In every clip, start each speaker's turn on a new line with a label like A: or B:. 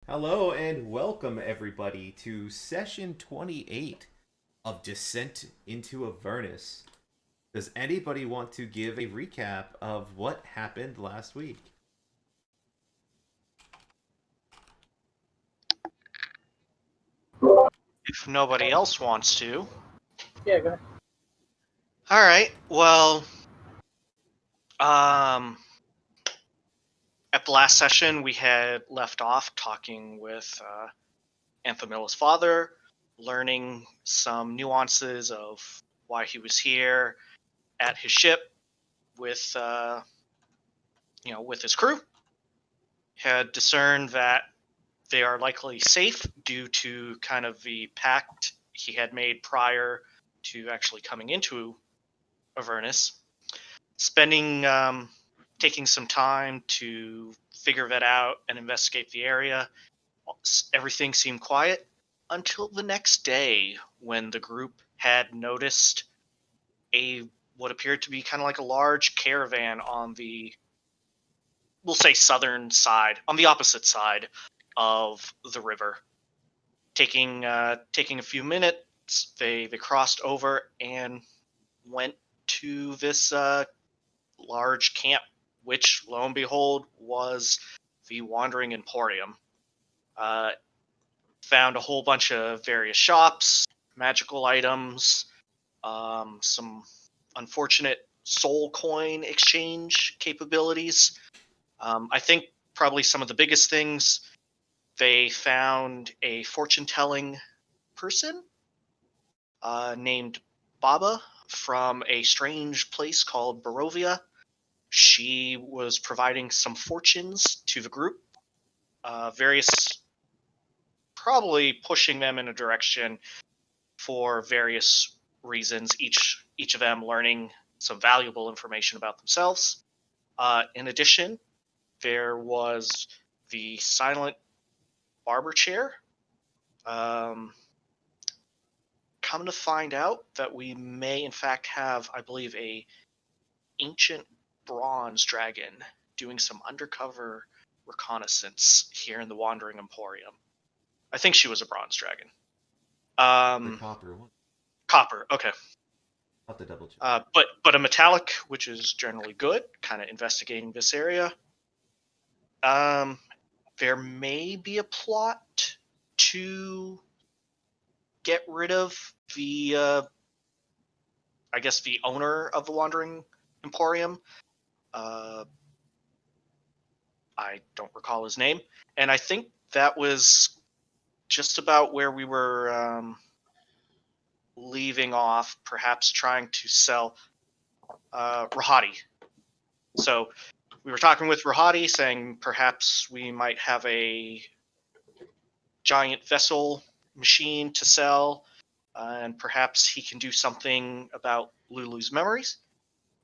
A: Hello and welcome everybody to session 28 of Descent into Avernus. Does anybody want to give a recap of what happened last week?
B: If nobody else wants to.
C: Yeah, go ahead.
B: All right. Well, at the last session, we had left off talking with Anthemilla's father, learning some nuances of why he was here at his ship with, with his crew. Had discerned that they are likely safe due to kind of the pact he had made prior to actually coming into Avernus. Spending taking some time to figure that out and investigate the area. Everything seemed quiet until the next day when the group had noticed a what appeared to be kind of like a large caravan on the, we'll say, southern side, on the opposite side of the river. Taking a few minutes, they crossed over and went to this large camp, which, lo and behold, was the Wandering Emporium. Found a whole bunch of various shops, magical items, some unfortunate soul coin exchange capabilities. I think probably some of the biggest things, they found a fortune-telling person named Baba from a strange place called Barovia. She was providing some fortunes to the group, various, probably pushing them in a direction for various reasons, each of them learning some valuable information about themselves. In addition, there was the silent barber chair. Come to find out that we may in fact have, I believe, a ancient bronze dragon doing some undercover reconnaissance here in the Wandering Emporium. I think she was a bronze dragon.
A: The copper one.
B: Copper. Okay.
A: I'll have to double check.
B: But a metallic, which is generally good. Kind of investigating this area. There may be a plot to get rid of the, I guess, the owner of the Wandering Emporium. I don't recall his name, and I think that was just about where we were leaving off, perhaps trying to sell Rahati. So we were talking with Rahati, saying perhaps we might have a giant vessel machine to sell, and perhaps he can do something about Lulu's memories,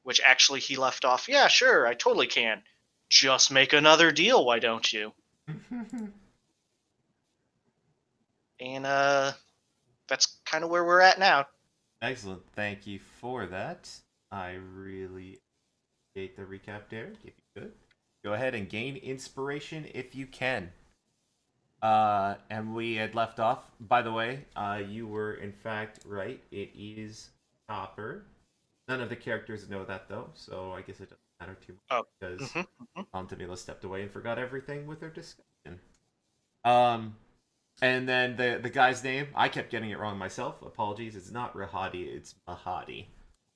B: which actually he left off. Yeah, sure, I totally can. Just make another deal, why don't you? And that's kind of where we're at now.
A: Excellent. Thank you for that. I really appreciate the recap, Derek. If you could, go ahead and gain inspiration if you can. And we had left off. By the way, you were in fact right. It is copper. None of the characters know that though, so I guess it doesn't matter too much
B: Oh,
A: because
B: mm-hmm.
A: Antamila stepped away and forgot everything with her discussion. Um, and then the guy's name, I kept getting it wrong myself. Apologies. It's not Rahadi. It's Mahadi.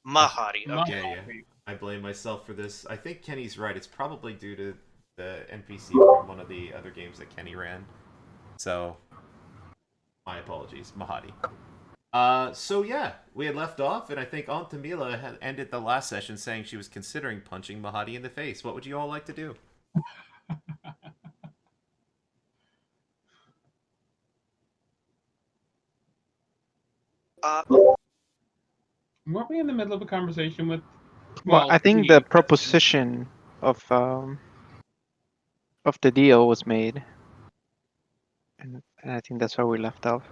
B: Mahadi. Okay.
A: Yeah. I blame myself for this. I think Kenny's right. It's probably due to the NPC from one of the other games that Kenny ran. So, my apologies, Mahadi. So yeah, we had left off, and I think Aunt Tamila had ended the last session saying she was considering punching Mahadi in the face. What would you all like to do?
C: Weren't we in the middle of a conversation with?
D: Well, I think the proposition of the deal was made, and I think that's where we left off.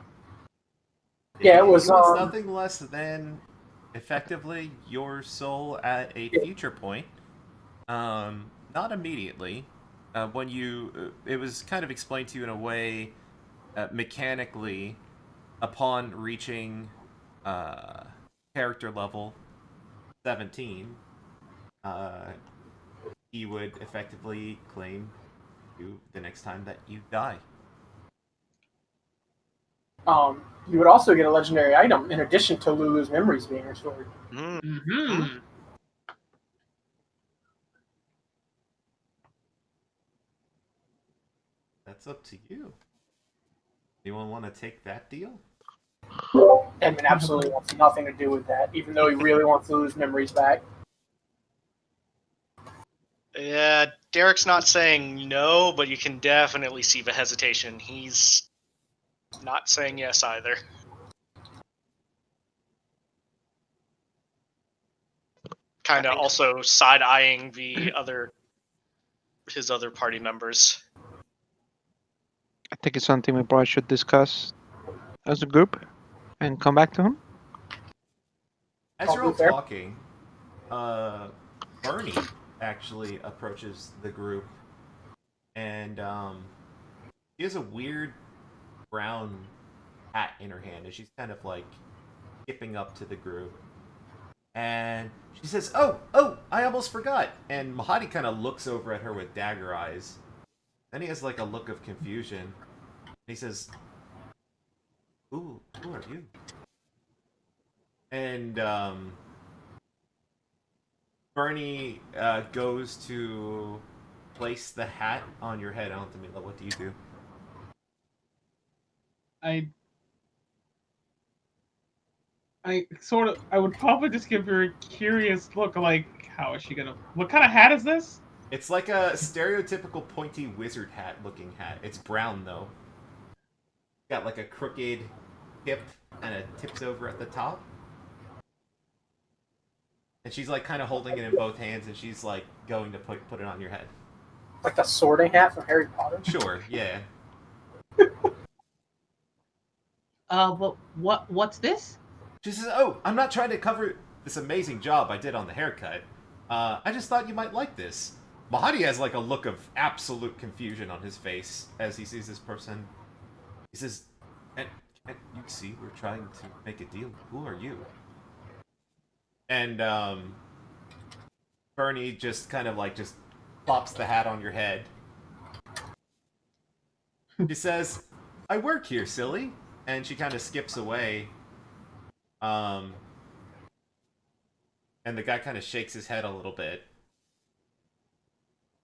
C: Yeah, it was.
A: Nothing less than effectively your soul at a future point. Not immediately, when you, it was kind of explained to you in a way, mechanically, upon reaching uh, character level 17, uh, he would effectively claim you the next time that you die.
E: You would also get a legendary item in addition to Lulu's memories being restored.
B: Mm.
C: Mm-hmm.
A: That's up to you. Anyone want to take that deal?
E: Edmund absolutely wants nothing to do with that, even though he really wants Lulu's memories back.
B: Yeah, Derek's not saying no, but you can definitely see the hesitation. He's not saying yes either. Kind of also side-eyeing his other party members.
D: I think it's something we probably should discuss as a group and come back to him.
A: As you're all
E: Probably fair.
A: talking, Bernie actually approaches the group, and she has a weird brown hat in her hand, and she's kind of like skipping up to the group. And she says, "Oh, I almost forgot." And Mahadi kind of looks over at her with dagger eyes. Then he has like a look of confusion. He says, who are you?" And Bernie goes to place the hat on your head. Ultimately, what do you do?
C: I would probably just give her a curious look, like, how is she gonna? What kind of hat is this?
A: It's like a stereotypical pointy wizard hat looking hat. It's brown though. Got like a crooked tip and it tips over at the top. And she's like kind of holding it in both hands, and she's like going to put it on your head.
E: Like the sorting hat from Harry Potter.
A: Sure, yeah.
F: What's this?
A: She says, "Oh, I'm not trying to cover this amazing job I did on the haircut. I just thought you might like this." Mahadi has like a look of absolute confusion on his face as he sees this person. He says, and you see, we're trying to make a deal. Who are you?" And Bernie just kind of like just plops the hat on your head. She says, "I work here, silly." And she kind of skips away. And the guy kind of shakes his head a little bit.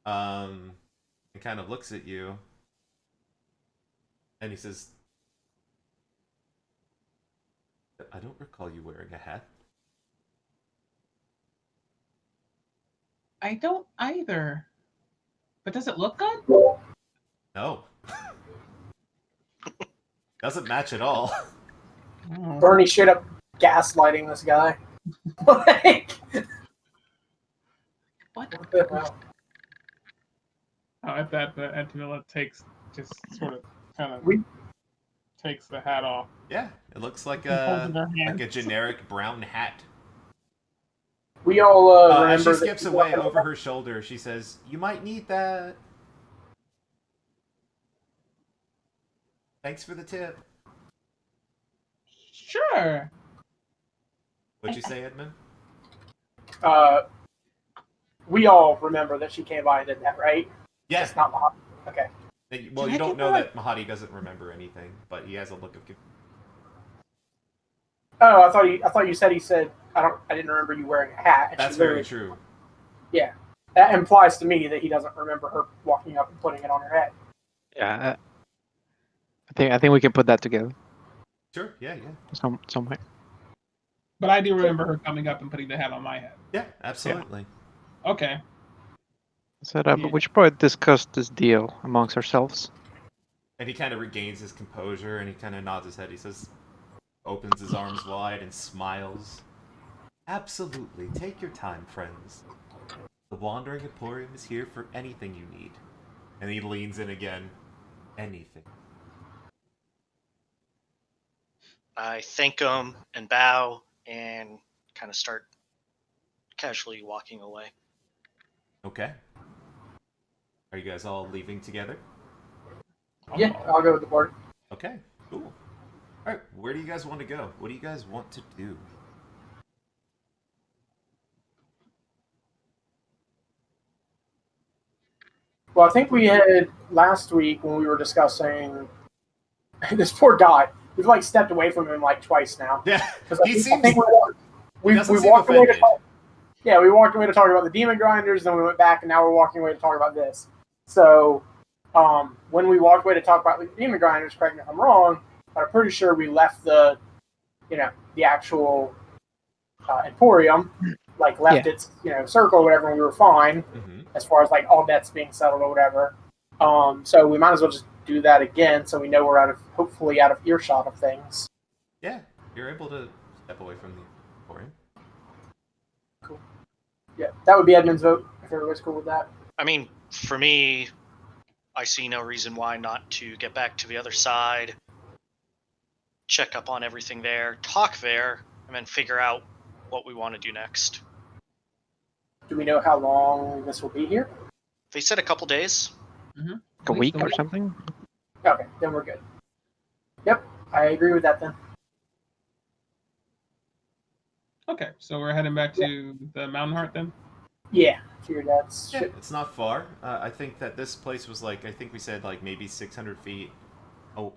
A: And kind of looks at you. And he says, "I don't recall you wearing a hat."
F: I don't either. But does it look good?
A: No. Doesn't match at all.
F: Oh.
E: Bernie straight up gaslighting this guy. Like,
F: What?
E: what the hell?
C: At that, the Antonella just sort of kind of
E: We-
C: takes the hat off.
A: Yeah, it looks like
C: Holds in her
A: a
C: hands.
A: generic brown hat.
E: We all
A: As
E: remember
A: she skips
E: that
A: away over her shoulder, she says, "You might need that. Thanks for the tip."
F: Sure.
A: What'd you say, Edmund?
E: we all remember that she came by and did that, right?
A: Yeah.
E: It's not Mahadi. Okay.
A: Well,
F: Did
A: you
F: I
A: don't
F: give
A: know
F: her
A: that Mahadi doesn't remember anything, but he has a look of confusion.
E: Oh, I thought you said he said I didn't remember you wearing a hat. And
A: That's
E: she
A: very
E: literally-
A: true.
E: Yeah, that implies to me that he doesn't remember her walking up and putting it on her head.
D: Yeah, I think we can put that together
A: Sure, yeah.
D: somewhere.
C: But I do remember her coming up and putting the hat on my head.
A: Yeah, absolutely.
C: Okay.
D: So
C: Yeah.
D: we should probably discuss this deal amongst ourselves.
A: And he kind of regains his composure, and he kind of nods his head. He says, opens his arms wide and smiles. "Absolutely, take your time, friends. The Wandering Emporium is here for anything you need." And he leans in again. "Anything."
B: I thank him and bow and kind of start casually walking away.
A: Okay. Are you guys all leaving together?
E: Yeah, I'll go with the board.
A: Okay, cool. All right, where do you guys want to go? What do you guys want to do?
E: Well, I think we had last week when we were discussing this poor guy. We've like stepped away from him like twice now.
A: Yeah,
E: Because
A: he seems.
E: we
A: doesn't seem
E: walked away to
A: offended.
E: talk. Yeah, we walked away to talk about the demon grinders, then we went back, and now we're walking away to talk about this. So, when we walked away to talk about the demon grinders, correct me if I'm wrong, but I'm pretty sure we left the actual Emporium, like left its circle or whatever, and we were fine as far as like all debts being settled or whatever. So we might as well just do that again, so we know we're hopefully out of earshot of things.
A: Yeah, you're able to step away from the Emporium.
E: Cool. Yeah, that would be Edmund's vote if everybody's cool with that.
B: I mean, for me, I see no reason why not to get back to the other side, check up on everything there, talk there, and then figure out what we want to do next.
E: Do we know how long this will be here?
B: They said a couple days.
F: Mm-hmm.
D: A week or something?
E: Okay, then we're good. Yep, I agree with that then.
C: Okay, so we're heading back to the Mountain Heart then?
E: Yeah, to your dad's
A: Yeah,
E: ship.
A: it's not far. I think that this place was like, I think we said like maybe 600 feet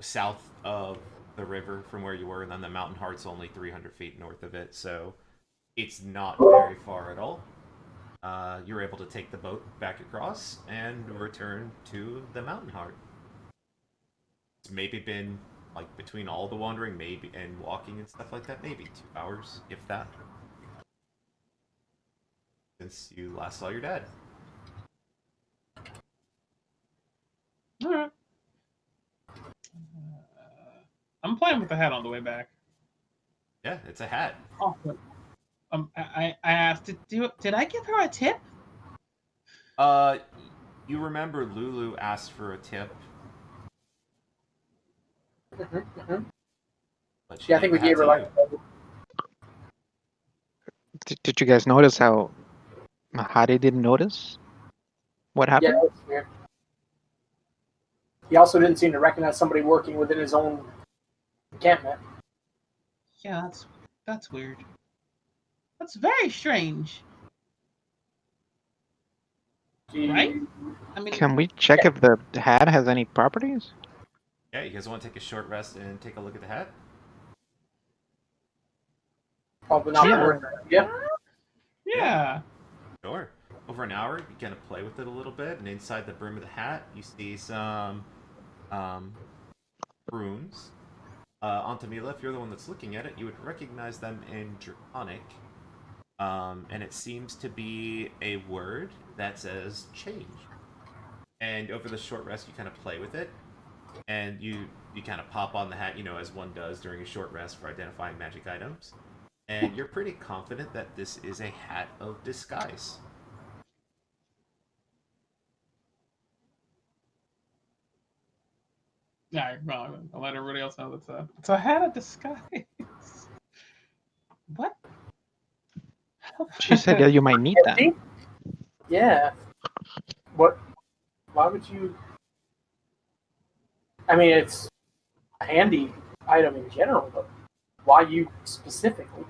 A: south of the river from where you were, and then the Mountain Heart's only 300 feet north of it, so it's not very far at all. You're able to take the boat back across and return to the Mountain Heart. It's maybe been like between all the wandering, maybe and walking and stuff like that, maybe 2 hours, if that, since you last saw your dad.
C: All right. I'm playing with the hat on the way back.
A: Yeah, it's a hat.
C: Oh, I asked, did I give her a tip?
A: You remember Lulu asked for a tip, but she
E: Yeah, I think we
A: gave
E: gave her
A: the hat
E: like.
A: to
D: Did you guys notice how Mahadi didn't notice what
E: Yeah,
D: happened?
E: that was weird. He also didn't seem to recognize somebody working within his own encampment.
F: Yeah, that's weird. That's very strange, right? I mean,
D: Can we check if the hat has any properties?
A: Yeah, you guys want to take a short rest and take a look at the hat?
E: Probably not
C: Sure.
E: worth it. Yeah.
C: Yeah.
A: Sure. Over an hour, you kind of play with it a little bit, and inside the brim of the hat, you see some runes. Antamila, if you're the one that's looking at it, you would recognize them in Draconic. And it seems to be a word that says change. And over the short rest, you kind of play with it, and you kind of pop on the hat, as one does during a short rest for identifying magic items. And you're pretty confident that this is a hat of disguise.
C: Yeah, well, I'll let everybody else know it's a hat of disguise. What?
D: She said that you might need that.
E: Yeah. What? Why would you? I mean, it's a handy item in general, but why you specifically?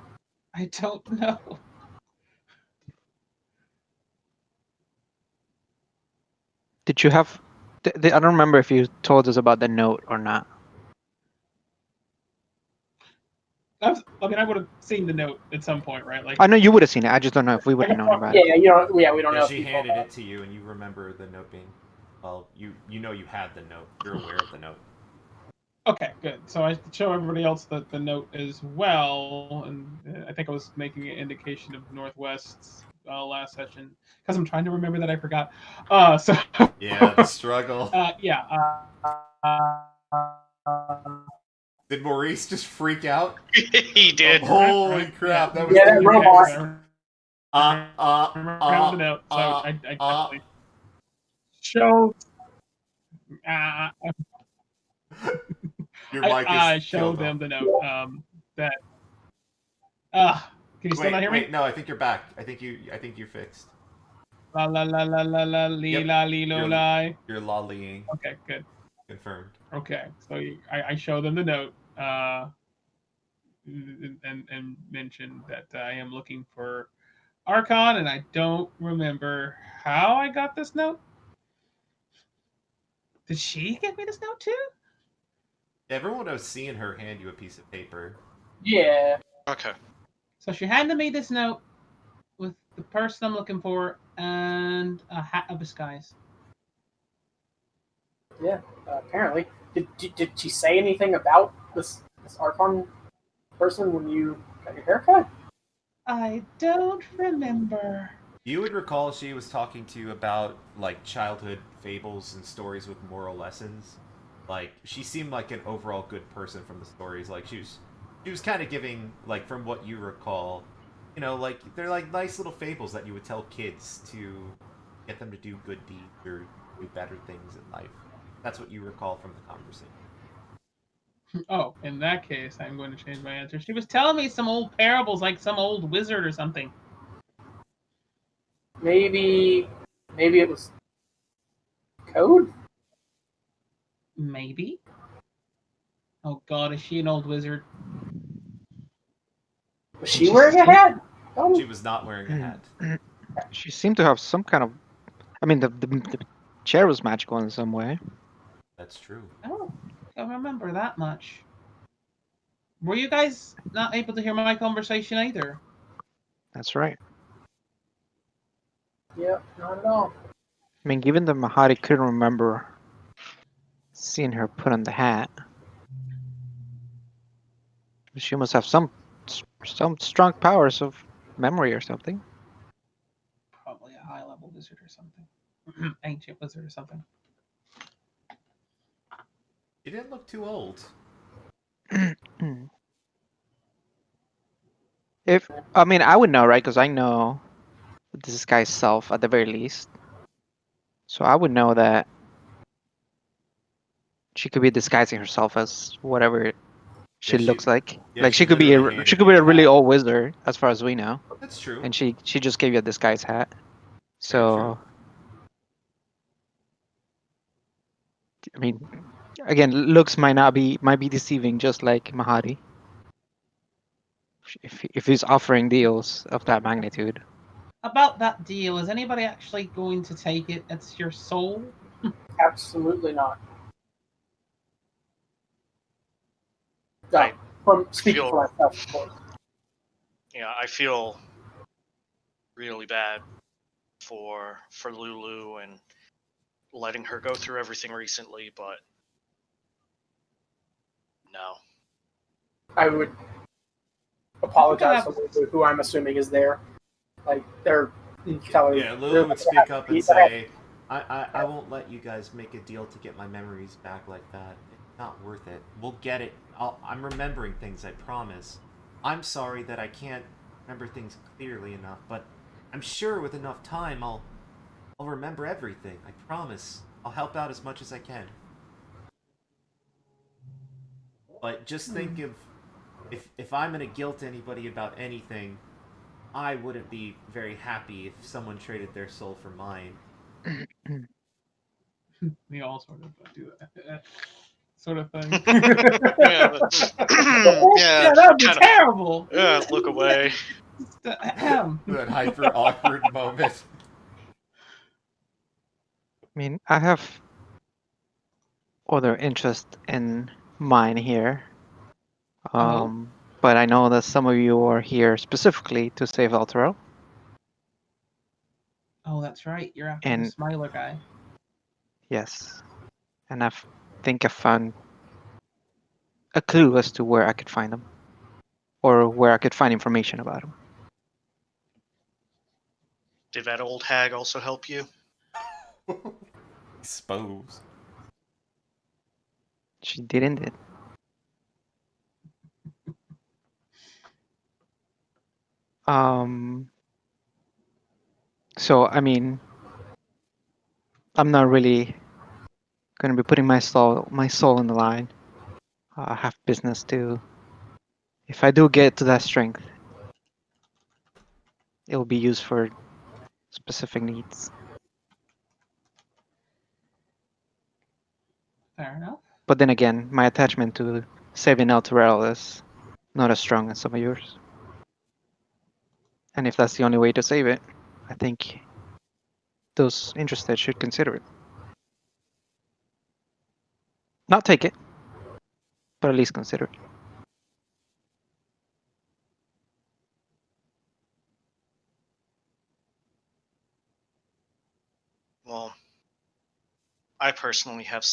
F: I don't know.
D: Did you have? I don't remember if you told us about the note or not.
C: I mean, I would have seen the note at some point, right? Like,
D: I know you would have seen it. I just don't know if we would have known about it.
E: Yeah, we don't know.
A: Yeah,
E: If
A: she
E: people
A: handed
E: know.
A: it to you, and you remember the note being. Well, you know you had the note. You're aware of the note.
C: okay, good. So I show everybody else the note as well, and I think I was making an indication of Northwest last session because I'm trying to remember that I forgot. So
A: Yeah, the struggle.
C: yeah.
A: Did Maurice just freak out?
B: He did.
A: Holy crap! That was
E: Yeah, that robot.
C: Remember the note. So I definitely showed.
A: Your mic is
C: I showed
A: killed
C: them
A: off.
C: the note. That. Can you still not hear
A: Wait,
C: me?
A: no, I think you're back. I think you're fixed.
C: La la la la la la lee
A: Yep.
C: la lee lo lie.
A: You're lollying.
C: Okay, good.
A: Confirmed.
C: Okay, so I show them the note, and mention that I am looking for Archon, and I don't remember how I got this note. Did she give me this note too?
A: Everyone was seeing her hand you a piece of paper.
E: Yeah.
B: Okay.
C: So she handed me this note with the person I'm looking for and a hat of disguise.
E: Yeah. Apparently, did she say anything about this Archon person when you got your haircut?
C: I don't remember.
A: You would recall she was talking to you about like childhood fables and stories with moral lessons. Like she seemed like an overall good person from the stories. Like she was kind of giving like from what you recall, you know, like they're like nice little fables that you would tell kids to get them to do good deeds or do better things in life. That's what you recall from the conversation.
C: Oh, in that case, I'm going to change my answer. She was telling me some old parables, like some old wizard or something.
E: Maybe it was code.
C: Maybe. Oh God, is she an old wizard?
E: Was she wearing a hat?
A: She was not wearing a hat.
D: She seemed to have some kind of. I mean, the chair was magical in some way.
A: That's true.
C: Oh, I don't remember that much. Were you guys not able to hear my conversation either?
D: That's right.
E: Yep, not at all.
D: I mean, given that Mahari couldn't remember seeing her put on the hat, she must have some strong powers of memory or something.
C: Probably a high level wizard or something. Ancient wizard or something.
A: She didn't look too old.
D: If I mean, I would know, right? Because I know this guy's self at the very least, so I would know that she could be disguising herself as whatever she
A: Yeah, she-
D: looks like.
A: yeah,
D: Like
A: she
D: she could be
A: literally handed
D: she could
A: you
D: be a
A: a
D: really
A: hat.
D: old wizard, as far as we know,
A: That's true.
D: and she just gave you a disguise hat.
A: Very
D: So I mean, again, looks might be deceiving, just like Mahari. If he's offering deals of that magnitude.
C: About that deal, is anybody actually going to take it? It's your soul?
E: Absolutely not.
B: Right.
E: From speaking
B: Feel-
E: for myself, of course.
B: Yeah, I feel really bad for Lulu and letting her go through everything recently, but no.
E: I would apologize to Lulu, who I'm assuming is there. Like they're telling.
A: Yeah, Lulu would speak up and say, I won't let you guys make a deal to get my memories back like that. It's not worth it. We'll get it. I'm remembering things, I promise. I'm sorry that I can't remember things clearly enough, but I'm sure with enough time I'll remember everything. I promise. I'll help out as much as I can. But just think of if I'm gonna guilt anybody about anything, I wouldn't be very happy if someone traded their soul for mine.
C: We all sort of do that. Sort of thing.
B: Yeah,
C: Yeah, that would be
B: kinda-
C: terrible.
B: Yeah, look away.
A: That hyper awkward moment.
D: I mean, I have other interest in mine here. But I know that some of you are here specifically to save Altero.
C: Oh, that's right. You're after
D: And-
C: the Smiler guy.
D: Yes. And think I found a clue as to where I could find them. Or where I could find information about them.
B: Did that old hag also help you?
A: Expose.
D: She did indeed. So I mean, I'm not really gonna be putting my soul on the line. I have business to. If I do get to that strength, it will be used for specific needs.
F: Fair enough.
D: But then again, my attachment to saving El Terrell is not as strong as some of yours. And if that's the only way to save it, I think those interested should consider it. Not take it, but at least consider it.
B: Well, I personally have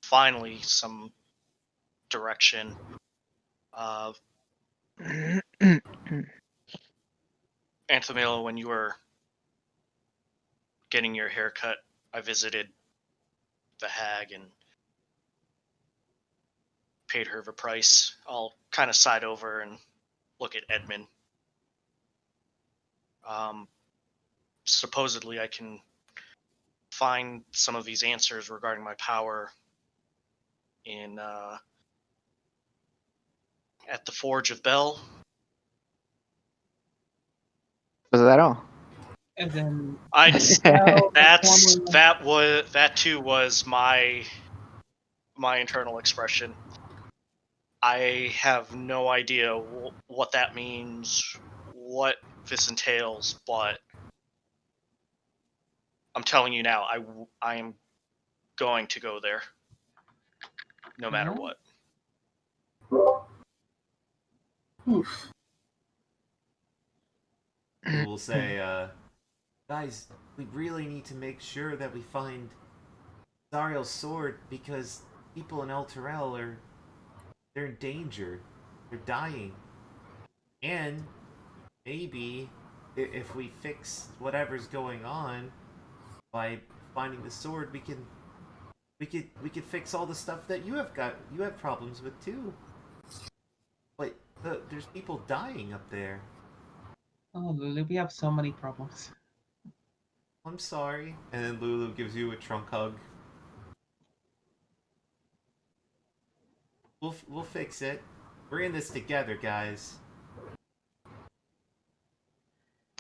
B: finally some direction. Anthamila, when you were getting your haircut, I visited the hag and paid her the price. I'll kind of side over and look at Edmund. Supposedly, I can find some of these answers regarding my power in at the Forge of Bel.
D: Was that all?
F: And then
B: That too was my internal expression. I have no idea what that means, what this entails, but I'm telling you now, I am going to go there, no matter what.
E: Oof.
A: We'll say, guys, we really need to make sure that we find Zariel's sword because people in El Terrell they're in danger. They're dying. And maybe if we fix whatever's going on by finding the sword, we could fix all the stuff that you have problems with too. But there's people dying up there.
F: oh, Lulu, we have so many problems.
A: I'm sorry. And then Lulu gives you a trunk hug. We'll fix it. We're in this together, guys.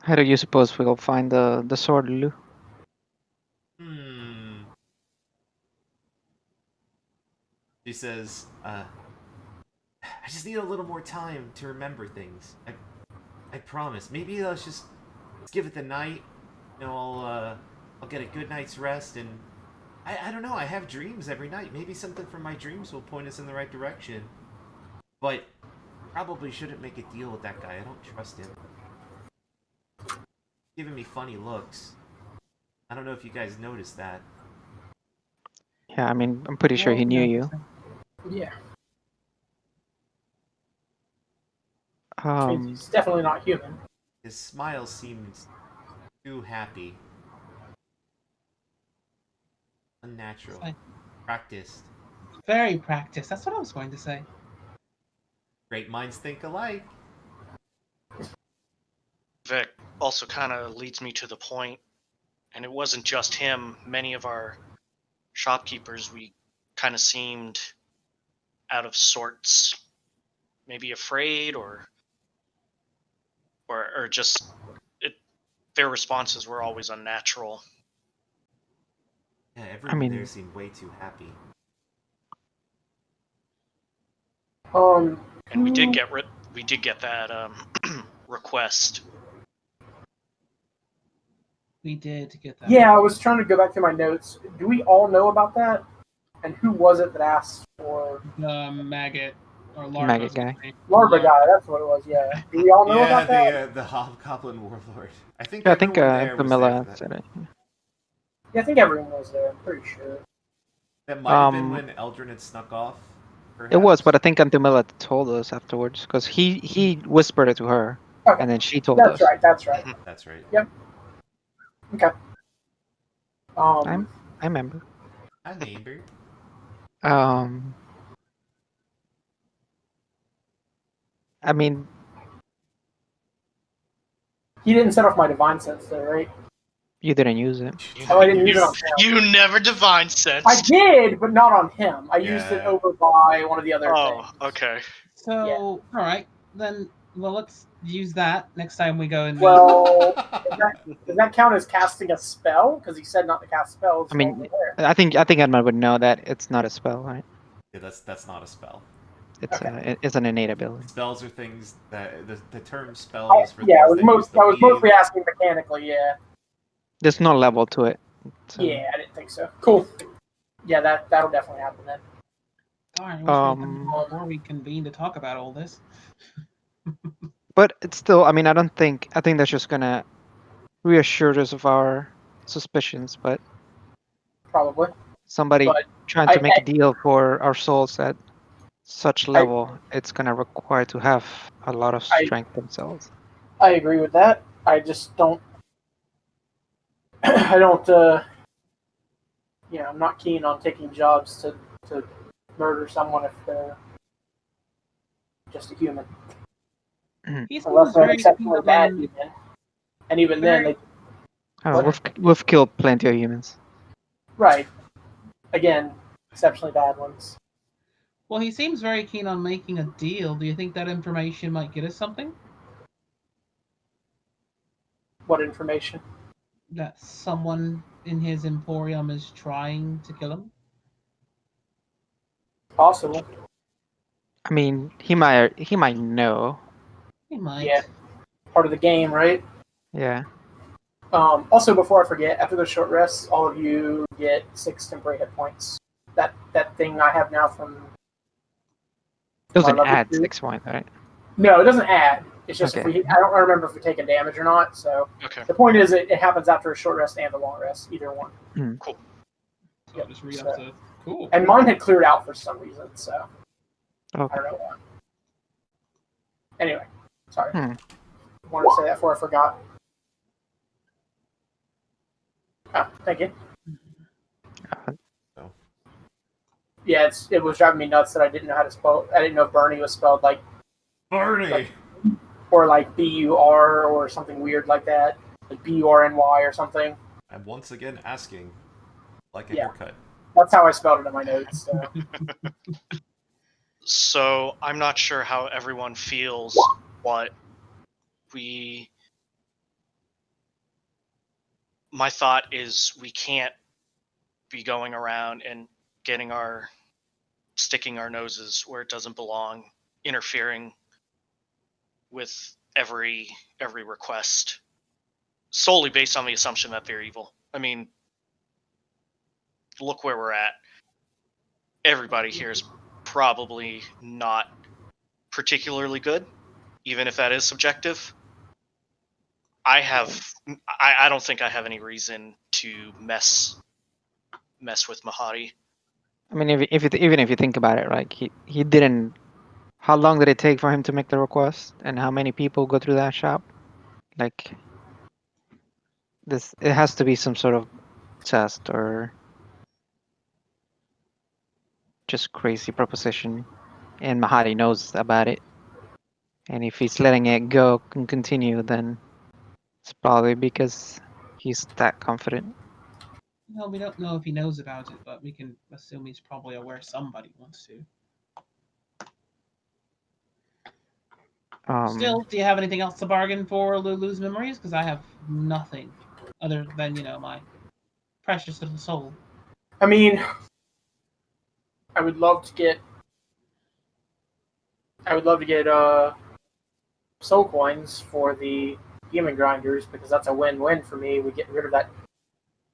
D: How do you suppose we'll find the sword, Lulu?
A: She says, I just need a little more time to remember things. I promise. Maybe let's give it the night. You know, I'll get a good night's rest, and I don't know. I have dreams every night. Maybe something from my dreams will point us in the right direction. But probably shouldn't make a deal with that guy. I don't trust him. Giving me funny looks. I don't know if you guys noticed that.
D: Yeah, I mean, I'm pretty sure he knew you.
E: Yeah.
D: Um,
E: He's definitely not human.
A: His smile seems too happy. Unnatural. Practiced.
F: Very practiced. That's what I was going to say.
A: Great minds think alike.
B: Vic also kind of leads me to the point, and it wasn't just him. Many of our shopkeepers, we kind of seemed out of sorts, maybe afraid or just their responses were always unnatural.
A: Yeah, everyone there seemed way too happy.
B: And we did get that request.
F: We did get that.
E: Yeah, I was trying to go back to my notes. Do we all know about that? And who was it that asked for
F: The maggot or larva
D: maggot guy.
E: larva guy? That's what it was. Yeah. Do we all know about that?
A: The Hobgoblin Warlord. I think
D: Camilla said it.
E: Yeah, I think everyone was there. I'm pretty sure.
A: That might have been when Eldrin had snuck off. Perhaps.
D: It was, but I think Antumilla told us afterwards because he whispered it to her,
E: Okay.
D: and then she told us.
E: That's right.
A: That's right.
E: Yep. Okay.
D: I remember.
A: I remember.
D: I mean,
E: he didn't set off my divine sense though, right?
D: You didn't use it.
E: Oh, I didn't use it on him.
B: You never divine sense.
E: I did, but not on him. I used it over by one of the other things.
B: Okay.
F: So, all right, then Well, let's use that next time we go and meet.
E: Well, does that count as casting a spell? Because he said not to cast spells.
D: I mean,
E: while we're there.
D: I think Edmund would know that it's not a spell, right?
A: Yeah, that's not a spell.
D: It's an innate ability.
A: Spells are things that the term spell is for
E: Yeah, I
A: things
E: was,
A: that use the
E: I was
A: weave.
E: mostly asking mechanically. Yeah.
D: There's no level to it. So.
E: Yeah, I didn't think so. Cool. Yeah, that'll definitely happen then.
F: Darn, I wish we had done it before we convened to talk about all this.
D: But it's still, I mean, I think that's just gonna reassure us of our suspicions, but
E: Probably.
D: somebody
E: But
D: trying to make a deal for our souls at such level, it's gonna require to have a lot of strength themselves.
E: I agree with that. I just don't. I don't. I'm not keen on taking jobs to murder someone if they're just a human.
F: He seems
E: Unless they're an
F: very
E: exceptionally
F: keen
E: bad
F: on-
E: human. And even then, they.
D: Oh, we've killed plenty of humans.
E: Right. Again, exceptionally bad ones.
F: Well, he seems very keen on making a deal. Do you think that information might get us something?
E: What information?
F: That someone in his emporium is trying to kill him?
E: Possible.
D: I mean, he might know.
F: He might.
E: Yeah. Part of the game, right?
D: Yeah.
E: Also, before I forget, after the short rest, all of you get 6 temporary hit points. That thing I have now from.
D: Doesn't
E: level
D: add
E: 2.
D: 6 points, right?
E: No, it doesn't add. It's just
D: Okay.
E: I don't remember if we take a damage or not. So
B: Okay.
E: the point is, it happens after a short rest and a long rest, either one.
B: Cool.
F: So I'll just read up to cool.
E: And mine had cleared out for some reason, so
D: Okay.
E: I don't know why. Anyway, sorry.
D: Hmm.
E: I wanted to say that before I forgot. Oh, thank you. Yeah, it was driving me nuts that I didn't know how to spell. I didn't know if Bernie was spelled like
A: Bernie.
E: or like BUR or something weird like that, like BURNY or something.
A: I'm once again asking, like a
E: Yeah.
A: haircut.
E: That's how I spelled it in my notes. So.
B: So I'm not sure how everyone feels, but my thought is we can't be going around and sticking our noses where it doesn't belong, interfering with every request solely based on the assumption that they're evil. I mean, look where we're at. Everybody here is probably not particularly good, even if that is subjective. I don't think I have any reason to mess with Mahadi.
D: I mean, even if you think about it, right? He didn't. How long did it take for him to make the request, and how many people go through that shop? Like, it has to be some sort of test or just crazy proposition, and Mahadi knows about it. And if he's letting it go and continue, then it's probably because he's that confident.
F: Well, we don't know if he knows about it, but we can assume he's probably aware somebody wants to. Still, do you have anything else to bargain for Lulu's memories? Because I have nothing other than, my precious little soul.
E: I mean, I would love to get soul coins for the demon grinders because that's a win-win for me. We get rid of that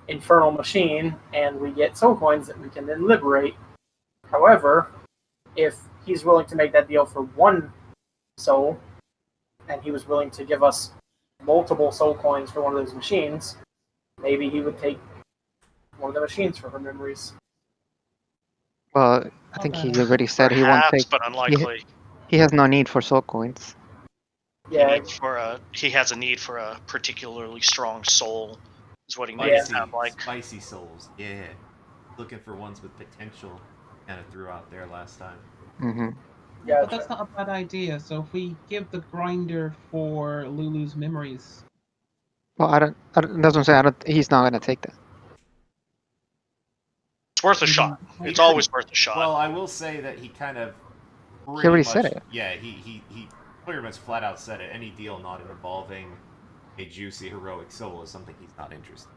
E: infernal machine and we get soul coins that we can then liberate. However, if he's willing to make that deal for one soul and he was willing to give us multiple soul coins for one of those machines, maybe he would take one of the machines for her memories.
D: Well, I think he already said he won't take.
B: But unlikely.
D: He has no need for soul coins.
E: Yeah,
B: He has a need for a particularly strong soul, is what he made it sound like.
A: Spicy souls, yeah. Looking for ones with potential, kind of threw out there last time.
D: Mm-hmm.
E: Yeah,
F: But that's not a bad idea. So if we give the grinder for Lulu's memories,
D: Well, I don't. That's what I'm saying. He's not gonna take that.
B: It's worth a shot. It's always worth a shot.
A: Well, I will say that he kind of.
D: He already said it.
A: Yeah, he Clearman's flat out said it. Any deal not involving a juicy heroic soul is something he's not interested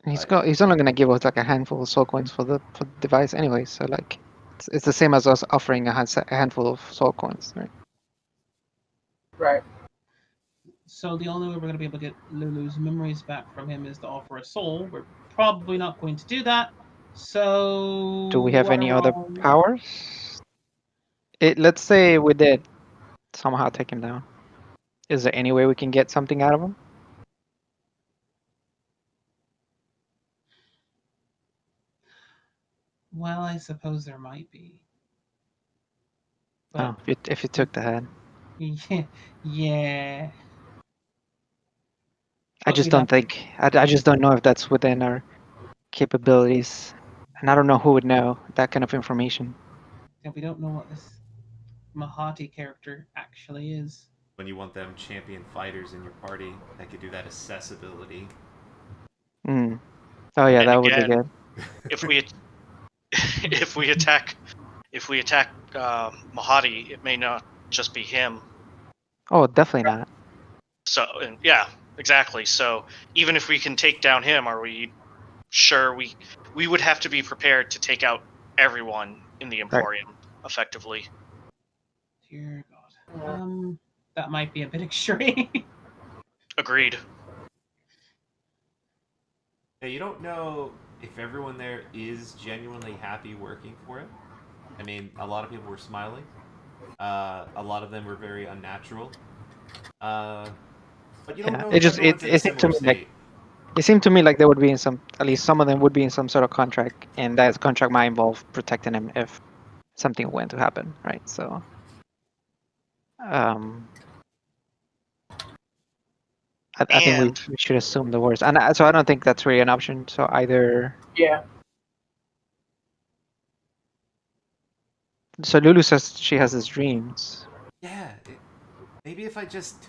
D: He's only gonna give us like a handful of soul coins for the device anyway. So like, it's the same as us offering a handful of soul coins, right?
E: Right.
F: So the only way we're going to be able to get Lulu's memories back from him is to offer a soul. We're probably not going to do that. So
D: Do we have any other powers? Let's say we did somehow take him down. Is there any way we can get something out of him?
F: Well, I suppose there might be. But
D: No, if you took the head.
F: yeah, yeah.
D: I
F: But
D: just
F: we'd
D: don't
F: have
D: think. I just don't know if that's within our capabilities, and I don't know who would know that kind of information.
F: we don't know what this Mahati character actually is.
A: when you want them champion fighters in your party that could do that accessibility.
D: Mm. Oh yeah,
B: And
D: that would be
B: again,
D: good.
B: if we if we attack Mahati, it may not just be him.
D: Oh, definitely not.
B: So, and yeah, exactly. So even if we can take down him, are we sure we would have to be prepared to take out everyone in the Emporium effectively?
F: Dear God. That might be a bit extreme.
B: Agreed.
A: Yeah, you don't know if everyone there is genuinely happy working for it. I mean, a lot of people were smiling. A lot of them were very unnatural. But you don't
D: Yeah,
A: know
D: it
A: if
D: just
A: everyone's in a
D: it seemed to
A: similar
D: me like
A: state.
D: it seemed to me like they would be in some, at least some of them would be in some sort of contract, and that contract might involve protecting him if something went to happen, right? So, um, I think
B: And
D: we should assume the worst, and so I don't think that's really an option. So either,
E: Yeah.
D: so Lulu says she has these dreams.
A: Yeah, maybe if I just.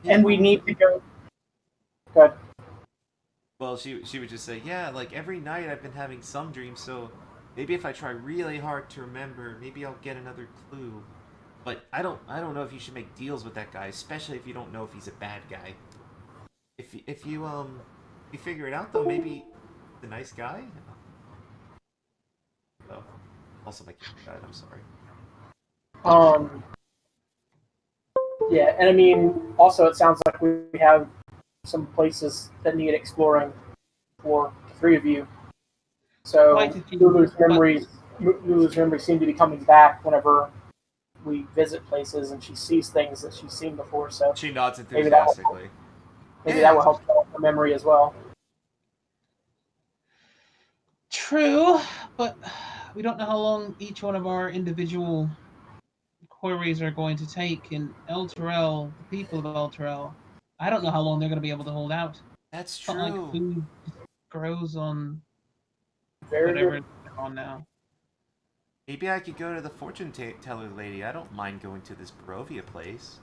E: And we need to go. Good.
A: Well, she would just say, yeah, like every night I've been having some dreams, so maybe if I try really hard to remember, maybe I'll get another clue. But I don't know if you should make deals with that guy, especially if you don't know if he's a bad guy. If you figure it out though, maybe the nice guy. Oh, also my character died. I'm sorry.
E: Um. Yeah, and I mean, also it sounds like we have some places that need exploring for the three of you. So
F: Quite a few,
E: Lulu's memories seem to be coming back whenever we visit places, and she sees things that she's seen before. So
A: She nods
E: maybe that will
A: enthusiastically.
E: that will help develop her memory as well.
F: True, but we don't know how long each one of our individual queries are going to take. In El Terrell, the people of El Terrell, I don't know how long they're going to be able to hold out.
A: That's
F: It's not like
A: true.
F: food grows on
E: Very
F: whatever
E: good.
F: it's on now.
A: Maybe I could go to the fortune teller lady. I don't mind going to this Barovia place.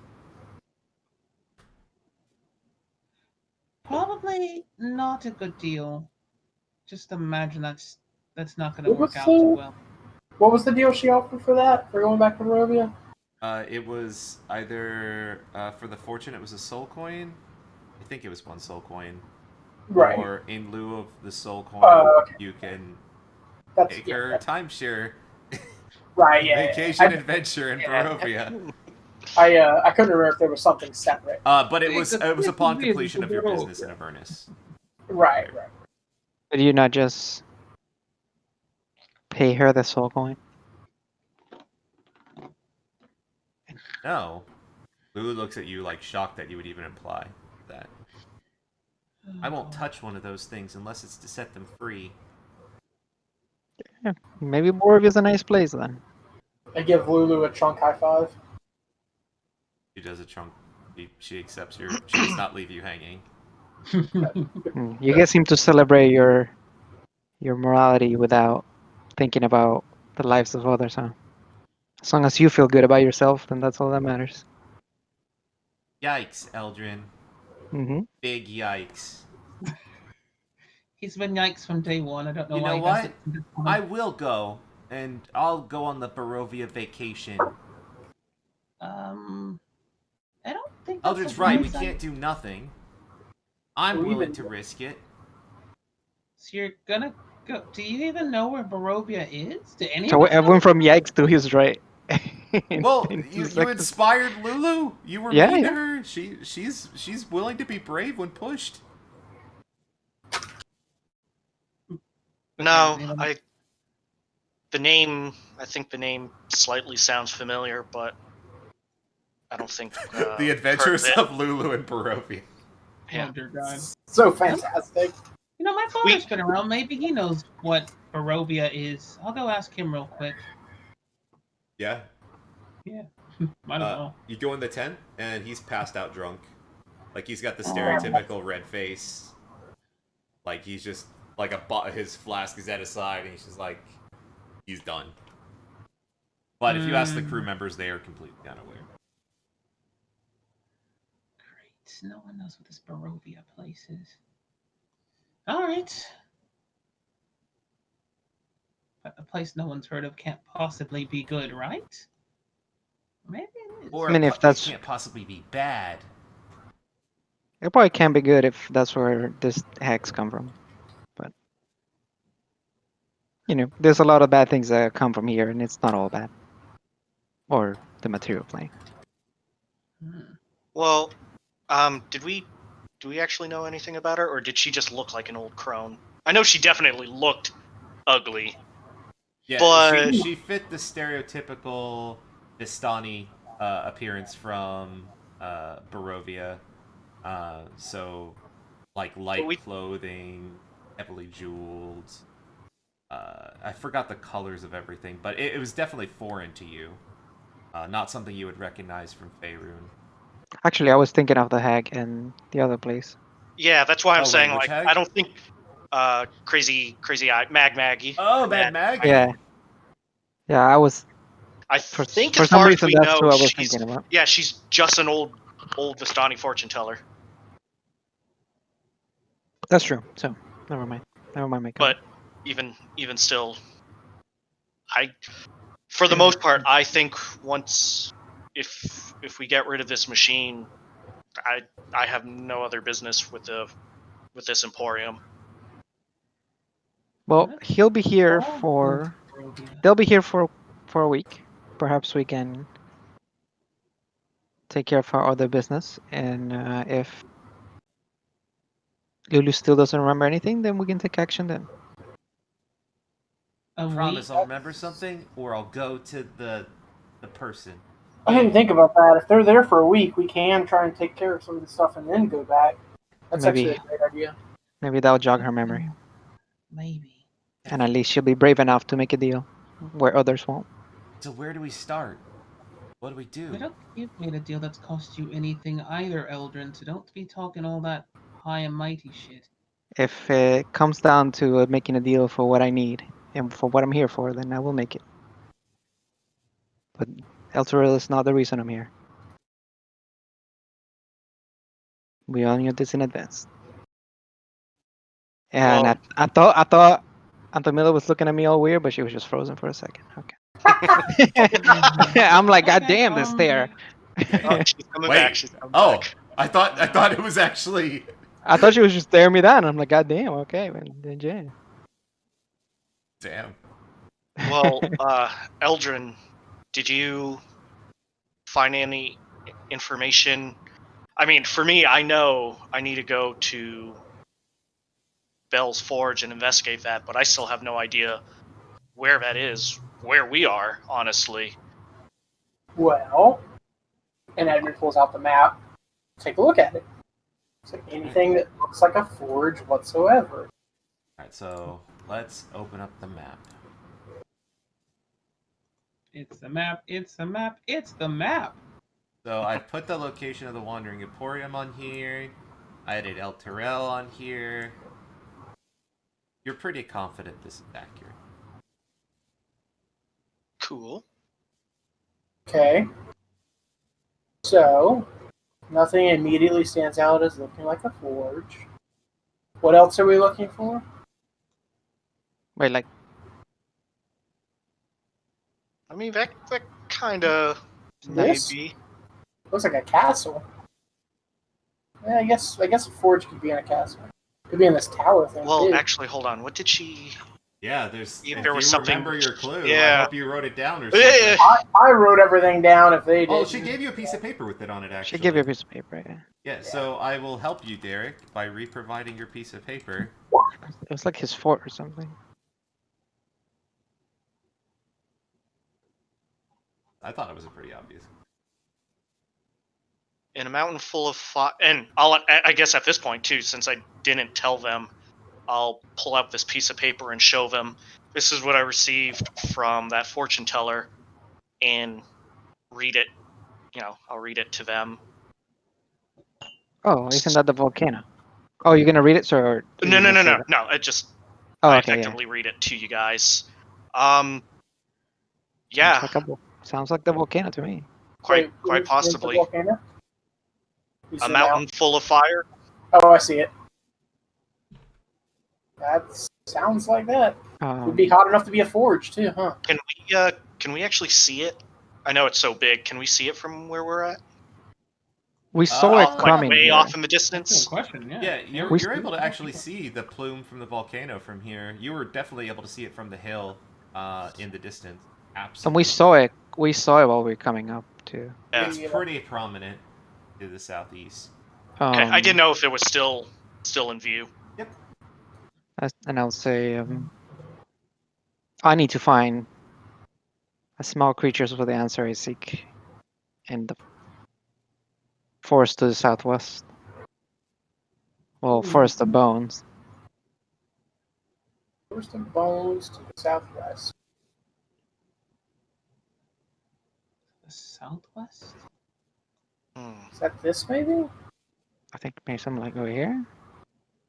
F: Probably not a good deal. Just imagine that's not going to
E: What
F: work
E: was
F: out too
E: the
F: well.
E: what was the deal she offered for that for going back to Barovia?
A: It was either for the fortune, it was a soul coin. I think it was one soul coin.
E: Right.
A: Or in lieu of the soul coin,
E: Okay.
A: you can
E: That's
A: take her timeshare
E: right. Yeah.
A: vacation adventure in Barovia.
E: I couldn't remember if there was something separate.
A: But it was upon completion of your business in Avernus.
E: Right.
D: Could you not just pay her the soul coin?
A: No. Lulu looks at you like shocked that you would even imply that. I won't touch one of those things unless it's to set them free.
D: Yeah, maybe Borovia's a nice place then.
E: I give Lulu a trunk high five.
A: She does a chunk. She accepts your. She does not leave you hanging.
D: You guys seem to celebrate your morality without thinking about the lives of others, huh? As long as you feel good about yourself, then that's all that matters.
A: Yikes, Eldrin.
D: Mm-hmm.
A: Big yikes.
F: He's been yikes from day one. I don't know
A: You
F: why
A: know
F: he
A: what?
F: does it. from this
A: I
F: point.
A: will go, and I'll go on the Barovia vacation.
F: I don't think that's
A: Eldred's
F: a
A: right. We
F: wise
A: can't do nothing. I'm
E: Or
A: willing
E: even-
A: to risk it.
F: So you're gonna go. Do you even know where Barovia is? Do any
D: So
F: of us know?
D: everyone from Yikes to he's right.
A: Well,
D: In 2
A: you
D: seconds.
A: inspired Lulu. You were
D: Yeah,
A: mean to
D: yeah.
A: her. She's willing to be brave when pushed.
F: But
B: No,
F: yeah,
B: I think the name slightly sounds familiar, but I don't think
A: The
B: heard of
A: Adventures
B: it.
A: of Lulu and Barovia.
B: Yeah.
C: Oh dear God.
E: So fantastic.
F: You know, my father's been around. Maybe he knows what Barovia is. I'll go ask him real quick.
A: Yeah.
C: I don't know.
A: You go in the tent, and he's passed out drunk. Like, he's got the
F: Oh.
A: stereotypical red face. Like, he's just, like, his flask is at his side, and he's just like, he's done. But if you ask the crew members, they are completely unaware.
F: Great. No one knows what this Barovia place is. All right. But a place no one's heard of can't possibly be good, right? Maybe it is.
A: Or
D: I mean, if that's-
A: it can't possibly be bad.
D: It probably can be good if that's where this hex come from. But there's a lot of bad things that come from here, and it's not all bad. Or the material plane.
F: Hmm.
B: Well, do we actually know anything about her, or did she just look like an old crone? I know she definitely looked ugly.
A: Yeah,
B: But-
A: she fit the stereotypical Vistani appearance from Barovia. So, like, light clothing, heavily jeweled. I forgot the colors of everything, but it was definitely foreign to you. Not something you would recognize from Faerun.
D: Actually, I was thinking of the hag and the other place.
B: Yeah, that's why I'm
A: Oh, wait,
B: saying,
A: which
B: like,
A: hag?
B: I don't think crazy eye Maggie.
A: Oh, Mad Mag?
D: Yeah. Yeah, I was.
B: I
D: For
B: think
D: for
B: as
D: some
B: far as
D: reason,
B: we
D: that's
B: know,
D: who I was
B: she's
D: thinking about.
B: yeah, she's just an old Vistani fortune teller.
D: That's true. So, never mind. Never mind my
B: But
D: comment.
B: even still, for the most part, I think once if we get rid of this machine, I have no other business with this Emporium.
D: Well, he'll be here
F: Oh,
D: for.
F: Barovia.
D: They'll be here for a week. Perhaps we can take care of our other business, and if Lulu still doesn't remember anything, then we can take action then.
F: A
A: Promise
F: week?
A: I'll remember something, or I'll go to the person.
E: I didn't think about that. If they're there for a week, we can try and take care of some of the stuff and then go back. That's
D: Maybe.
E: actually a great idea.
D: Maybe that'll jog her memory,
F: Maybe.
D: and at least she'll be brave enough to make a deal where others won't.
A: So where do we start? What do we do?
F: I don't think you've made a deal that's cost you anything either, Eldrin, so don't be talking all that high and mighty shit.
D: If it comes down to making a deal for what I need and for what I'm here for, then I will make it. But Elturel is not the reason I'm here. We all knew this in advance. And
B: Well-
D: I thought Antomila was looking at me all weird, but she was just frozen for a second. Okay. I'm like, God damn, this stare.
B: Oh, she's coming
A: Wait.
B: back. She's coming
A: Oh,
B: back.
A: I thought it was actually.
D: I thought she was just staring me down. I'm like, God damn, okay, man. Then yeah.
A: Damn.
B: Well, Eldrin, did you find any information? I mean, for me, I know I need to go to Bell's Forge and investigate that, but I still have no idea where that is, where we are, honestly.
E: Well, and Edmund pulls out the map. Take a look at it. It's like anything that looks like a forge whatsoever.
A: Alright, so let's open up the map.
F: It's the map, it's the map, it's the map!
A: So I put the location of the Wandering Emporium on here. I added El Terrell on here. You're pretty confident this is accurate.
B: Cool.
E: Okay. So, nothing immediately stands out as looking like a forge. What else are we looking for?
D: Wait, like,
B: I mean, that kind of
E: This
B: Maybe.
E: looks like a castle. Yeah, I guess a forge could be in a castle. Could be in this tower thing
B: Well,
E: too.
B: actually, hold on. What did she?
A: Yeah, there's.
B: If
A: If
B: there
A: you
B: was something-
A: remember your clue, I
B: yeah.
A: hope you wrote it down or
B: Yeah.
A: something.
E: I wrote everything down. If they did.
A: Oh, she gave you a piece of paper with it on it, actually.
D: She gave you a piece of paper. Yeah.
A: Yeah, so I will help you, Derek, by re-providing your piece of paper.
D: It was like his fort or something.
A: I thought it was pretty obvious.
B: In a mountain full of fire, and I guess at this point too, since I didn't tell them, I'll pull out this piece of paper and show them. This is what I received from that fortune teller, and read it. I'll read it to them.
D: Oh, isn't that the volcano? Oh, you're gonna read it, sir? Or
B: No.
D: you're gonna say that?
B: No. It just
D: Oh,
B: I
D: okay, yeah.
B: effectively read it to you guys.
D: Sounds
B: Yeah,
D: sounds like the volcano to me.
B: quite
E: where's the
B: possibly
E: volcano? You
B: a
E: zoom
B: mountain full of fire.
E: out. Oh, I see it. That sounds like that. Would be hot enough to be a forge too, huh?
B: Can we actually see it? I know it's so big. Can we see it from where we're at?
D: We saw
A: Like,
D: it coming
B: way
D: here.
B: off in the
C: That's a
B: distance.
C: good question. Yeah.
A: Yeah, you're,
D: We-
A: you're able to actually see the plume from the volcano from here. You were definitely able to see it from the hill in the distance. Absolutely.
D: And we saw it. We saw it while we were coming up too.
B: Yeah.
A: It's pretty prominent to the southeast.
B: Okay, I didn't
D: Um,
B: know if it was still in view.
D: And I'll say, I need to find a small creatures for the answer I seek in the forest to the southwest. Well, forest of bones.
E: Forest of bones to the southwest.
F: The southwest?
B: Hmm.
E: Is that this maybe?
D: I think maybe something like over here.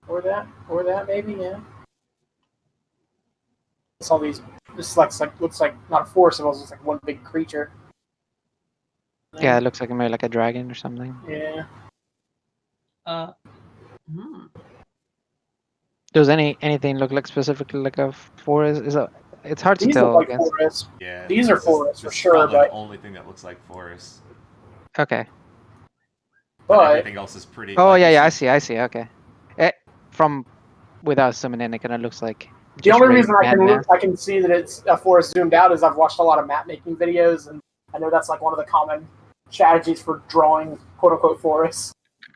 E: Or that maybe, yeah. It's all these. This looks like not a forest. It looks like one big creature.
D: Yeah, it looks like maybe like a dragon or something.
E: Yeah.
D: Does anything look like specifically like a forest? It's hard to
E: These
D: tell.
E: look
D: I
E: like
D: guess.
E: forests.
A: Yeah.
E: These are
A: this is-
E: forests for
A: this is
E: sure,
A: probably
E: but-
A: the only thing that looks like forest.
D: Okay.
E: But
A: everything else is pretty.
D: Oh
A: like,
D: yeah,
A: you
D: yeah.
A: see-
D: I see. Okay. From without zooming in, it kind of looks like.
E: the
D: just
E: only
D: raised
E: reason
D: landmass.
E: I can see that it's a forest zoomed out is I've watched a lot of map making videos, and I know that's like one of the common strategies for drawing quote unquote forests.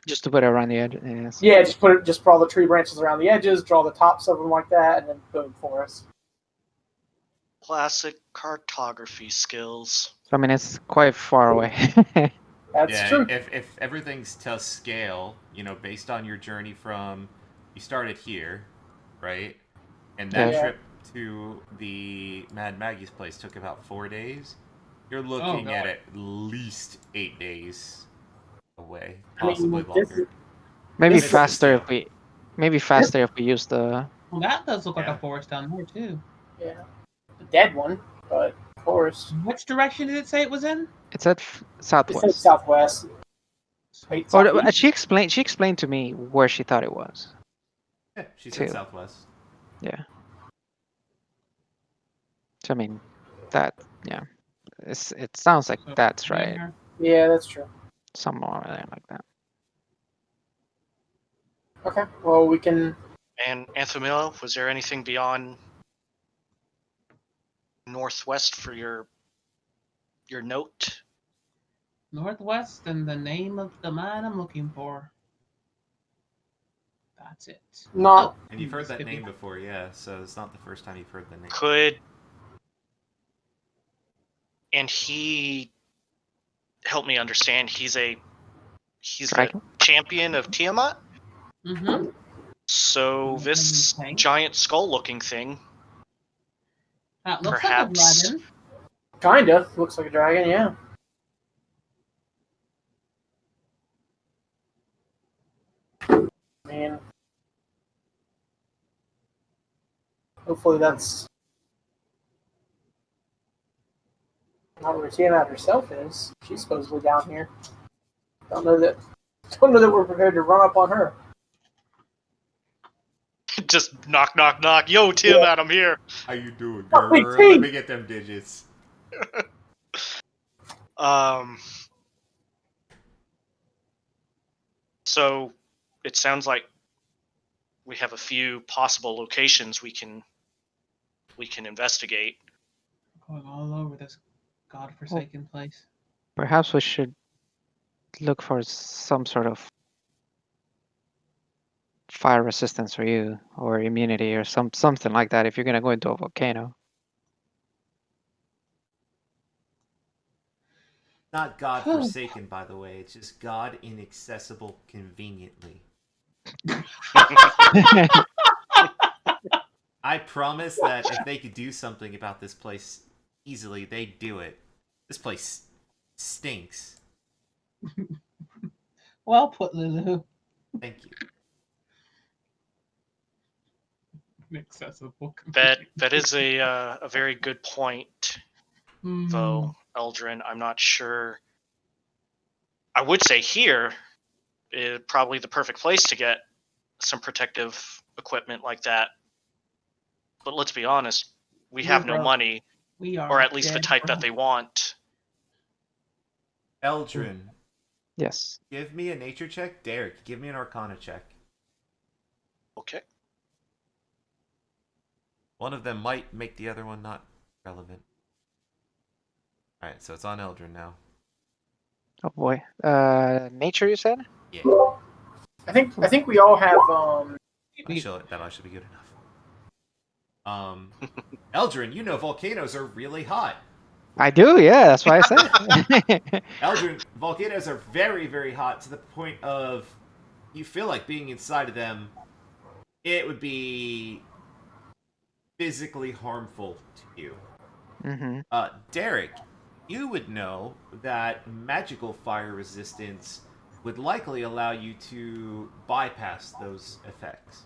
D: Just to put it around the edge. Yes.
E: Yeah, just draw the tree branches around the edges, draw the tops of them like that, and then boom, forest.
B: Classic cartography skills.
D: I mean, it's quite far away.
E: That's
A: yeah,
E: true.
A: if everything's to scale, based on your journey from, you started here, right? And that
E: Yeah.
A: trip to the Mad Maggie's place took about 4 days. You're looking at
C: God.
A: at least 8 days away,
E: I mean,
A: possibly
E: this
A: longer.
E: is-
D: maybe
E: This is
D: faster
A: the
D: if we. Maybe faster if we use the.
F: Well, that does look like
A: Yeah.
F: a forest down there too.
E: Yeah, the dead one, but forest.
F: Which direction did it say it was in?
D: It's at
E: It says
D: southwest.
E: southwest. Wait,
D: Oh,
E: southeast?
D: she explained. She explained to me where she thought it was.
A: Yeah, she said
D: Two.
A: southwest.
D: Yeah. So, I mean, that yeah, it sounds like
F: So,
D: that's right.
F: there.
E: Yeah, that's true.
D: Somewhere there like that.
E: Okay, well we can.
B: And Anthemilla, was there anything beyond northwest for your note?
F: Northwest and the name of the mine I'm looking for. That's it.
E: Not.
A: And you've heard that
F: Skippy.
A: name before, yeah, so it's not the first time you've heard the name.
B: Could and he help me understand? He's a
D: Dragon?
B: champion of Tiamat.
F: Mm-hmm.
B: So this
F: Tank.
B: giant skull-looking thing,
F: That looks
B: Perhaps.
F: like a dragon.
E: Kinda. Looks like a dragon, yeah. I mean, hopefully that's not where Tiamat herself is. She's supposedly down here. Don't know that we're prepared to run up on her.
B: just knock, knock, knock. Yo, Tiamat, I'm here.
A: How you doing,
E: Oh,
A: girl?
E: wait,
A: Let me get them digits.
B: So it sounds like we have a few possible locations we can investigate.
F: Going all over this godforsaken place.
D: Perhaps we should look for some sort of fire resistance for you, or immunity, or something like that. If you're gonna go into a volcano.
A: Not God forsaken, by the way. It's just God inaccessible conveniently. I promise that if they could do something about this place easily, they'd do it. This place stinks.
F: Well put, Lulu.
A: Thank you.
C: Inaccessible.
B: That is a very good point,
F: Hmm.
B: though, Eldrin. I'm not sure. I would say here is probably the perfect place to get some protective equipment like that. But let's be honest, we
F: We're
B: have no
F: broke.
B: money,
F: We are
B: or at least the
F: dead
B: type that
F: broke.
B: they want.
A: Eldrin,
D: Yes.
A: give me a nature check. Derek, give me an arcana check.
B: Okay.
A: One of them might make the other one not relevant. Alright, so it's on Eldrin now.
D: Oh boy. Nature, you said?
A: Yeah,
E: I think we all have
A: that should be good enough. Eldrin, you know volcanoes are really hot.
D: I do. Yeah, that's why I said.
A: Eldrin, volcanoes are very, very hot to the point of you feel like being inside of them. It would be physically harmful to you.
D: Mm-hmm.
A: Derek, you would know that magical fire resistance would likely allow you to bypass those effects,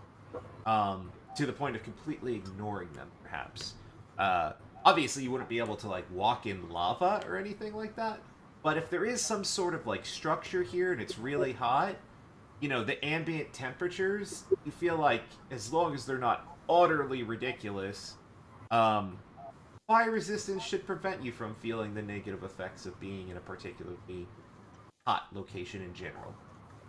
A: to the point of completely ignoring them, perhaps. Obviously, you wouldn't be able to like walk in lava or anything like that, but if there is some sort of like structure here and it's really hot, you know, the ambient temperatures, you feel like as long as they're not utterly ridiculous, fire resistance should prevent you from feeling the negative effects of being in a particularly hot location in general.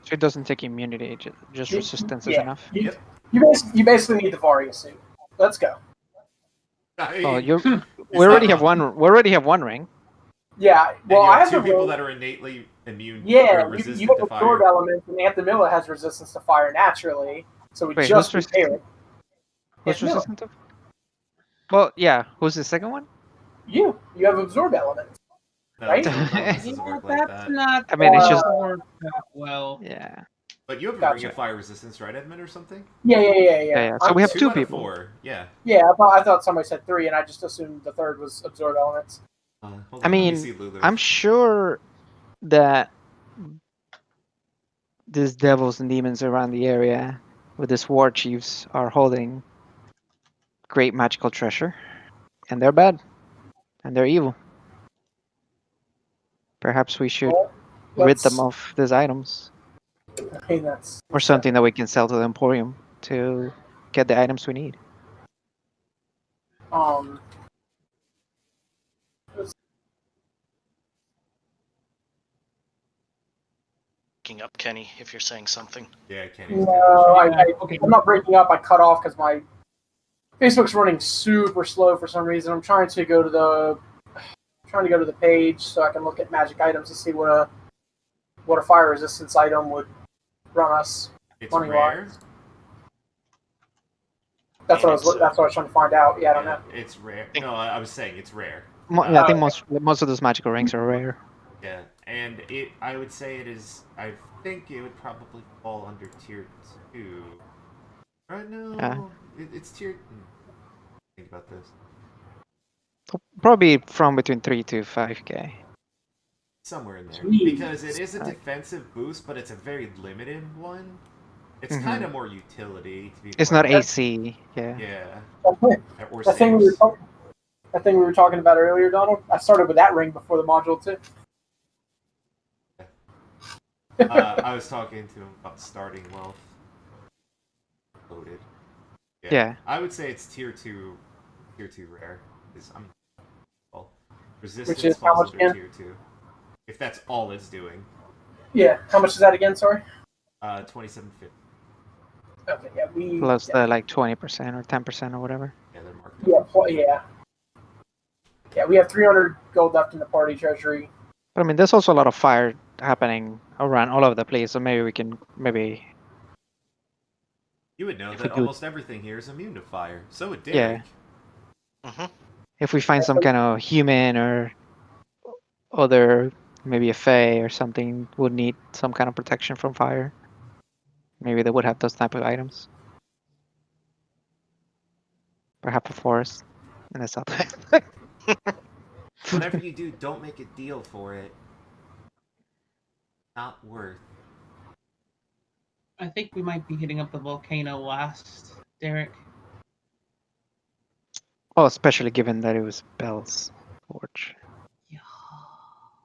D: So it doesn't take immunity, just resistance is
E: yeah.
D: enough.
E: You basically need the Varia suit. Let's go.
D: Oh,
A: It's
D: we already
A: not
D: have one. We already have one ring.
E: Yeah.
A: And
E: Well,
A: you
E: I
A: have
E: have
A: two
E: the
A: people
E: ring.
A: that are innately immune
E: Yeah,
A: or
E: you
A: resistant
E: have
A: to
E: absorb
A: fire.
E: elements, and Anthemilla has resistance to fire naturally, so we
D: Wait,
E: just
D: who's
E: repair it.
D: Who's
E: Anthemilla,
D: resistant to? Well, yeah. Who's the second one?
E: you have absorb elements.
A: No,
E: Right?
A: absorb elements
F: Yeah,
A: doesn't work like
F: that's
A: that.
F: not.
D: I mean, it's just.
F: work that well.
D: Yeah.
A: But you have a ring
E: Gotcha.
A: of fire resistance, right, Edmund, or something?
E: Yeah.
D: So we have two
A: out of
D: people.
A: 4. Yeah.
E: Yeah, I thought somebody said 3, and I just assumed the third was absorb elements.
A: Hold
D: I
A: on, let me
D: mean,
A: see Lulu.
D: I'm sure that these devils and demons around the area with these war chiefs are holding great magical treasure, and they're bad, and they're evil. Perhaps we should
E: Well,
D: rid them of these items,
E: I mean, that's
D: or something that we can sell to the Emporium to get the items we need.
B: Breaking up, Kenny, if you're saying something.
A: Yeah, Kenny's
E: no,
F: Okay.
E: I'm not breaking up. I cut off because my Facebook's running super slow for some reason. I'm trying to go to the page so I can look at magic items to see what a fire resistance item would run us.
A: It's
E: money
A: rare.
E: wise. That's what I was trying to find out. Yeah, I don't know.
A: It's rare. No, I was saying it's rare.
D: Yeah, I think most of those magical rings are rare.
A: Yeah, and I would say it is. I think it would probably fall under tier 2. Right? No, it's tier. Think about this.
D: Probably from between 3 to 5k.
A: Somewhere in there,
E: Jeez.
A: because it is a defensive boost, but it's a very limited one. It's kind of more utility. To be
D: It's
A: quite
D: not
A: honest.
D: AC. Yeah.
A: Yeah. Or
E: That thing we were talking about earlier, Donald. I started with that ring before the module too.
A: I was talking to him about starting wealth. Loaded.
D: Yeah.
A: I would say it's tier 2 rare. Resistance
E: Which is how
A: falls
E: much
A: under
E: again?
A: tier 2. If that's all it's doing.
E: Yeah. How much is that again? Sorry.
A: 2750.
E: Okay. Yeah.
D: Plus the like 20% or 10% or whatever.
A: Yeah, they're marked.
E: Yeah. Yeah. We have 300 gold left in the party treasury.
D: But I mean, there's also a lot of fire happening around all over the place, so maybe we can
A: You would know
D: If we
A: that
D: do-
A: almost everything here is immune to fire. So would
D: Yeah.
A: Derek.
D: if we find some kind of human or other, maybe a fae or something, would need some kind of protection from fire. Maybe they would have those type of items. Perhaps a forest in the south.
A: Whatever you do, don't make a deal for it. Not worth.
F: I think we might be hitting up the volcano last, Derek.
D: Oh, especially given that it was Bell's forge.
F: Yeah.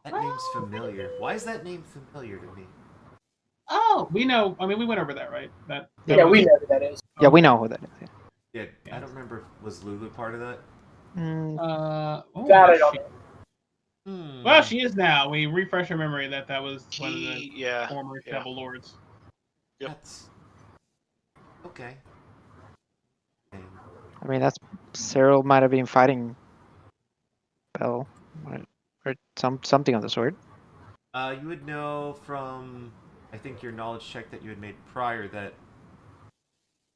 A: That name's familiar. Why is that name familiar to me?
F: Oh, we know. I mean, we went over that, right? That
E: Yeah,
F: was-
E: we know who that is.
D: Yeah, we know who that is. Yeah.
A: Yeah, I don't remember. Was Lulu part of that?
F: Oh,
E: That I
F: was
E: don't
F: she?
E: know.
F: Well, she is now. We refresh her memory that was one of the
B: Yeah.
F: former
B: yeah.
F: Devil Lords.
B: Yep.
A: That's okay.
D: I mean, that's Cyril might have been fighting Bell or something of the sort.
A: You would know from, I think, your knowledge check that you had made prior that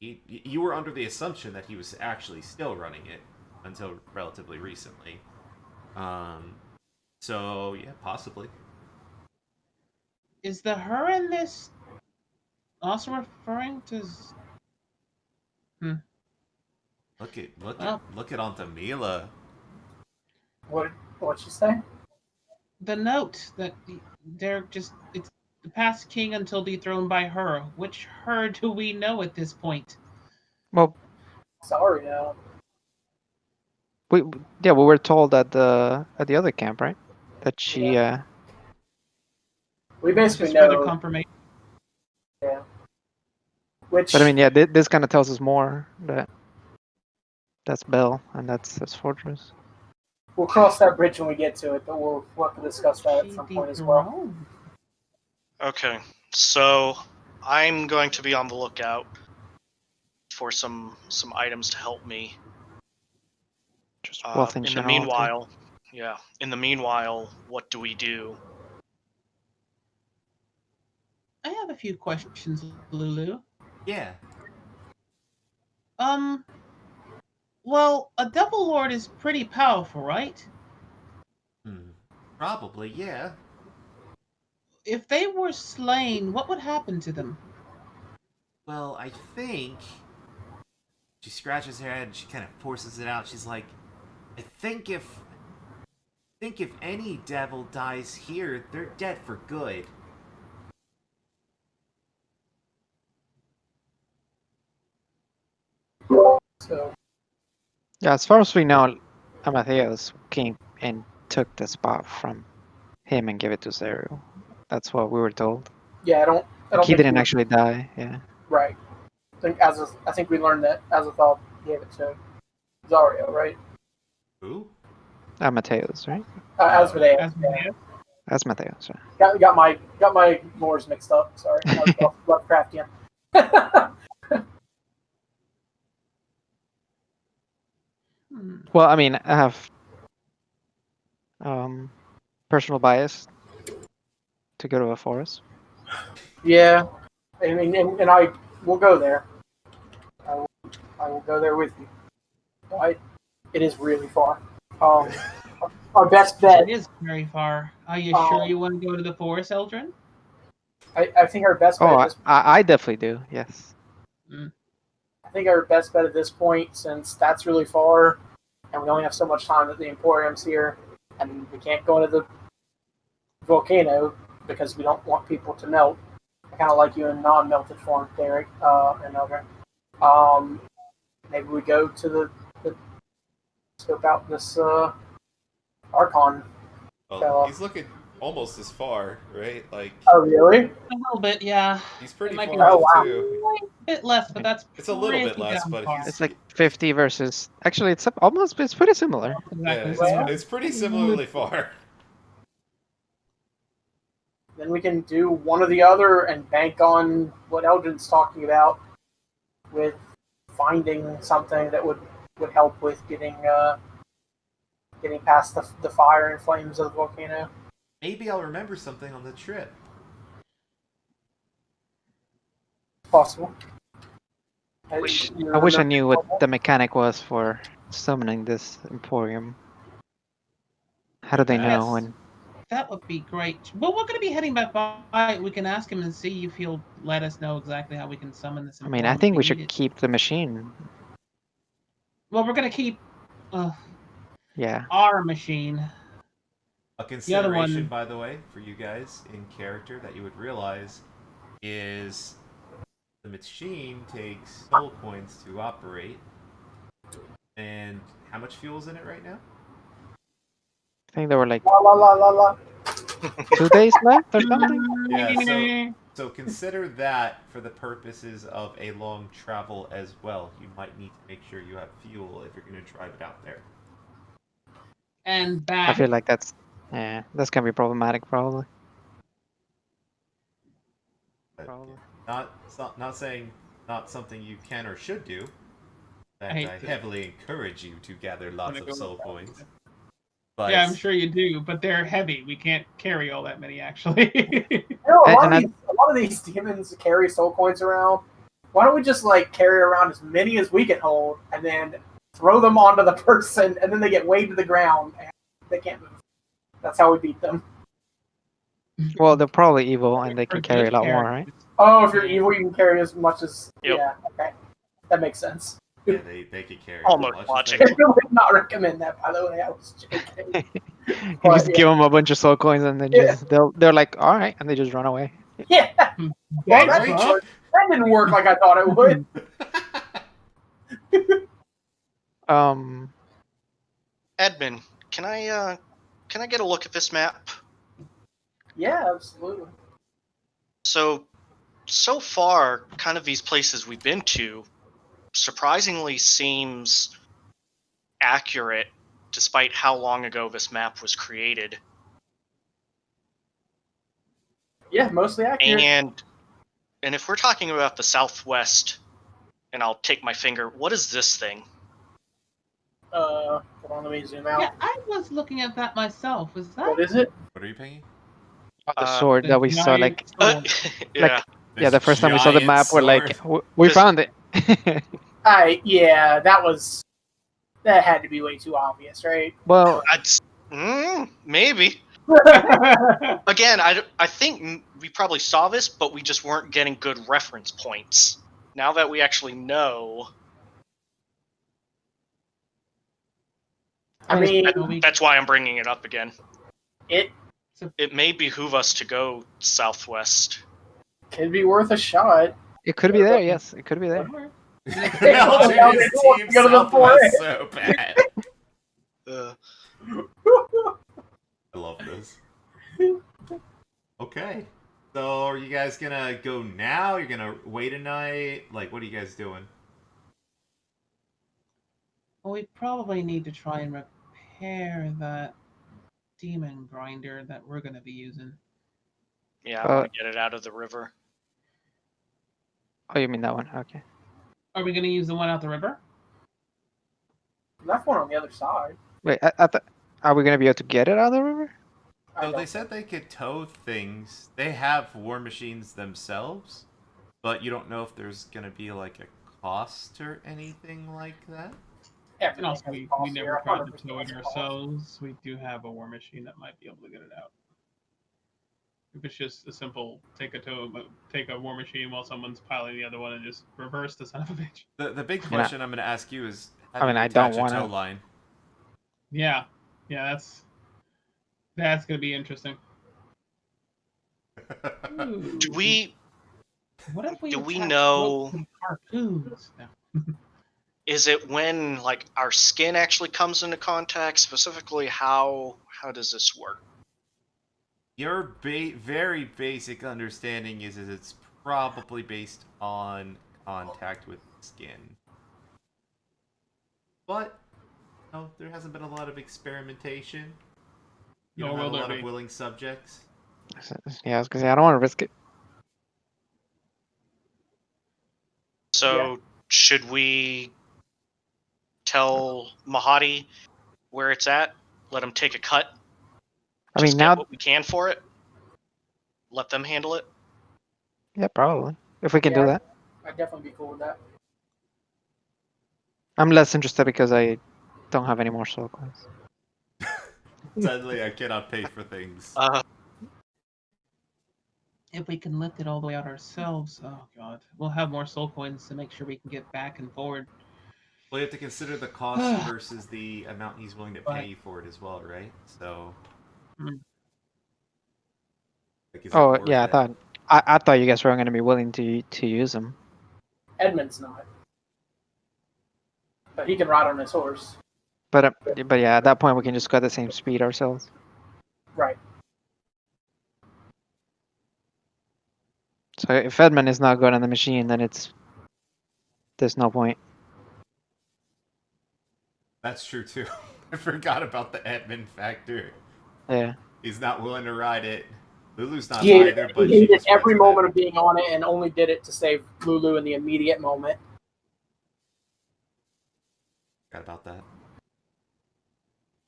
A: you were under the assumption that he was actually still running it until relatively recently. So yeah, possibly.
F: Is the her in this also referring to?
A: Look
F: Well-
A: at Antamila.
E: What'd she say?
F: The note that Derek just—it's the past king until dethroned by her. Which her do we know at this point?
D: Well,
E: Sorry, no.
D: we were told at the other camp, right? That she
E: We basically
F: Just further
E: know.
F: confirmation.
E: Which.
D: But I mean, yeah, this kind of tells us more that that's Bell and that's fortress.
E: We'll cross that bridge when we get to it, but we'll have to discuss that at
F: She
E: some point as well.
F: dethroned.
B: Okay, so I'm going to be on the lookout for some items to help me.
D: Just wealth in
B: In the
D: general, too.
B: meanwhile, yeah. In the meanwhile, what do we do?
F: I have a few questions, Lulu.
A: Yeah.
F: Well, a Devil Lord is pretty powerful, right?
A: Probably, yeah.
F: If they were slain, what would happen to them?
A: Well, I think she scratches her head and she kind of forces it out. She's like, I think if any devil dies here, they're dead for good.
E: So,
D: Yeah, as far as we know, Amadeus came and took the spot from him and gave it to Zero. That's what we were told.
E: yeah, I don't
D: He
E: think
D: didn't
E: we-
D: actually die. Yeah.
E: Right. I think we learned that Azathoth gave it to Zario, right?
A: Who?
D: Amadeus, right?
E: Asmodeus.
F: Asmodeus?
D: Asmodeus. Right?
E: Got my lores mixed up. Sorry, I was off Lovecraftian.
D: Well, I mean, I have personal bias to go to a forest.
E: Yeah, I mean, and I will go there. I will go there with you. It is really far. Our best bet.
F: It is very far. Are you
E: Oh.
F: sure you want to go to the forest, Eldrin?
E: I think our best bet.
D: Oh,
E: at this,
D: I definitely do. Yes.
E: I think our best bet at this point, since that's really far, and we only have so much time that the Emporium's here, and we can't go into the volcano because we don't want people to melt. I kind of like you in non-melted form, Derek and Eldrin. Maybe we go to the scope out this Archon.
A: Well,
E: So-
A: he's looking almost as far, right? Like,
E: Oh, really?
F: A little bit, yeah.
A: he's pretty
F: It might
A: far
F: be-
A: off,
E: wow.
A: too.
F: A bit less, but that's
A: It's a little bit
F: pretty
A: less,
F: damn
A: but
F: far.
A: he's-
D: It's like 50 versus. Actually, it's pretty similar.
F: Exactly
A: Yeah,
F: the
A: it's,
F: same.
A: it's pretty similarly far.
E: Then we can do one or the other and bank on what Eldrin's talking about with finding something that would help with getting past the fire and flames of the volcano.
A: Maybe I'll remember something on the trip.
E: Possible.
D: I wish I knew what the mechanic was for summoning this Emporium. How do they know?
F: Yes.
D: And
F: That would be great. Well, we're going to be heading back by. We can ask him and see if he'll let us know exactly how we can summon this.
D: I mean, I
F: Emporium if
D: think we
F: need
D: should
F: it.
D: keep the machine.
F: Well, we're going to keep
D: Yeah.
F: our machine.
A: A
F: other
A: consideration,
F: one-
A: by the way, for you guys in character that you would realize is the machine takes soul points to operate. And how much fuel's in it right now?
D: I think there were like
E: La la la la la.
D: 2 days left or something.
A: Yeah, so consider that for the purposes of a long travel as well. You might need to make sure you have fuel if you're going to drive it out there.
F: And
D: I
F: back.
D: feel like that's gonna be problematic probably.
A: But
D: Probably.
A: not saying not something you can or should do.
F: I hate
A: I
F: to-
A: heavily encourage you to gather lots
F: Wanna
A: of
F: go
A: soul
F: with that.
A: coins. But
F: Yeah, I'm sure you do, but they're heavy. We can't carry all that many, actually.
E: A lot
D: And
E: of these demons carry soul coins around. Why don't we just like carry around as many as we can hold, and then throw them onto the person, and then they get weighed to the ground and they can't move. That's how we beat them.
D: Well, they're probably evil and they
F: For
D: can carry a
F: good
D: lot more, right?
F: characters.
E: Oh, if you're
F: Yeah.
E: evil, you can carry as much as.
B: Yep.
E: Yeah, okay, that makes sense.
A: yeah, they could carry
B: Almost
A: as much
B: logic.
A: as
E: I would not recommend that, by the way. I was joking.
D: You
E: But,
D: just
E: yeah.
D: give them a bunch of soul coins and then
E: Yeah.
D: just they're like, all right, and they just run away.
E: Yeah,
F: Thanks,
E: that
F: bro.
E: didn't work like I thought it would.
B: Edmund, can I get a look at this map?
E: Yeah, absolutely.
B: So far, kind of these places we've been to surprisingly seems accurate despite how long ago this map was created.
E: Yeah, mostly accurate.
B: And if we're talking about the Southwest, and I'll take my finger, what is this thing?
E: Hold on, let me zoom out.
F: Yeah, I was looking at that myself. Is that?
E: What is it?
A: What are you paying?
D: The sword that we saw, like
F: giant
B: Yeah.
D: yeah, the first time we saw the
A: Giant
D: map, we're like,
A: sword.
D: we
B: This-
D: found it.
E: Yeah, that had to be way too obvious, right?
D: Well,
B: Maybe. Again, I think we probably saw this, but we just weren't getting good reference points. Now that we actually know,
E: I mean,
B: that's why I'm bringing it up again.
E: it
B: It may behoove us to go southwest.
E: could be worth a shot.
D: it could be there. Yes, it could be there.
A: Eldridge's team
E: Go to the
A: Southwest so bad.
B: Uh,
A: I love this. Okay. So are you guys gonna go now? You're gonna wait a night? Like, what are you guys doing?
F: Well, we probably need to try and repair that demon grinder that we're going to be using.
B: yeah, I want to get it out of the river.
D: Oh, you mean that one? Okay.
F: Are we going to use the one out the river?
E: Left one on the other side.
D: Wait, I thought, are we gonna be able to get it out of the river?
E: I
A: So
E: don't
A: they said they could tow things. They have war machines themselves, but you don't know if there's gonna be like a cost or anything like that.
E: Yeah,
F: And also, we never
E: here,
F: tried to
E: 100%
F: tow it
E: cost.
F: ourselves. We do have a war machine that might be able to get it out. If it's just a simple take a war machine while someone's piloting the other one and just reverse the son of a bitch.
A: The big question I'm gonna ask you is, how
D: I mean,
A: do you
D: I don't
A: attach a
D: wanna-
A: tow line?
F: Yeah, that's gonna be interesting. Ooh.
B: Do we?
F: What if we
B: do we
F: attach
B: know-
F: ropes and harpoons? No.
B: Is it when like our skin actually comes into contact? Specifically, how does this work?
A: Your very basic understanding is it's probably based on contact with skin. But no, there hasn't been a lot of experimentation. You
F: Nor
A: don't have
F: will
A: a
F: there
A: lot of
F: be.
A: willing subjects.
D: Yeah, I was gonna say I don't want to risk it.
B: So should we tell Mahadi where it's at? Let him take a cut.
D: I
B: Just
D: mean,
B: get
D: now,
B: what we can for it. Let them handle it.
D: yeah, probably if we can
E: Yeah.
D: do that.
E: I'd definitely be cool with that.
D: I'm less interested because I don't have any more soul coins.
A: Suddenly, I cannot pay for things.
F: If we can lift it all the way out ourselves, oh god, we'll have more soul coins to make sure we can get back and forward.
A: Well, you have to consider the cost versus the amount he's willing to pay
F: But-
A: you for it as well, right? So,
F: Hmm.
A: like, is it
D: Oh
A: worth
D: yeah,
A: it?
D: I thought you guys weren't gonna be willing to use them.
E: Edmund's not, but he can ride on his horse.
D: But yeah, at that point we can just go at the same speed ourselves.
E: Right.
D: So if Edmund is not good on the machine, then there's no point.
A: That's true too. I forgot about the Edmund factor.
D: Yeah.
A: He's not willing to ride it. Lulu's not
E: He hated,
A: either, but
E: he
A: she
E: hated
A: just rides
E: every
A: with
E: moment
A: Edmund.
E: of being on it and only did it to save Lulu in the immediate moment.
A: Forgot about that.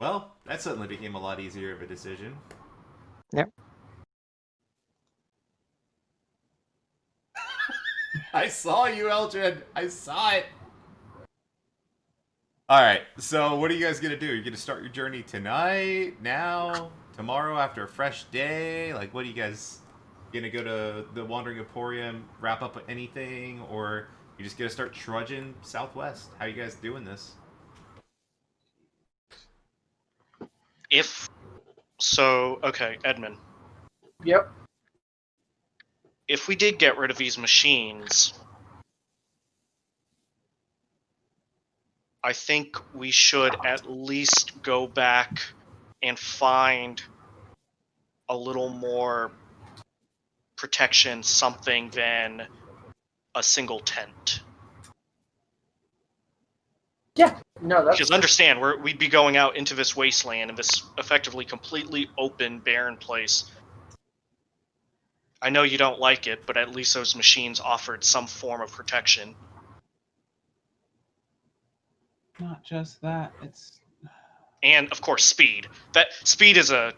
A: Well, that suddenly became a lot easier of a decision.
D: Yep.
A: I saw you, Eldred. I saw it. All right. So, what are you guys gonna do? You're gonna start your journey tonight, now, tomorrow, after a fresh day? Like, what are you guys gonna go to the Wandering Emporium, wrap up anything, or you just gonna start trudging southwest? How you guys doing this?
B: Okay, Edmund.
E: Yep.
B: If we did get rid of these machines, I think we should at least go back and find a little more protection, something than a single tent.
E: Yeah. No, that's
B: Because understand, we'd be going out into this wasteland and this effectively completely open, barren place. I know you don't like it, but at least those machines offered some form of protection.
F: Not just that, it's
B: And of course, speed. That speed is a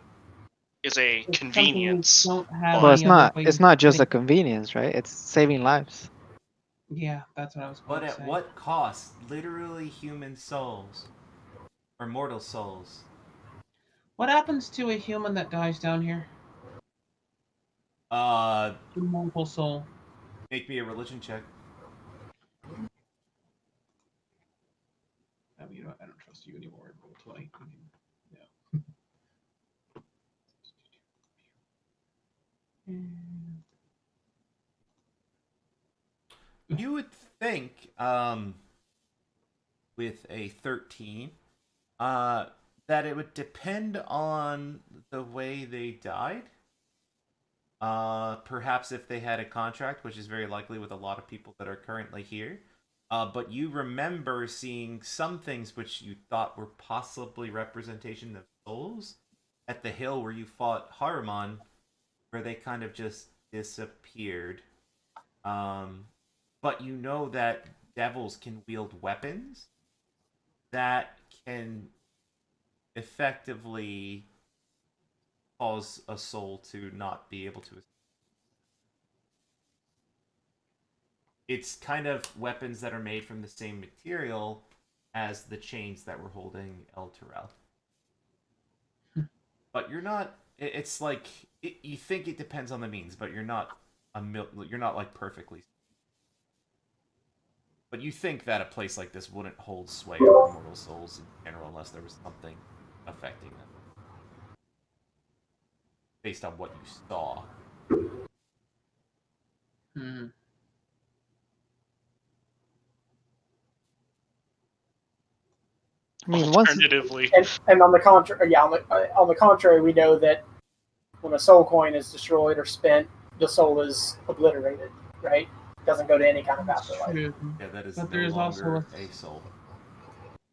F: something we
B: convenience.
F: don't have
D: Well,
F: any other way
D: it's
F: of
D: not just a
F: getting-
D: convenience, right? It's saving lives.
F: Yeah, that's what I was going
A: But
F: to
A: at
F: say.
A: what cost? Literally human souls. Or mortal souls.
F: What happens to a human that dies down here? Immortal soul.
A: Make me a religion check.
F: I mean, I don't trust you anymore. Roll 20. No.
A: You would think, with a 13, that it would depend on the way they died. Perhaps if they had a contract, which is very likely with a lot of people that are currently here. But you remember seeing some things which you thought were possibly representation of souls at the hill where you fought Haruman, where they kind of just disappeared. But you know that devils can wield weapons that can effectively cause a soul to not be able to. It's kind of weapons that are made from the same material as the chains that were holding El Terrell. But you're not. It's like you think it depends on the means, but you're not you're not like perfectly. But you think that a place like this wouldn't hold sway over mortal souls in general unless there was something affecting them, based on what you saw.
F: Hmm.
D: I mean, once
B: Alternatively,
E: and on the contrary, on the contrary, we know that when a soul coin is destroyed or spent, the soul is obliterated. Right? Doesn't go to any kind of afterlife.
F: True.
A: Yeah, that is
F: But
A: no
F: there's also
A: longer a soul.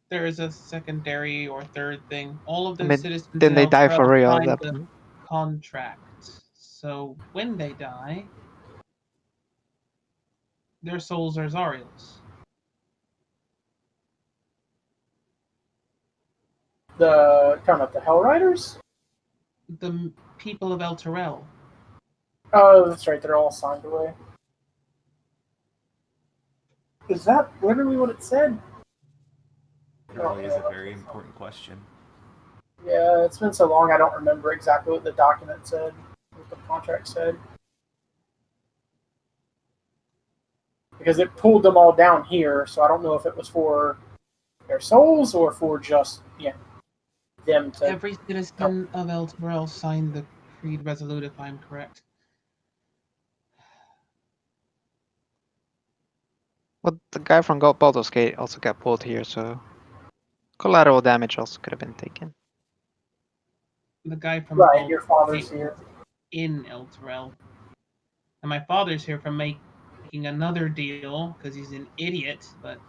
F: there is a secondary or third thing. All of
D: I
F: the
D: mean,
F: citizens
D: then
F: in
D: they die
F: Elturel
D: for real at
F: signed
D: that
F: the
D: point.
F: contract. So when they die, their souls are Zariel's.
E: Talking about the Hell Riders?
F: The people of El Terrell.
E: Oh, that's right. They're all signed away. Is that literally what it said?
A: It really is a very important question.
E: Yeah, it's been so long I don't remember exactly what the document said, what the contract said. Because it pulled them all down here, so I don't know if it was for their souls or for just them to.
F: Every citizen of El Terrell signed the Creed Resolute, if I'm correct.
D: Well, the guy from Baldur's Gate also got pulled here, so collateral damage also could have been taken.
F: The guy from
E: Right,
F: Baldur's
E: your father's
F: Gate
E: here.
F: in El Terrell. And my father's here for making another deal because he's an idiot, but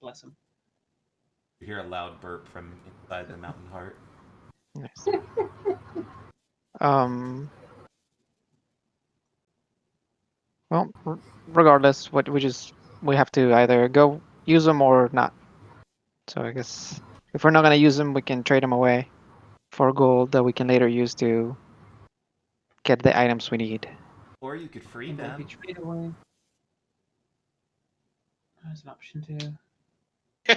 F: bless him.
A: You hear a loud burp from inside the mountain heart.
D: Nice. Well, regardless, what we have to either go use them or not. So I guess if we're not gonna use them, we can trade them away for gold that we can later use to get the items we need.
A: Or you could free
F: And if
A: them.
F: you trade away, there's an option too.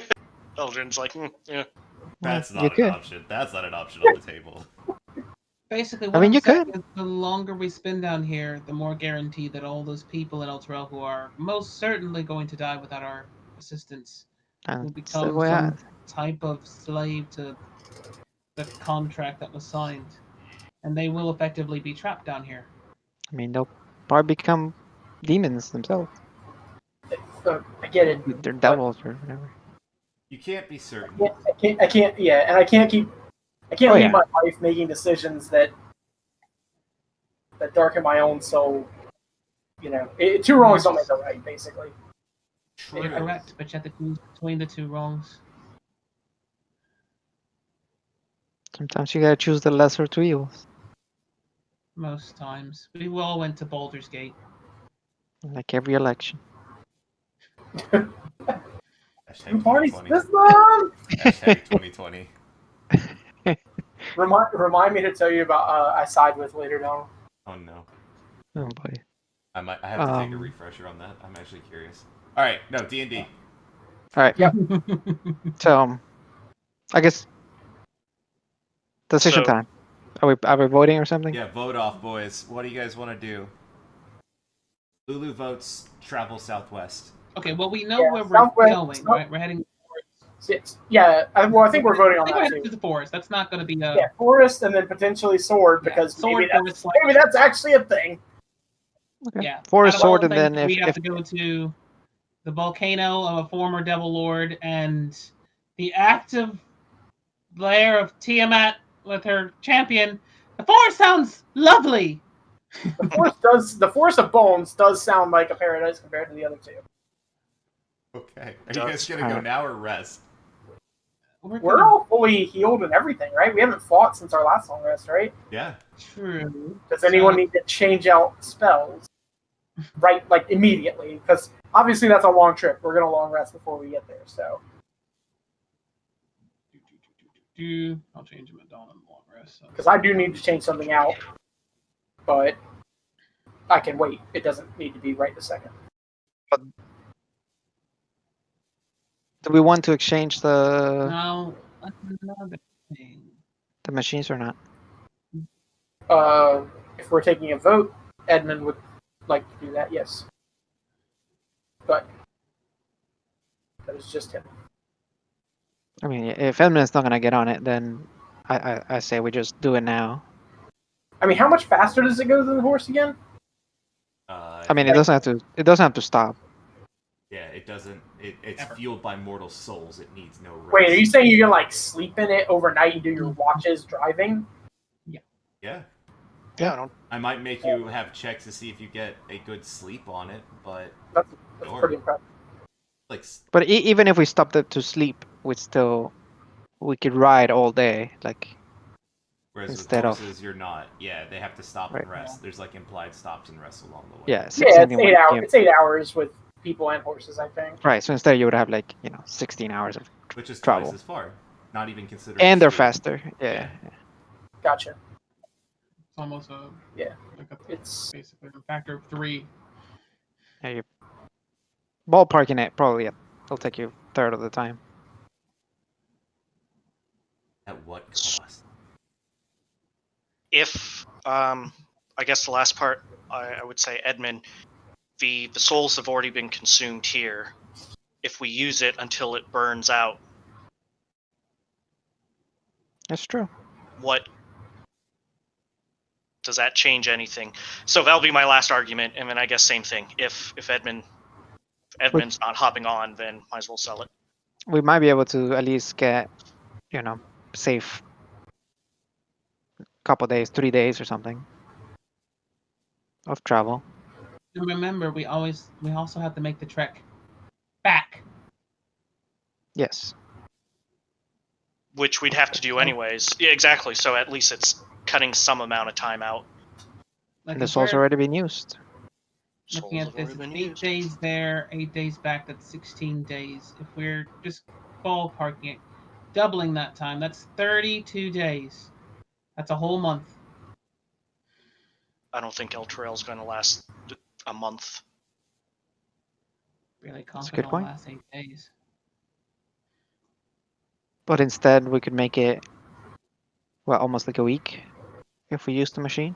B: Eldrin's like, yeah.
A: That's
D: You
A: not an
D: could.
A: option. That's not an option on the table.
F: Basically,
D: I
F: what
D: mean,
F: I'm
D: you
F: saying
D: could.
F: is the longer we spend down here, the more guaranteed that all those people in El Terrell who are most certainly going to die without our assistance will
D: That's the
F: become
D: way
F: some type of slave to the contract that was signed. And they will effectively be trapped down here.
D: I mean, they'll probably become demons themselves.
E: I get it.
D: They're devils or whatever.
A: You can't be certain.
E: I can't. Yeah, and I can't leave my life making decisions that darken my own soul. Two wrongs don't make a right, basically.
A: True.
F: You're correct, but you have to choose between the two wrongs.
D: Sometimes you gotta choose the lesser two evils.
F: Most times. We all went to Baldur's Gate.
D: Like every election.
A: Hashtag
E: Party
A: 2020.
E: system!
A: Hashtag 2020.
E: Remind me to tell you about I side with later down.
A: Oh no.
D: Oh boy.
A: I have to take a refresher on that. I'm actually curious. All right, no D&D.
D: All right.
E: Yep.
D: So, I guess decision
B: So-
D: time. Are we voting or something?
A: Yeah, vote off, boys. What do you guys want to do? Lulu votes travel southwest.
F: Okay, well, we know
E: Yeah,
F: where we're
E: Southwest-
F: going, right? We're heading.
E: Yeah, I think we're voting on
F: I think we're
E: that
F: heading
E: too.
F: to the forest. That's not going to be a.
E: Yeah, forest and then potentially sword
F: Yeah,
E: because
F: sword,
E: maybe
F: forest,
E: that's actually a thing.
D: Okay.
F: Yeah.
D: Forest,
F: Out of all
D: sword,
F: the
D: and then
F: things, we
D: if
F: have to go to the volcano of a former devil lord and the active lair of Tiamat with her champion. The forest sounds lovely.
E: The forest of bones does sound like a paradise compared to the other two.
A: Okay. Are you guys gonna go now or rest?
E: We're all fully healed and everything, right? We haven't fought since our last long rest, right?
A: Yeah.
F: True.
E: Does anyone need to change out spells? Right, like immediately, because obviously that's a long trip. We're gonna long rest before we get there, so.
F: I'll change him at dawn and long rest.
E: Because I do need to change something out, but I can wait. It doesn't need to be right this second.
D: do we want to exchange the
F: Now, another thing.
D: machines or not?
E: If we're taking a vote, Edmund would like to do that, yes. But that is just him.
D: I mean, if Edmund's not gonna get on it, then I say we just do it now.
E: I mean, how much faster does it go than the horse again?
D: I mean, it doesn't have to stop.
A: Yeah, it doesn't. It's fueled by mortal souls. It needs no rest.
E: Wait, are you saying you can like sleep in it overnight and do your watches driving?
A: Yeah.
D: Yeah.
A: I might make you have checks to see if you get a good sleep on it, but
E: That's
A: Sure.
E: pretty impressive.
A: like
D: But even if we stopped it to sleep, we could ride all day. Like
A: Whereas
D: Instead
A: with
D: of-
A: horses, you're not. Yeah, they have to stop
D: Right.
A: and rest. There's like implied stops and rests along the way.
D: Yeah,
E: Yeah,
D: same
E: it's
D: thing
E: 8
D: with
E: hours.
D: game.
E: It's 8 hours with people and horses, I think.
D: Right, so instead you would have like 16 hours of
A: Which is
D: travel,
A: twice as far. Not even considering.
D: and they're
A: speed.
D: faster. Yeah.
A: Yeah.
E: Gotcha.
C: It's almost a
E: Yeah.
C: like
E: It's
C: basically a factor of 3.
D: Yeah, you're ballparking it probably. It'll take you a third of the time.
A: At what cost?
B: If I guess the last part, I would say, Edmund, the souls have already been consumed here. If we use it until it burns out,
D: That's true.
B: what does that change anything? So that'll be my last argument, and then I guess same thing. If Edmund's not hopping on, then might as well sell it.
D: We might be able to at least get, save a couple days, 3 days or something of travel.
F: And remember, we also have to make the trek back.
D: Yes.
B: Which we'd have to do anyways. Yeah, exactly. So at least it's cutting some amount of time out.
F: Like
D: And the
F: if
D: souls
F: we're
D: already been used.
F: looking
B: Souls
F: at
B: have
F: this,
B: already
F: it's
B: been
F: 8
B: used.
F: days there, 8 days back. That's 16 days. If we're just ballparking it, doubling that time, that's 32 days. That's a whole month.
B: I don't think Elturel's going to last a month.
F: Really
D: a good
F: confident on
D: point.
F: the last 8 days.
D: But instead, we could make it, almost like a week if we use the machine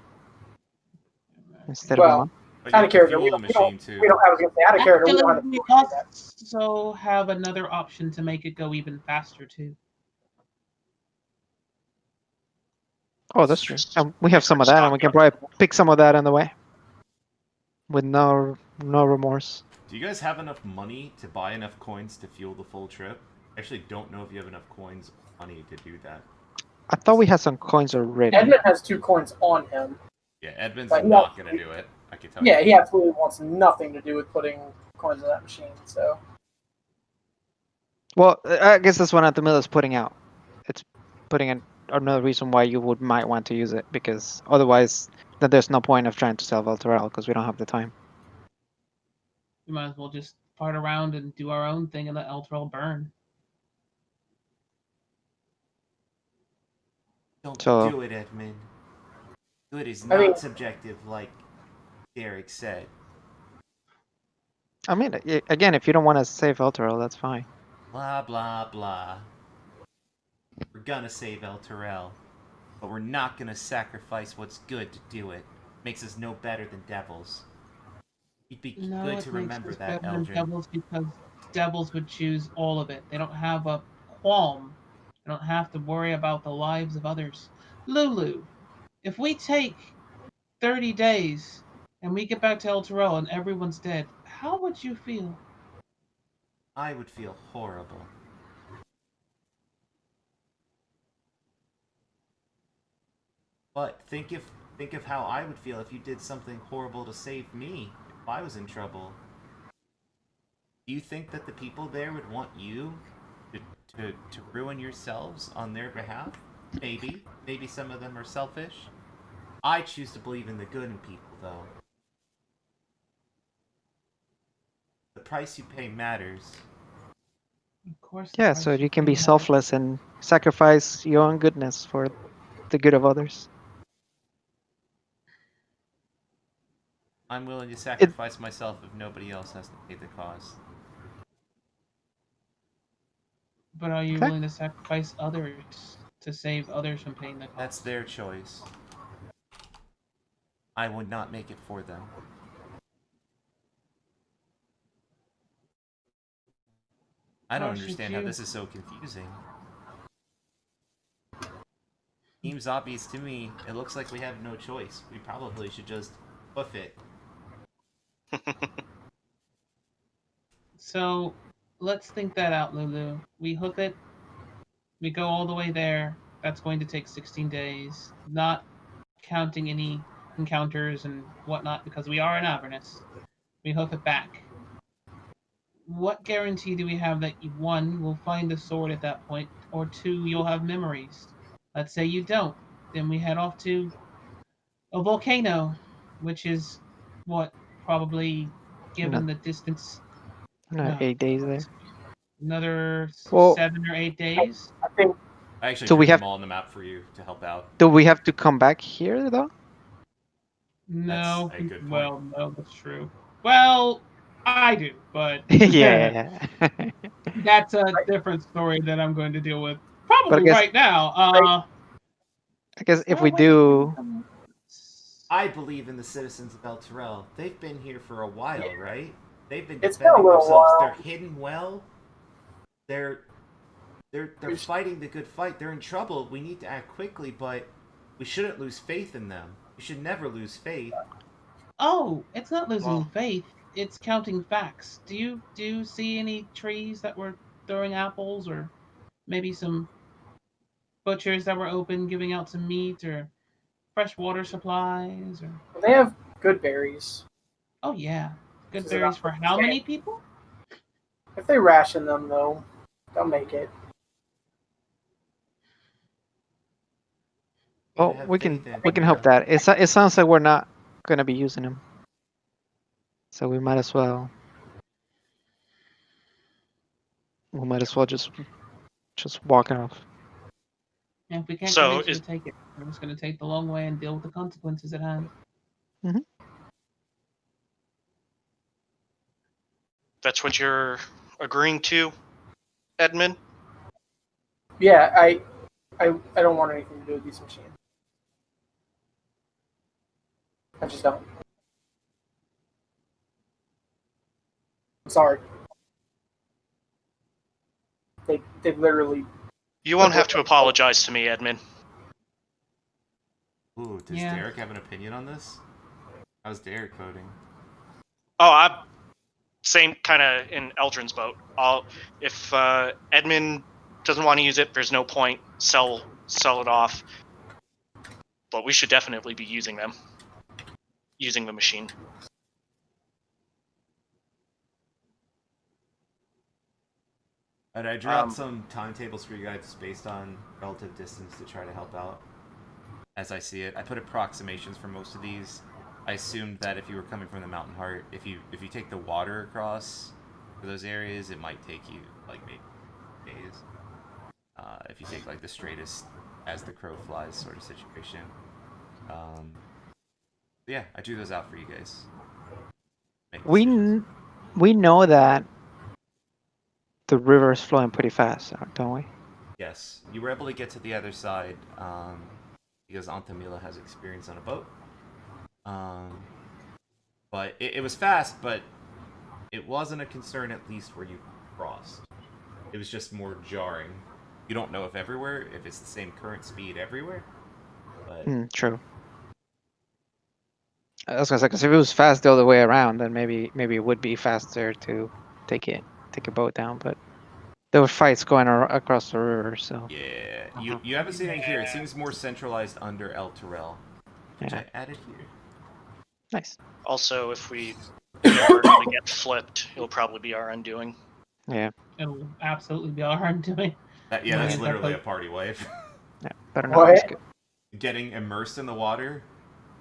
D: instead of a
E: Well,
D: month.
A: But you
E: out
A: have
E: of
A: to
E: character.
A: fuel the machine too.
E: We don't. I was gonna say out of character. We
F: Actually,
E: don't have
F: we
E: to do that.
F: also have another option to make it go even faster too.
D: Oh, that's true. And we have some of that, and we can probably pick some of that on the way with no remorse.
A: Do you guys have enough money to buy enough coins to fuel the full trip? I actually don't know if you have enough coins or money to do that.
D: I thought we had some coins already.
E: Edmund has 2 coins on him.
A: Yeah, Edmund's
E: But
A: not going to do it. I can tell
E: Yeah,
A: you.
E: he absolutely wants nothing to do with putting coins in that machine. So
D: Well, I guess that's what Antamil is putting out. It's putting in another reason why you might want to use it, because otherwise, then there's no point of trying to sell Valtorel because we don't have the time.
F: We might as well just fart around and do our own thing and let Elturel burn.
A: Don't
D: So-
A: do it, Edmund. Good is
E: I
A: not
E: mean-
A: subjective, like Derek said.
D: I mean, again, if you don't want to save Valtorel, that's fine.
A: Blah, blah, blah. We're gonna save El Terrell, but we're not gonna sacrifice what's good to do it. Makes us no better than devils. It'd be
F: No,
A: good
F: it
A: to
F: makes
A: remember
F: us
A: that,
F: better than
A: Eldrin.
F: devils because devils would choose all of it. They don't have a qualm. They don't have to worry about the lives of others. Lulu, if we take 30 days and we get back to Elturel and everyone's dead, how would you feel?
A: I would feel horrible. But think of how I would feel if you did something horrible to save me if I was in trouble. Do you think that the people there would want you to ruin yourselves on their behalf? Maybe. Maybe some of them are selfish. I choose to believe in the good in people, though. The price you pay matters.
F: Of course. the
D: Yeah,
F: price
D: so you can
F: pay
D: be
F: matters.
D: selfless and sacrifice your own goodness for the good of others.
A: I'm willing to sacrifice myself if nobody else has to pay the cost.
F: But are you
D: Okay.
F: willing to sacrifice others to save others from paying the cost?
A: That's their choice. I would not make it for them. I don't
F: How should
A: understand how
F: you-
A: this is so confusing. Seems obvious to me. It looks like we have no choice. We probably should just hoof it.
F: So let's think that out, Lulu. We hook it. We go all the way there. That's going to take 16 days, not counting any encounters and whatnot, because we are in Avernus. We hook it back. What guarantee do we have that one, we'll find the sword at that point, or two, you'll have memories? Let's say you don't. then we head off to a volcano, which is what probably, given the distance,
D: Not 8 days there.
F: another
D: Well-
F: 7 or 8 days.
E: I think
A: I actually
D: So
A: drew
D: we
A: them
D: have-
A: all on the map for you to help out.
D: Do we have to come back here though?
F: No,
A: That's a good point.
F: well, no, that's true. Well, I do, but
D: Yeah.
F: that's a different story that I'm going to deal with probably
D: guess-
F: right now.
D: I guess if we
F: wait,
D: do,
A: I believe in the citizens of El Terrell. They've been here for a while, right? They've been
E: It's been a
A: defending
E: little
A: themselves.
E: while.
A: They're hidden well. They're fighting the good fight. They're in trouble. We need to act quickly, but we shouldn't lose faith in them. We should never lose faith.
F: Oh, it's not losing
B: Well-
F: faith. It's counting facts. Do you see any trees that were throwing apples, or maybe some butchers that were open, giving out some meat or fresh water supplies? Or
E: they have good berries.
F: oh yeah, good
E: This is
F: berries
E: about
F: for how many people?
E: If they ration them, though, they'll make it.
D: well,
A: have
D: we can
A: faith in
D: help
A: Terra.
D: that. It sounds like we're not gonna be using them, so we might as well. We might as well just walk off.
F: And if we can't
B: So
F: convince you
B: is-
F: to take it, we're just going to take the long way and deal with the consequences at hand.
B: That's what you're agreeing to, Edmund?
E: Yeah, I don't want anything to do with these machines. I just don't. I'm sorry. They literally.
B: You won't have to apologize to me, Edmund.
A: Ooh, does
F: Yeah.
A: Derek have an opinion on this? How's Derek voting?
B: Oh, I'm same kind of in Eldrin's boat. If Edmund doesn't want to use it, there's no point. Sell it off. But we should definitely be using them. Using the machine.
A: And I drew out
B: Um,
A: some timetables for you guys based on relative distance to try to help out. As I see it, I put approximations for most of these. I assumed that if you were coming from the Mountain Heart, if you take the water across for those areas, it might take you like maybe days. If you take like the straightest as the crow flies sort of situation. Yeah, I drew those out for you guys. Make decisions.
D: We know that the river is flowing pretty fast, don't we?
A: Yes, you were able to get to the other side because Antamila has experience on a boat. But it was fast, but it wasn't a concern at least where you crossed. It was just more jarring. You don't know if it's the same current speed everywhere. But
D: True. I was gonna say, because if it was fast the other way around, then maybe it would be faster to take a boat down. But there were fights going across the river, so
A: yeah, you haven't seen it here. It seems more centralized under El Terrell, which
D: Yeah.
A: I added here.
D: nice.
B: Also, if we inadvertently get flipped, it'll probably be our undoing.
D: Yeah,
F: It'll absolutely be all I'm doing.
A: That's
F: Yeah,
A: literally
F: definitely.
A: a party wave.
D: yeah. Better not
E: What?
D: risk it.
A: Getting immersed in the water.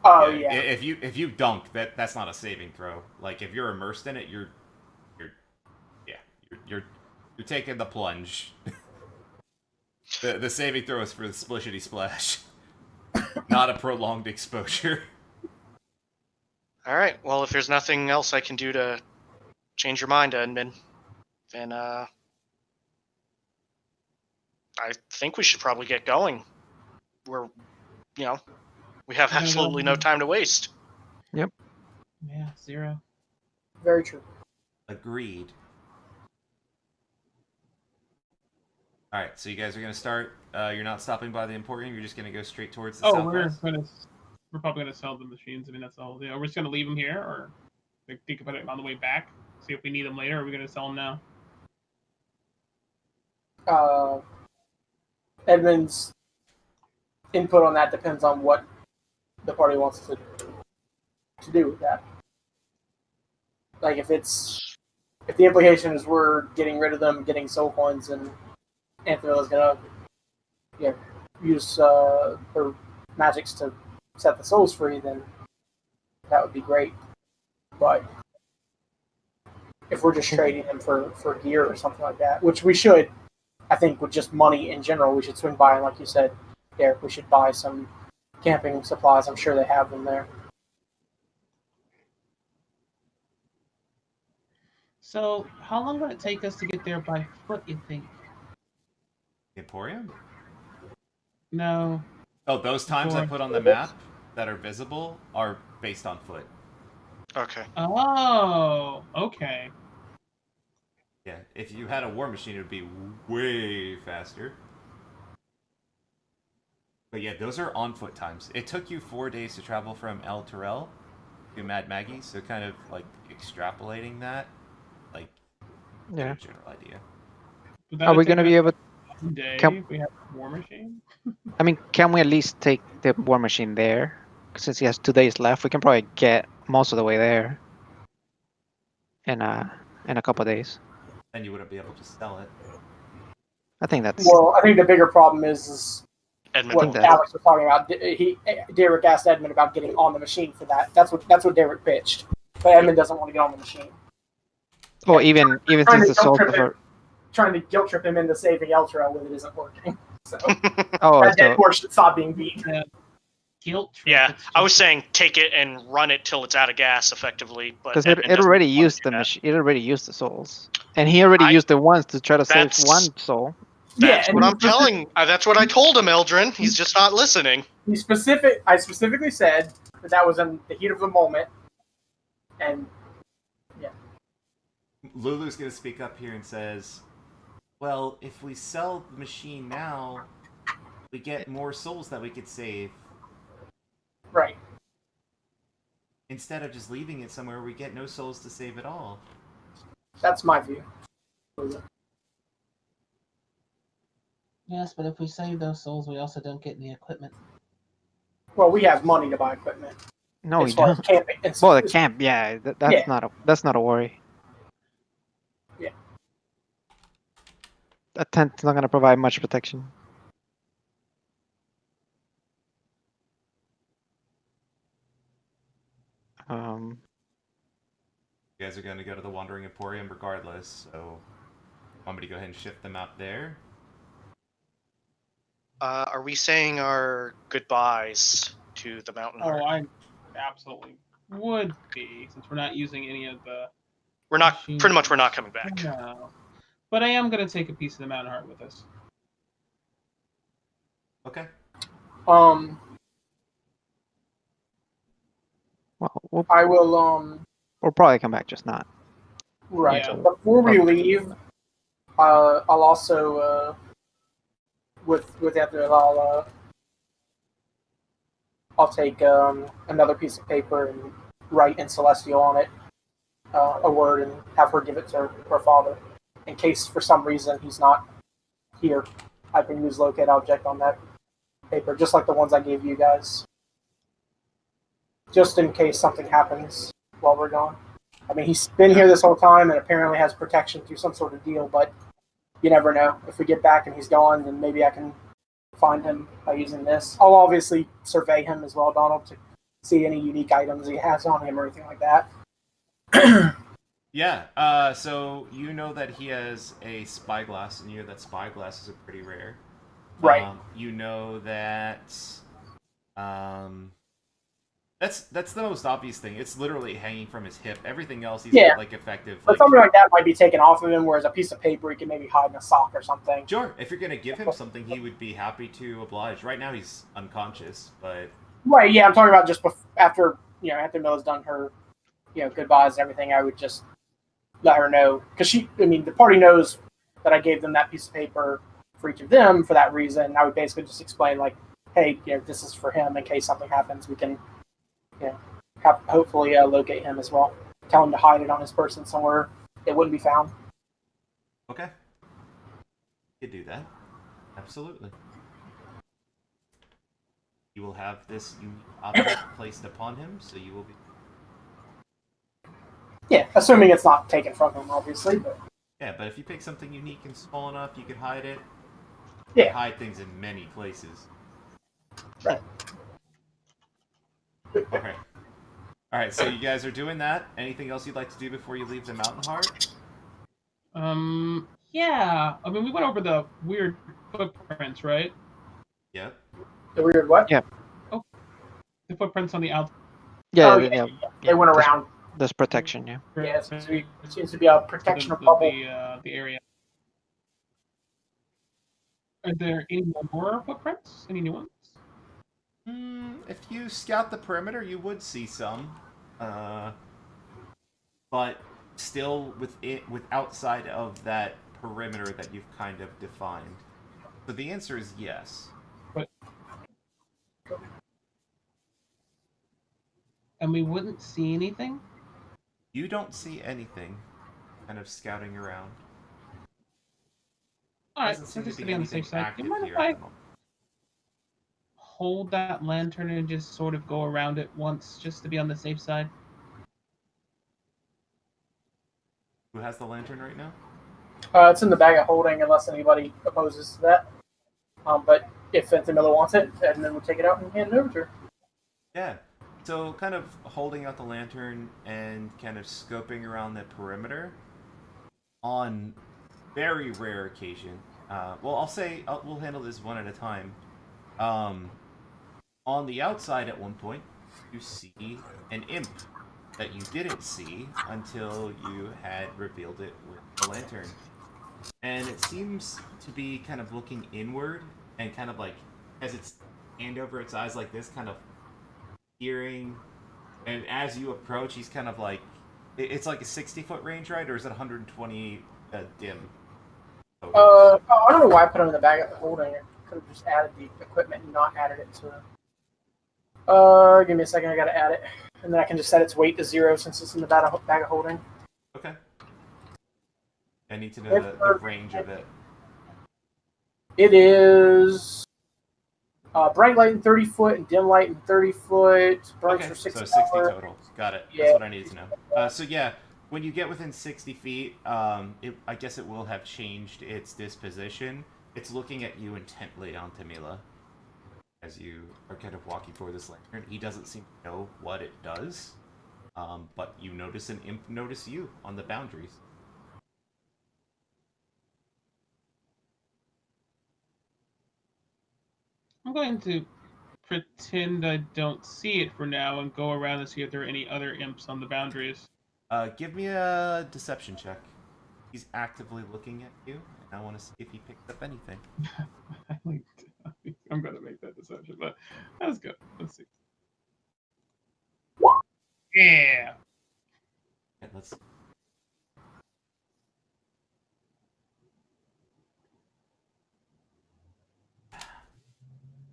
E: Oh
A: Yeah,
E: yeah.
A: If you dunk, that's not a saving throw. Like if you're immersed in it, you're taking the plunge. the saving throw is for the splishity splash, not a prolonged exposure.
B: All right. Well, if there's nothing else I can do to change your mind, Edmund, then I think we should probably get going. We have
F: We're gonna go
B: absolutely no
F: ahead.
B: time to waste.
F: Yeah, 0.
E: Very true.
A: Agreed. All right, so you guys are gonna start. You're not stopping by the Emporium. You're just gonna go straight towards the
C: Oh,
A: southwest.
C: we're probably gonna sell the machines. I mean, that's the whole deal. We're just gonna leave them here, or think about it on the way back. See if we need them later. Or are we gonna sell them now?
E: Edmund's input on that depends on what the party wants to do with that. Like if the implication is we're getting rid of them, getting soul coins, and Anthony is gonna use or magics to set the souls free, then that would be great. But if we're just trading them for gear or something like that, which we should, I think with just money in general, we should swing by and, like you said, Derek, we should buy some camping supplies. I'm sure they have them there.
F: So, how long would it take us to get there by foot, you think?
A: Emporium?
F: No.
A: Oh, those times I put on the map that are visible are based on foot.
B: Okay.
F: Oh, okay.
A: Yeah, if you had a war machine, it would be way faster. But yeah, those are on foot times. It took you 4 days to travel from El Terrell to Mad Maggie, so kind of like extrapolating that, like,
D: Yeah.
A: a general idea.
D: Are we gonna be able?
C: Day
D: Can-
C: if we have a war machine?
D: I mean, can we at least take the war machine there? Since he has 2 days left, we can probably get most of the way there in a couple of days.
A: Then you wouldn't be able to sell it.
D: I think that's.
E: Well, I think the bigger problem is
B: Edmund.
E: what
D: that's-
E: Alex was talking about. Derek asked Edmund about getting on the machine for that. That's what Derek pitched. But Edmund doesn't want to get on the machine.
D: Or even
E: Trying
D: since
E: to
D: the souls
E: guilt trip
D: prefer.
E: Trying to guilt trip him into saving Eltra when it isn't working. So
D: Oh,
E: that dead
D: so
E: horse should stop being beat.
F: Guilt trip.
B: Yeah,
F: It's
B: I was
F: just-
B: saying take it and run it till it's out of gas, effectively. But
D: because
B: Edmund
D: it
B: doesn't
D: already
B: want to
D: used
B: do
D: the
B: that.
D: machine. It already used the souls, and he already
B: I-
D: used the ones to try to save
B: That's-
D: one soul.
B: That's
E: and
B: what
E: he
B: I'm telling. That's what I told him, Eldrin. He's just not listening.
E: I specifically said that was in the heat of the moment, and
A: Lulu's gonna speak up here and says, well, if we sell the machine now, we get more souls that we could save.
E: right.
A: Instead of just leaving it somewhere, we get no souls to save at all.
E: That's my view.
F: Yes, but if we save those souls, we also don't get any equipment.
E: Well, we have money to buy equipment.
D: No, we
E: as far as
D: don't.
E: camping.
D: Well, the camp, yeah, that's
E: Yeah.
D: not a worry.
E: Yeah.
D: A tent's not gonna provide much protection. Um,
A: You guys are gonna go to the Wandering Emporium regardless, so want me to go ahead and shift the map there?
B: Are we saying our goodbyes to the Mountain Heart?
C: Oh, I absolutely would be, since we're not using any of the.
B: We're not.
C: machine-
B: Pretty much, we're not coming back.
C: No. But I am going to take a piece of the Mountain Heart with us.
A: Okay.
E: Well, I will.
D: we'll probably come back, just not.
E: Right.
C: Yeah.
E: Before we leave, I'll also with that I'll take another piece of paper and write in Celestial on it a word and have her give it to her father in case for some reason he's not here. I can use locate object on that paper, just like the ones I gave you guys, just in case something happens while we're gone. I mean, he's been here this whole time and apparently has protection through some sort of deal, but you never know. If we get back and he's gone, then maybe I can find him by using this. I'll obviously survey him as well, Donald, to see any unique items he has on him or anything like that.
A: Yeah, so you know that he has a spyglass, and you know that spyglasses are pretty rare.
E: Right.
A: You know that that's the most obvious thing. It's literally hanging from his hip. Everything else he's got, like effective.
E: But
A: Like,
E: something like that might be taken off of him, whereas a piece of paper he can maybe hide in a sock or something.
A: sure, if you're gonna give him something, he would be happy to oblige. Right now he's unconscious, but
E: Right, yeah, I'm talking about just after Milla's done her, goodbyes and everything, I would just let her know. Because the party knows that I gave them that piece of paper for each of them for that reason. I would basically just explain, like, hey, this is for him in case something happens. We can, hopefully locate him as well. Tell him to hide it on his person somewhere it wouldn't be found.
A: okay. You could do that. Absolutely. You will have this unique object placed upon him, so you will be...
E: Yeah, assuming it's not taken from him, obviously. But
A: Yeah, but if you pick something unique and small enough, you could hide it.
E: Yeah.
A: You can hide things in many places.
E: Right.
A: Okay. All right. So you guys are doing that. Anything else you'd like to do before you leave the Mountain Heart?
C: Yeah. I mean, we went over the weird footprints, right?
A: Yep.
E: The weird what?
D: Yeah.
C: The footprints on the outside.
D: Yeah,
E: Oh,
D: yeah,
E: yeah.
D: yeah.
E: They went around.
D: There's protection, yeah.
E: Yeah, it seems to be a protection bubble.
C: The area. Are there any more footprints? Any new ones?
A: If you scout the perimeter, you would see some, but still with outside of that perimeter that you've kind of defined. So the answer is yes.
C: And we wouldn't see anything?
A: You don't see anything, kind of scouting around.
C: Alright,
A: Doesn't
C: so
A: seem
C: just
A: to
C: to
A: be
C: be on the
A: anything
C: safe side, do you
A: active
C: mind
A: here
C: if
A: at
C: I
A: the moment.
C: hold that lantern and just sort of go around it once, just to be on the safe side?
A: Who has the lantern right now?
E: It's in the bag of holding unless anybody opposes to that. But if Fenton Miller wants it, then we'll take it out and hand it over to her.
A: Yeah. So kind of holding out the lantern and kind of scoping around the perimeter. On very rare occasion, well, I'll say we'll handle this one at a time. On the outside, at one point, you see an imp that you didn't see until you had revealed it with the lantern. And it seems to be kind of looking inward and kind of like has its hand over its eyes like this, kind of peering. And as you approach, he's kind of like it's like a 60-foot range, right? Or is it 120 dim?
E: I don't know why I put them in the bag of holding. I could have just added the equipment and not added it to. Give me a second. I gotta add it, and then I can just set its weight to 0 since it's in the bag of holding.
A: Okay. I need to know the range of it.
E: It is bright light in 30 foot and dim light in 30 foot. Burns
A: Okay,
E: for 6
A: so 60
E: hours.
A: total. Got it.
E: Yeah.
A: That's what I needed to know. So yeah, when you get within 60 feet, I guess it will have changed its disposition. It's looking at you intently, on Tamila, as you are kind of walking forward this lantern. He doesn't seem to know what it does, but you notice an imp notice you on the boundaries.
C: I'm going to pretend I don't see it for now and go around and see if there are any other imps on the boundaries.
A: Give me a deception check. He's actively looking at you, and I want to see if he picks up anything.
C: I'm going to make that deception, but that's good. Let's see. Yeah.
A: Okay, let's.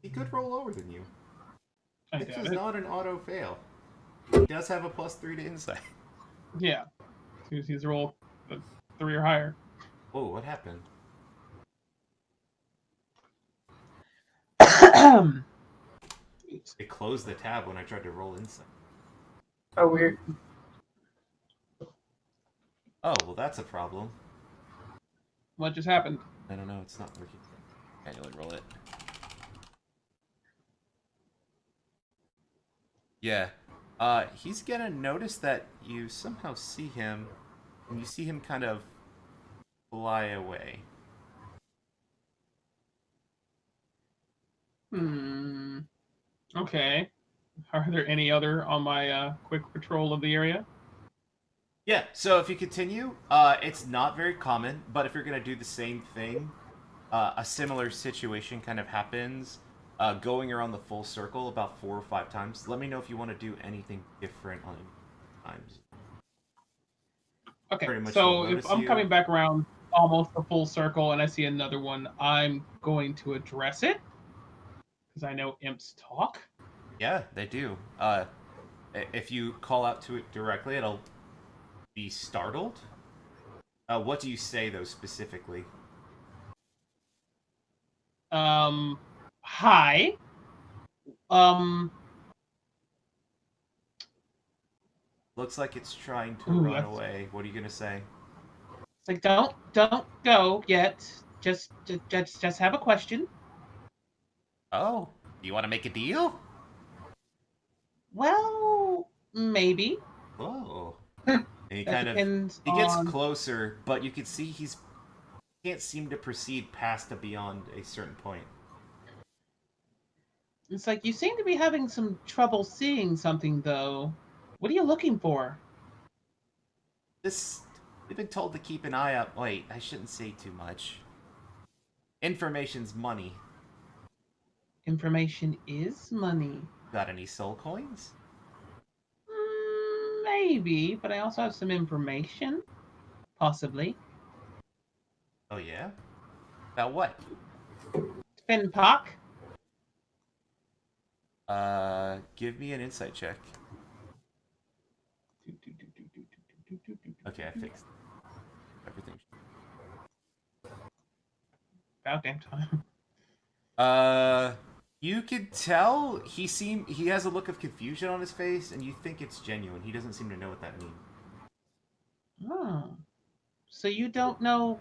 A: He could roll lower than you.
C: I
A: This
C: doubt
A: is
C: it.
A: not an auto fail. He does have a +3 to insight.
C: Yeah. He's rolled 3 or higher.
A: Whoa, what happened? It closed the tab when I tried to roll insight.
E: Oh, weird.
A: Oh, well, that's a problem.
C: What just happened?
A: I don't know, it's not working. Manually roll it. Yeah. He's gonna notice that you somehow see him, and you see him kind of fly away.
C: Okay. Are there any other on my quick patrol of the area?
A: Yeah, so if you continue, it's not very common, but if you're gonna do the same thing, a similar situation kind of happens, going around the full circle about 4 or 5 times. Let me know if you want to do anything different on any times.
C: Okay,
A: Pretty much
C: so
A: will
C: if
A: notice
C: I'm
A: you.
C: coming back around almost a full circle and I see another one, I'm going to address it because I know imps talk.
A: Yeah, they do. If you call out to it directly, it'll be startled. What do you say, though, specifically?
C: Hi.
A: Looks like it's trying to
C: Ooh,
A: run away. What are you gonna say?
C: It's like don't go yet. Just have a question.
A: Oh, you want to make a deal?
F: Well, maybe.
A: Whoa.
E: Hmm.
A: And he
F: That
A: kind of
F: depends
A: he gets
F: on.
A: closer, but you can see he can't seem to proceed past beyond a certain point.
F: It's like you seem to be having some trouble seeing something, though. What are you looking for?
A: This we've been told to keep an eye out. Wait, I shouldn't say too much. Information's money.
F: Information is money.
A: Got any soul coins?
F: Maybe, but I also have some information. Possibly.
A: Oh yeah? About what?
F: Finpock?
A: Give me an insight check. Okay, I fixed everything.
F: About damn time.
A: You could tell he has a look of confusion on his face, and you think it's genuine. He doesn't seem to know what that means.
F: Oh. So you don't know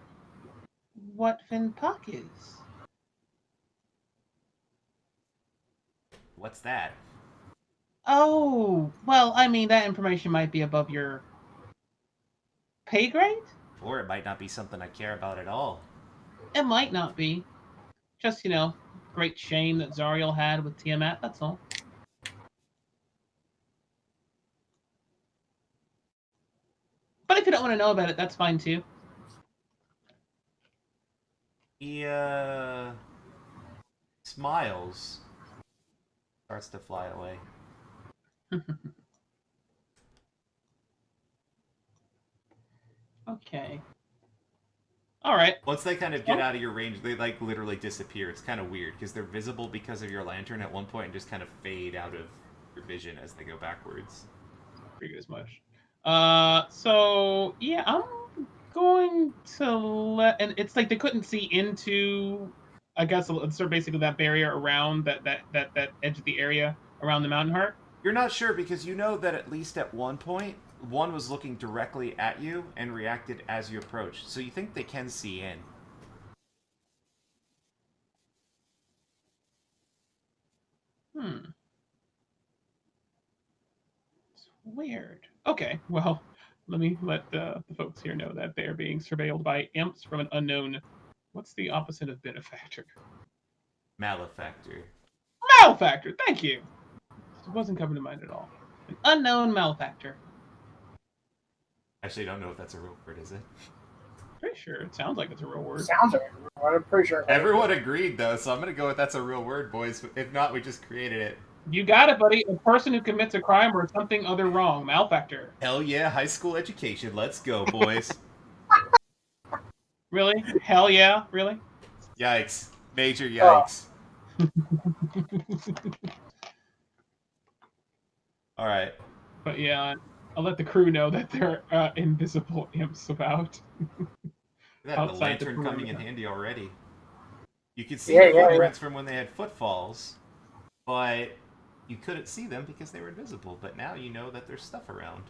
F: what Finpock is?
A: What's that?
F: Oh, well, I mean, that information might be above your pay grade?
A: Or it might not be something I care about at all.
F: It might not be. Just, great shame that Zariel had with Tiamat, that's all. But if you don't want to know about it, that's fine too.
A: He smiles, starts to fly away.
F: Okay. All right.
A: Once they kind of get out of your range, they like literally disappear. It's kind of weird because they're visible because of your lantern at one point and just kind of fade out of your vision as they go backwards.
F: Figured as much. So yeah, I'm going to and it's like they couldn't see into, I guess, sort of basically that barrier around that edge of the area around the mountain heart.
A: You're not sure because you know that at least at one point, one was looking directly at you and reacted as you approached. So you think they can see in.
F: It's weird. Okay, well, let me let the folks here know that they're being surveilled by imps from an unknown. What's the opposite of benefactor?
A: Malefactor.
F: Malefactor. Thank you. It wasn't coming to mind at all. An unknown malefactor.
A: Actually, I don't know if that's a real word, is it?
F: Pretty sure it sounds like it's a real word.
E: Sounds like it. I'm pretty sure.
A: Everyone agreed, though, so I'm going to go with that's a real word, boys. If not, we just created it.
F: You got it, buddy. A person who commits a crime or something other wrong. Malefactor.
A: Hell yeah, high school education. Let's go, boys.
F: Really? Hell yeah? Really?
A: Yikes. Major yikes. Alright.
F: But yeah, I'll let the crew know that there are invisible imps about.
A: That the
F: Outside the
A: lantern coming in
F: perimeter.
A: handy already. You could see
E: Yeah,
A: the
E: yeah,
A: footprints from when they had footfalls, but you couldn't see them because they were invisible. But now you know that there's stuff around.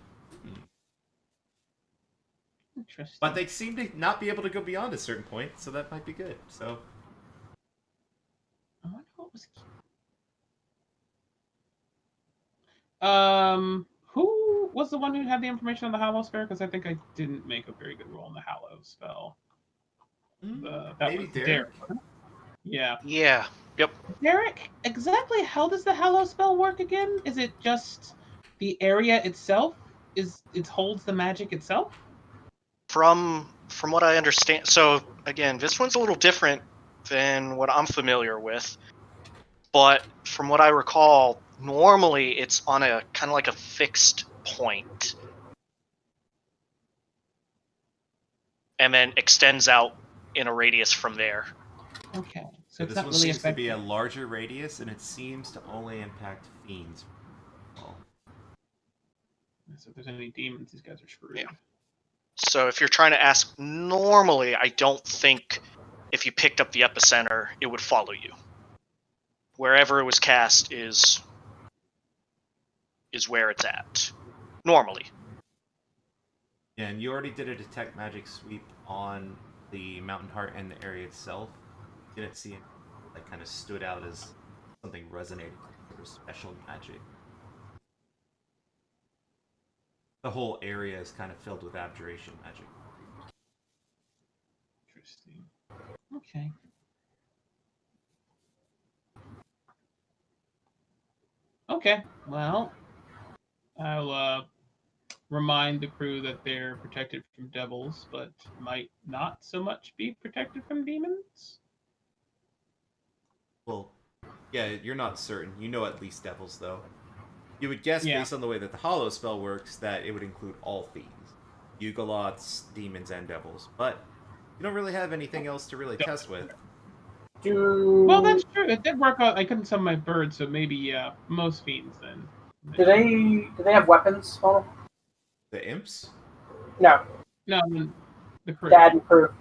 F: Interesting.
A: But they seem to not be able to go beyond a certain point, so that might be good. So
F: I wonder what was. Who was the one who had the information on the Hallow Spell? Because I think I didn't make a very good roll on the Hallow Spell. That
A: maybe
F: was
A: Derek.
F: Yeah.
B: Yeah. Yep.
F: Derek, exactly how does the Hallow Spell work again? Is it just the area itself? Is it holds the magic itself?
B: From what I understand, so again, this one's a little different than what I'm familiar with. But from what I recall, normally it's on a kind of like a fixed point, and then extends out in a radius from there.
F: Okay, so
A: So
F: it's
A: this
F: not
A: one
F: really
A: seems to be a
F: effective.
A: larger radius, and it seems to only impact fiends. Oh.
F: So if there's any demons, these guys are screwed.
B: Yeah. So if you're trying to ask, normally I don't think if you picked up the epicenter, it would follow you. Wherever it was cast is where it's at. Normally.
A: Yeah, and you already did a detect magic sweep on the mountain heart and the area itself. Didn't see it that kind of stood out as something resonating with special magic. the whole area is kind of filled with abjuration magic.
F: Interesting. Okay. Okay. Well, I'll remind the crew that they're protected from devils, but might not so much be protected from demons.
A: Well, yeah, you're not certain. You know at least devils, though. You would guess,
F: Yeah.
A: based on the way that the Hollow spell works, that it would include all fiends. Yugoloths, demons, and devils. But you don't really have anything else to really test with.
F: Well, that's true. It did work out. I couldn't summon my bird, so maybe most fiends then.
E: Do they have weapons on them?
A: The imps?
E: No,
F: No, I mean, the crew.
E: dad and crew.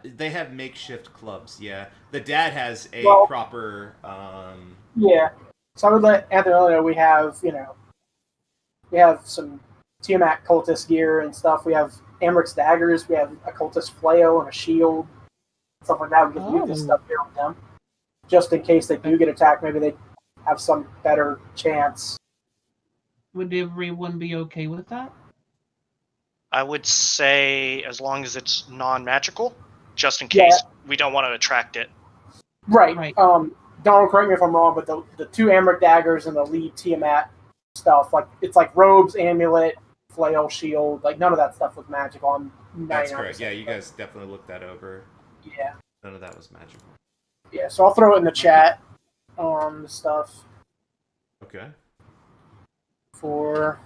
A: They have makeshift clubs, yeah. The dad has a
E: Well-
A: proper,
E: Yeah. So I would let Anthony know we have, we have some Tiamat cultist gear and stuff. We have Amric's daggers. We have a cultist flail and a shield, stuff like that. We can use this
F: Oh.
E: stuff here on them, just in case they do get attacked. Maybe they have some better chance.
F: Would everyone be okay with that?
B: I would say as long as it's non-magical, just in case we don't want to attract it.
E: Right.
F: Right.
E: Donald, correct me if I'm wrong, but the two Amric daggers and the lead Tiamat stuff, like it's like robes, amulet, flail, shield. Like none of that stuff was magical. I'm 99%.
A: that's correct. Yeah, you guys definitely looked that over.
E: Yeah.
A: None of that was magical.
E: Yeah. So I'll throw it in the chat. The stuff
A: Okay.
E: for.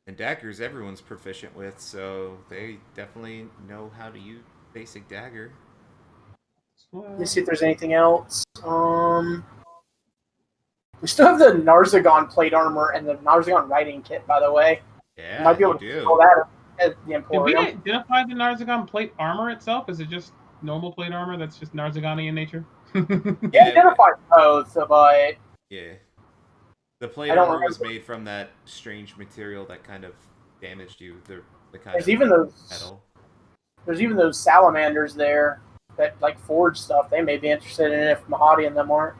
A: And daggers everyone's proficient with, so they definitely know how to use basic dagger.
E: Let me see if there's anything else. We still have the Narzagon plate armor and the Narzagon riding kit, by the way.
A: Yeah,
E: Might be able
A: you
E: to
A: do.
E: pull that at the
F: Did we
E: Emporium.
F: identify the Narzagon plate armor itself? Is it just normal plate armor that's just Narzagani in nature?
E: Yeah, identified both, but
A: Yeah. The plate
E: I don't
A: armor was
E: remember.
A: made from that strange material that kind of damaged you. The kind
E: there's
A: of
E: even those
A: metal.
E: there's even those salamanders there that like forge stuff. They may be interested in it if Mahadi and them aren't.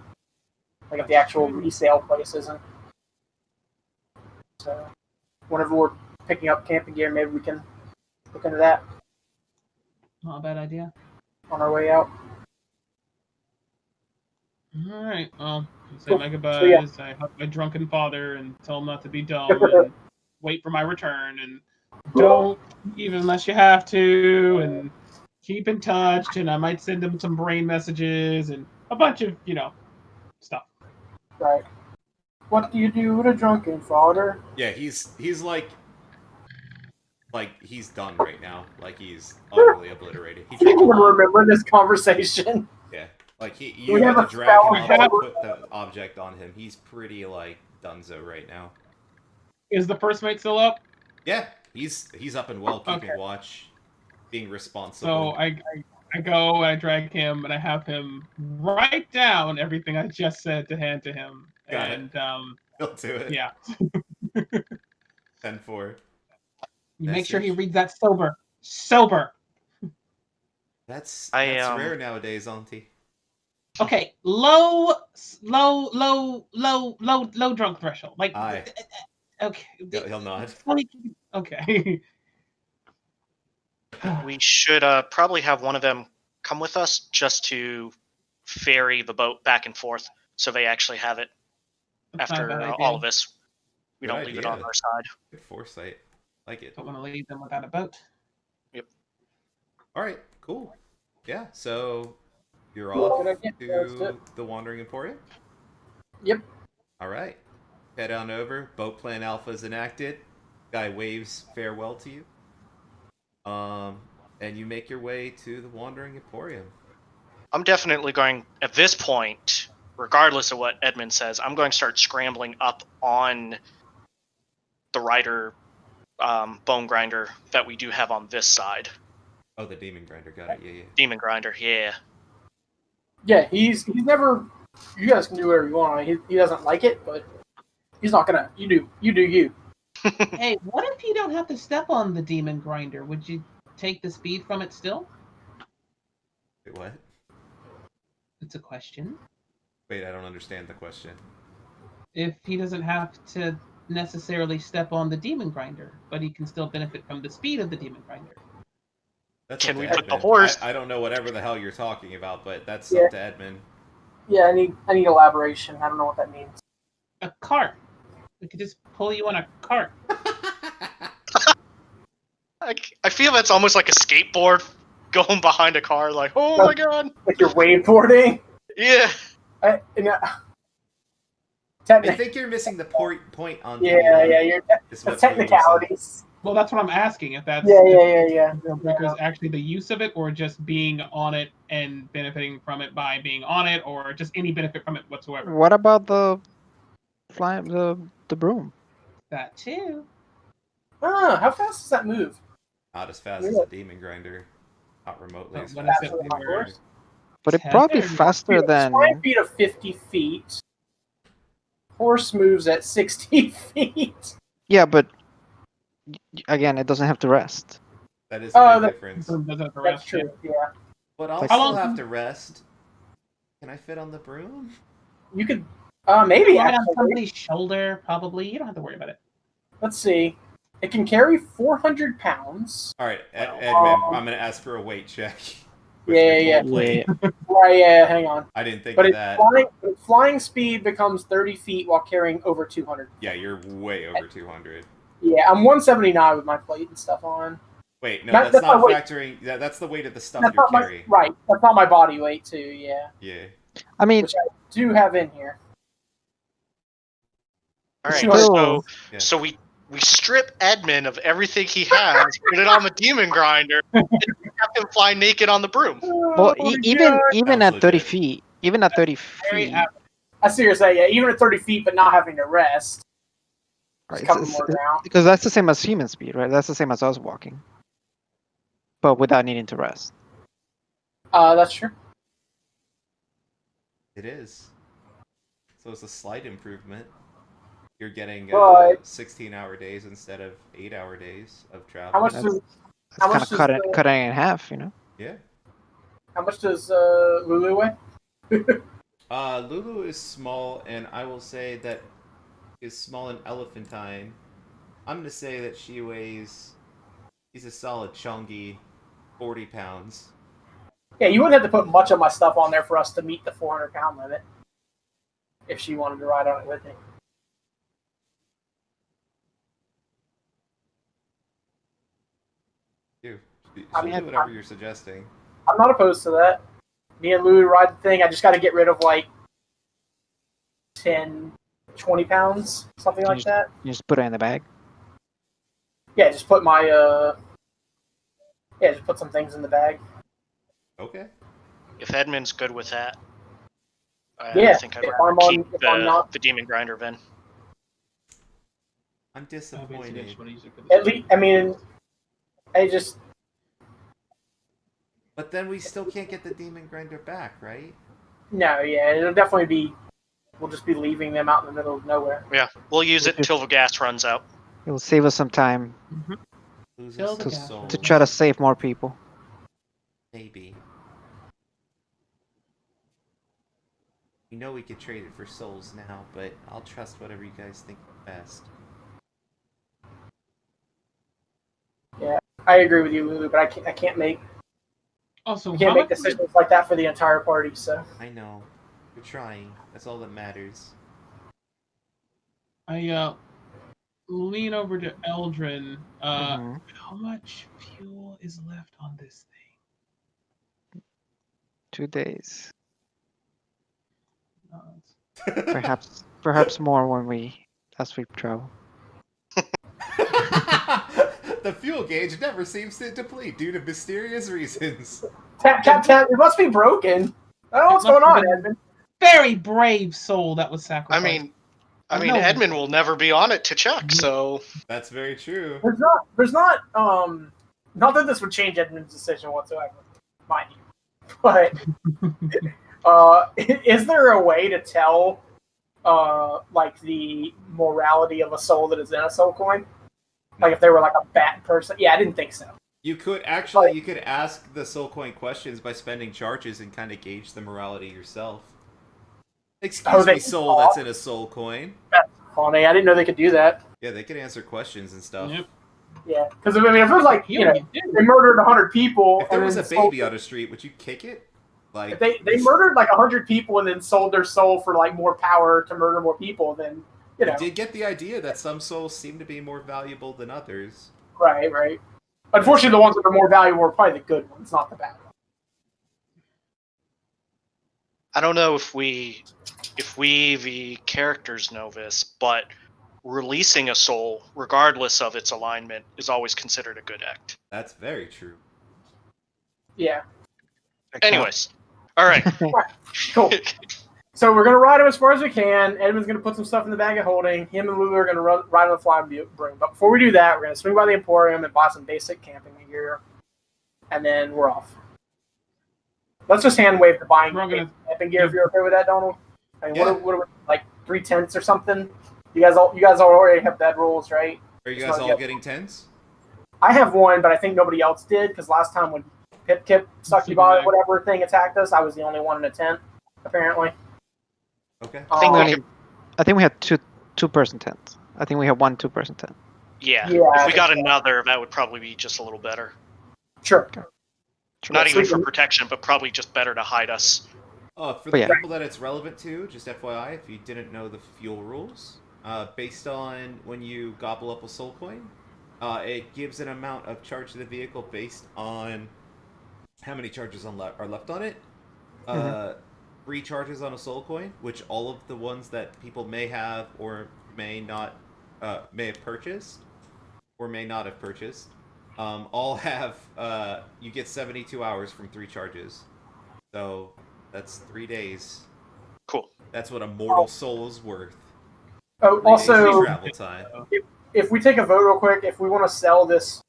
E: Like if the actual resale place isn't. So whenever we're picking up camping gear, maybe we can look into that
F: Not a bad idea.
E: on our way out.
F: All right. Well, say
E: Cool.
F: my
E: So,
F: goodbyes.
E: yeah.
F: I hug my drunken father and tell him not to be dumb and wait for my return and don't leave unless you have to and keep in touch. And I might send him some brain messages and a bunch of stuff.
E: Right. What do you do with a drunken father?
A: Yeah, he's like he's done right now. Like he's utterly obliterated. He
E: I can't
A: tried
E: even
A: to
E: remember this conversation.
A: Yeah. Like
E: We
A: you had
E: have
A: to
E: a
A: drag him
E: spell.
A: up to put the object on him. He's pretty like dunzo right now.
F: Is the first mate still up?
A: Yeah, he's up and well, keeping
F: Okay.
A: watch, being responsible.
F: So I go and I drag him and I have him write down everything I just said to hand to him.
A: Got it.
F: And
A: He'll do it.
F: yeah.
A: 10-4.
F: You make sure he
A: Message.
F: reads that sober. Sober.
A: That's
B: I,
A: rare nowadays, Auntie.
F: Okay. Low drunk threshold. Like
A: Aye.
F: okay.
A: He'll nod.
F: Okay.
B: We should probably have one of them come with us just to ferry the boat back and forth, so they actually have it
F: That's not a
B: after
F: bad idea.
B: all of us. We
A: Good
B: don't leave it on
A: idea.
B: our side.
A: Good foresight. Like it.
F: Don't want to leave them without a boat.
A: All right, cool. Yeah, so you're
E: Cool.
A: off
E: Good idea. Yeah, let's do
A: to
E: it.
A: the Wandering Emporium?
E: Yep.
A: All right. Head on over. Boat plan alpha is enacted. Guy waves farewell to you. And you make your way to the Wandering Emporium.
B: I'm definitely going, at this point, regardless of what Edmund says, I'm going to start scrambling up on the rider bone grinder that we do have on this side.
A: Oh, the Demon Grinder. Got it. Yeah.
B: Demon grinder, yeah.
E: Yeah, he's never. You guys can do whatever you want. He doesn't like it, but he's not gonna. You do you.
F: Hey, what if you don't have to step on the demon grinder? Would you take the speed from it still?
A: Wait, what?
F: It's a question.
A: Wait, I don't understand the question.
F: If he doesn't have to necessarily step on the demon grinder, but he can still benefit from the speed of the demon grinder.
A: That's
B: Can
A: up
B: we
A: to
B: put the
A: Edmund.
B: horse-
A: I don't know whatever the hell you're talking about, but that's
E: Yeah.
A: up to Edmund.
E: Yeah, I need elaboration. I don't know what that means.
F: A cart. We could just pull you on a cart.
B: I feel that's almost like a skateboard going behind a car, like, oh my god.
E: Like you're wakeboarding.
B: Yeah.
E: I
A: I
E: technically,
A: think you're missing the point on the,
E: yeah, you're
A: is
E: the
A: what Lulu said.
E: technicalities.
F: Well, that's what I'm asking. If that's
E: Yeah.
F: deal breaker is actually the use of it, or just being on it and benefiting from it by being on it, or just any benefit from it whatsoever.
D: What about the broom?
F: That too.
E: How fast does that move?
A: Not as fast as
E: Yeah.
A: a demon grinder. Not remotely
F: Oh,
A: as
F: when
A: fast.
F: I said
E: Faster than my
F: we were
E: horse?
D: But it probably
F: Tether.
D: faster than.
E: Flying speed of 50 feet. Horse moves at 60 feet.
D: Yeah, but again, it doesn't have to rest.
A: That is
E: Oh,
A: a big
E: that-
A: difference.
F: doesn't have the
E: That's
F: rest,
E: true. Yeah.
A: But I'll
D: Like-
F: How
A: still
F: long-
A: have to rest. Can I fit on the broom?
E: You could. Maybe
F: Put it on
E: actually.
F: somebody's shoulder, probably. You don't have to worry about it.
E: Let's see. It can carry 400 pounds.
A: All right,
F: Well,
A: Edmund, I'm gonna ask for a weight check. with
E: Yeah,
A: your
E: yeah.
A: full plate.
E: Right, yeah, hang on.
A: I didn't think
E: But
A: of
E: its
A: that.
E: flying speed becomes 30 feet while carrying over 200.
A: Yeah, you're way over 200.
E: Yeah, I'm 179 with my plate and stuff on.
A: Wait, no,
E: That's
A: that's not
E: not weight.
A: factoring. That's the weight of the stuff
E: That's
A: you're
E: not my,
A: carrying.
E: right. That's not my body weight too. Yeah,
A: Yeah.
D: I mean,
E: which I do have in here.
B: All right.
D: Still-
A: Yeah.
B: So we strip Edmund of everything he has, put it on the demon grinder, and have him fly naked on the broom.
D: well,
E: Oh my
D: even
E: God.
D: even
A: Sounds
D: at 30
A: legit.
D: feet, even at 30
F: Very
D: feet,
E: I see what you're saying. Yeah, even at 30 feet, but not having to rest.
D: right,
E: Just cover more ground.
D: because that's the same as human speed, right? That's the same as us walking, but without needing to rest.
E: That's true.
A: It is. So it's a slight improvement. You're getting
E: But-
A: 16-hour days instead of 8-hour days of travel.
E: How much
D: That's-
E: does
D: It's
E: How
D: kind
E: much
D: of
E: does
D: cutting it in half, you know.
A: Yeah.
E: Lulu weigh?
A: Lulu is small, and I will say that is small and elephantine. I'm gonna say that she weighs. She's a solid chunky 40 pounds.
E: Yeah, you wouldn't have to put much of my stuff on there for us to meet the 400-pound limit. If she wanted to ride on it with me.
A: She'll
E: I mean,
A: do whatever you're suggesting.
E: I'm not opposed to that. Me and Lulu ride the thing. I just got to get rid of like 10, 20 pounds, something like that.
D: You just put it in the bag.
E: Yeah, just put my just put some things in the bag.
A: Okay.
B: If Edmund's good with that, I
E: Yeah,
B: think I'd
E: if
B: rather
E: I'm on-
B: keep
E: if I'm not-
B: the demon grinder then.
A: I'm disappointed.
E: At least, I mean, I just
A: But then we still can't get the demon grinder back, right?
E: no, yeah, it'll definitely be. We'll just be leaving them out in the middle of nowhere.
B: Yeah, we'll use it until the gas runs out.
D: It will save us some time
A: Loses
F: Fill the
A: some
F: gap.
A: souls.
D: to try to save more people.
A: Maybe. You know we could trade it for souls now, but I'll trust whatever you guys think is best.
E: I agree with you, Lulu, but I can't make
F: Also,
E: can't
F: how
E: make
F: much,
E: decisions like that for the entire party. So
A: I know. You're trying. That's all that matters.
F: I lean over to Eldrin.
D: Mhm.
F: How much fuel is left on this thing?
D: 2 days,
F: No, it's-
D: perhaps more as we travel.
A: The fuel gauge never seems to deplete due to mysterious reasons.
E: tap tap tap. It must be broken. I don't know what's
F: It must
E: going on,
F: have been-
E: Edmund.
F: Very brave soul that was
B: I
F: sacrificed.
B: mean,
F: No.
B: Edmund will never be on it to check, so
A: That's very true.
E: There's not not that this would change Edmund's decision whatsoever, mind you. But is there a way to tell like the morality of a soul that is in a soul coin? Like if they were like a bad person? Yeah, I didn't think so.
A: You could actually you could ask the soul coin questions by spending charges and kind of gauge the morality yourself. Excuse
E: they
A: me, soul
E: talk?
A: that's in a soul coin.
E: funny. I didn't know they could do that.
A: Yeah, they could answer questions and stuff.
C: Yep.
E: Yeah, because I mean, if it was like
F: You already did.
E: they murdered 100 people,
A: If there
E: and
A: was
E: then
A: a baby
E: sold,
A: on the street, would you kick it? Like
E: if they murdered like 100 people and then sold their soul for like more power to murder more people, then you know,
A: You did get the idea that some souls seem to be more valuable than others.
E: right. Unfortunately, the ones that are more valuable are probably the good ones, not the bad ones.
B: I don't know if we the characters know this, but releasing a soul, regardless of its alignment, is always considered a good act.
A: That's very true.
E: Yeah,
B: Anyways, all right.
E: cool. So we're gonna ride him as far as we can. Edmund's gonna put some stuff in the bag of holding. Him and Lulu are gonna ride on the flying broom. But before we do that, we're gonna swing by the Emporium and buy some basic camping gear, and then we're off. Let's just hand wave the buying
C: We're all gonna-
E: camping gear if you're okay with that, Donald. I mean,
A: Yeah.
E: what are we, like 3 tents or something? You guys already have bed rolls, right?
A: Are you
E: Just
A: guys
E: wanna
A: all
E: get-
A: getting tents?
E: I have one, but I think nobody else did because last time when Kip Succubus whatever thing attacked us, I was the only one in a tent, apparently.
A: Okay.
B: I think
E: Um,
D: I think we had two-person tents. I think we had 1 2-person tent.
B: Yeah.
E: Yeah, I
B: If we got
E: think so.
B: another, that would probably be just a little better.
E: Sure.
B: Not
E: Yeah,
B: even
E: so-
B: for protection, but probably just better to hide us.
A: For
D: Oh,
A: the
D: yeah.
A: people that it's relevant to, just FYI, if you didn't know the fuel rules, based on when you gobble up a soul coin, it gives an amount of charge to the vehicle based on how many charges are left on it. 3 charges on a soul coin, which all of the ones that people may have or may not, may have purchased or may not have purchased, all have, you get 72 hours from 3 charges. So that's 3 days.
B: Cool.
A: That's what a mortal soul is worth.
E: Oh,
A: 3 days of
E: also,
A: travel time.
E: if we take a vote real quick, if we want to sell this,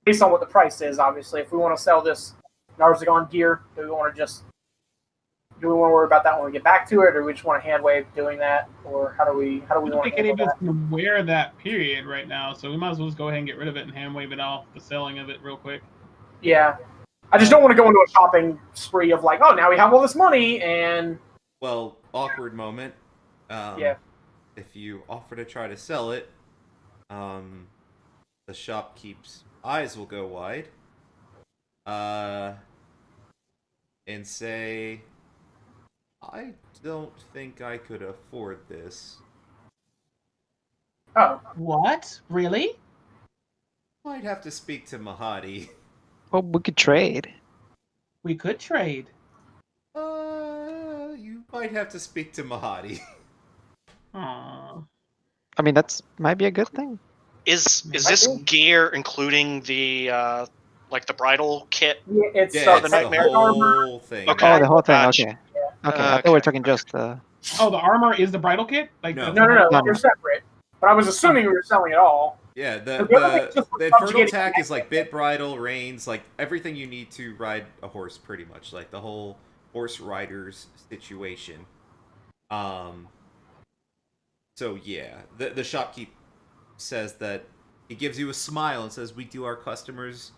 E: based on what the price is, obviously, if we want to sell this Narzagon gear, do we want to worry about that when we get back to it, or do we just want to hand wave doing that, or how do we
C: I don't
E: want
C: think
E: to
C: any
E: handle
C: of us
E: that?
C: can wear that period right now, so we might as well just go ahead and get rid of it and hand wave it off the selling of it real quick.
E: Yeah, I just don't want to go into a shopping spree of like, oh, now we have all this money, and
A: Well, awkward moment.
E: Yeah.
A: If you offer to try to sell it, the shopkeep's eyes will go wide. And say, I don't think I could afford this.
E: oh,
F: What? Really?
A: Might have to speak to Mahadi.
D: Well, we could trade.
F: We could trade.
A: You might have to speak to Mahadi.
C: Aww.
D: I mean, that's might be a good thing.
B: Is
E: I
B: this
E: think-
B: gear including the like the bridal kit?
E: yeah, it's
A: Yeah, it's
B: the
A: the
B: nightmare
A: whole thing.
B: Okay.
D: Oh, the whole thing.
B: Gotcha.
D: Okay. Okay. I thought we were talking just the.
C: Oh, the armor is the bridal kit? Like
A: No.
C: that's
E: No,
D: No.
E: they're separate. But I was assuming we were selling it all.
A: Yeah,
E: The other thing's just
A: the
E: like
A: infernal
E: subjugating
A: tack is like
E: accent.
A: bit bridle, reins, like everything you need to ride a horse, pretty much, like the whole horse riders situation. So yeah, the shopkeep says that he gives you a smile and says, "We do our customers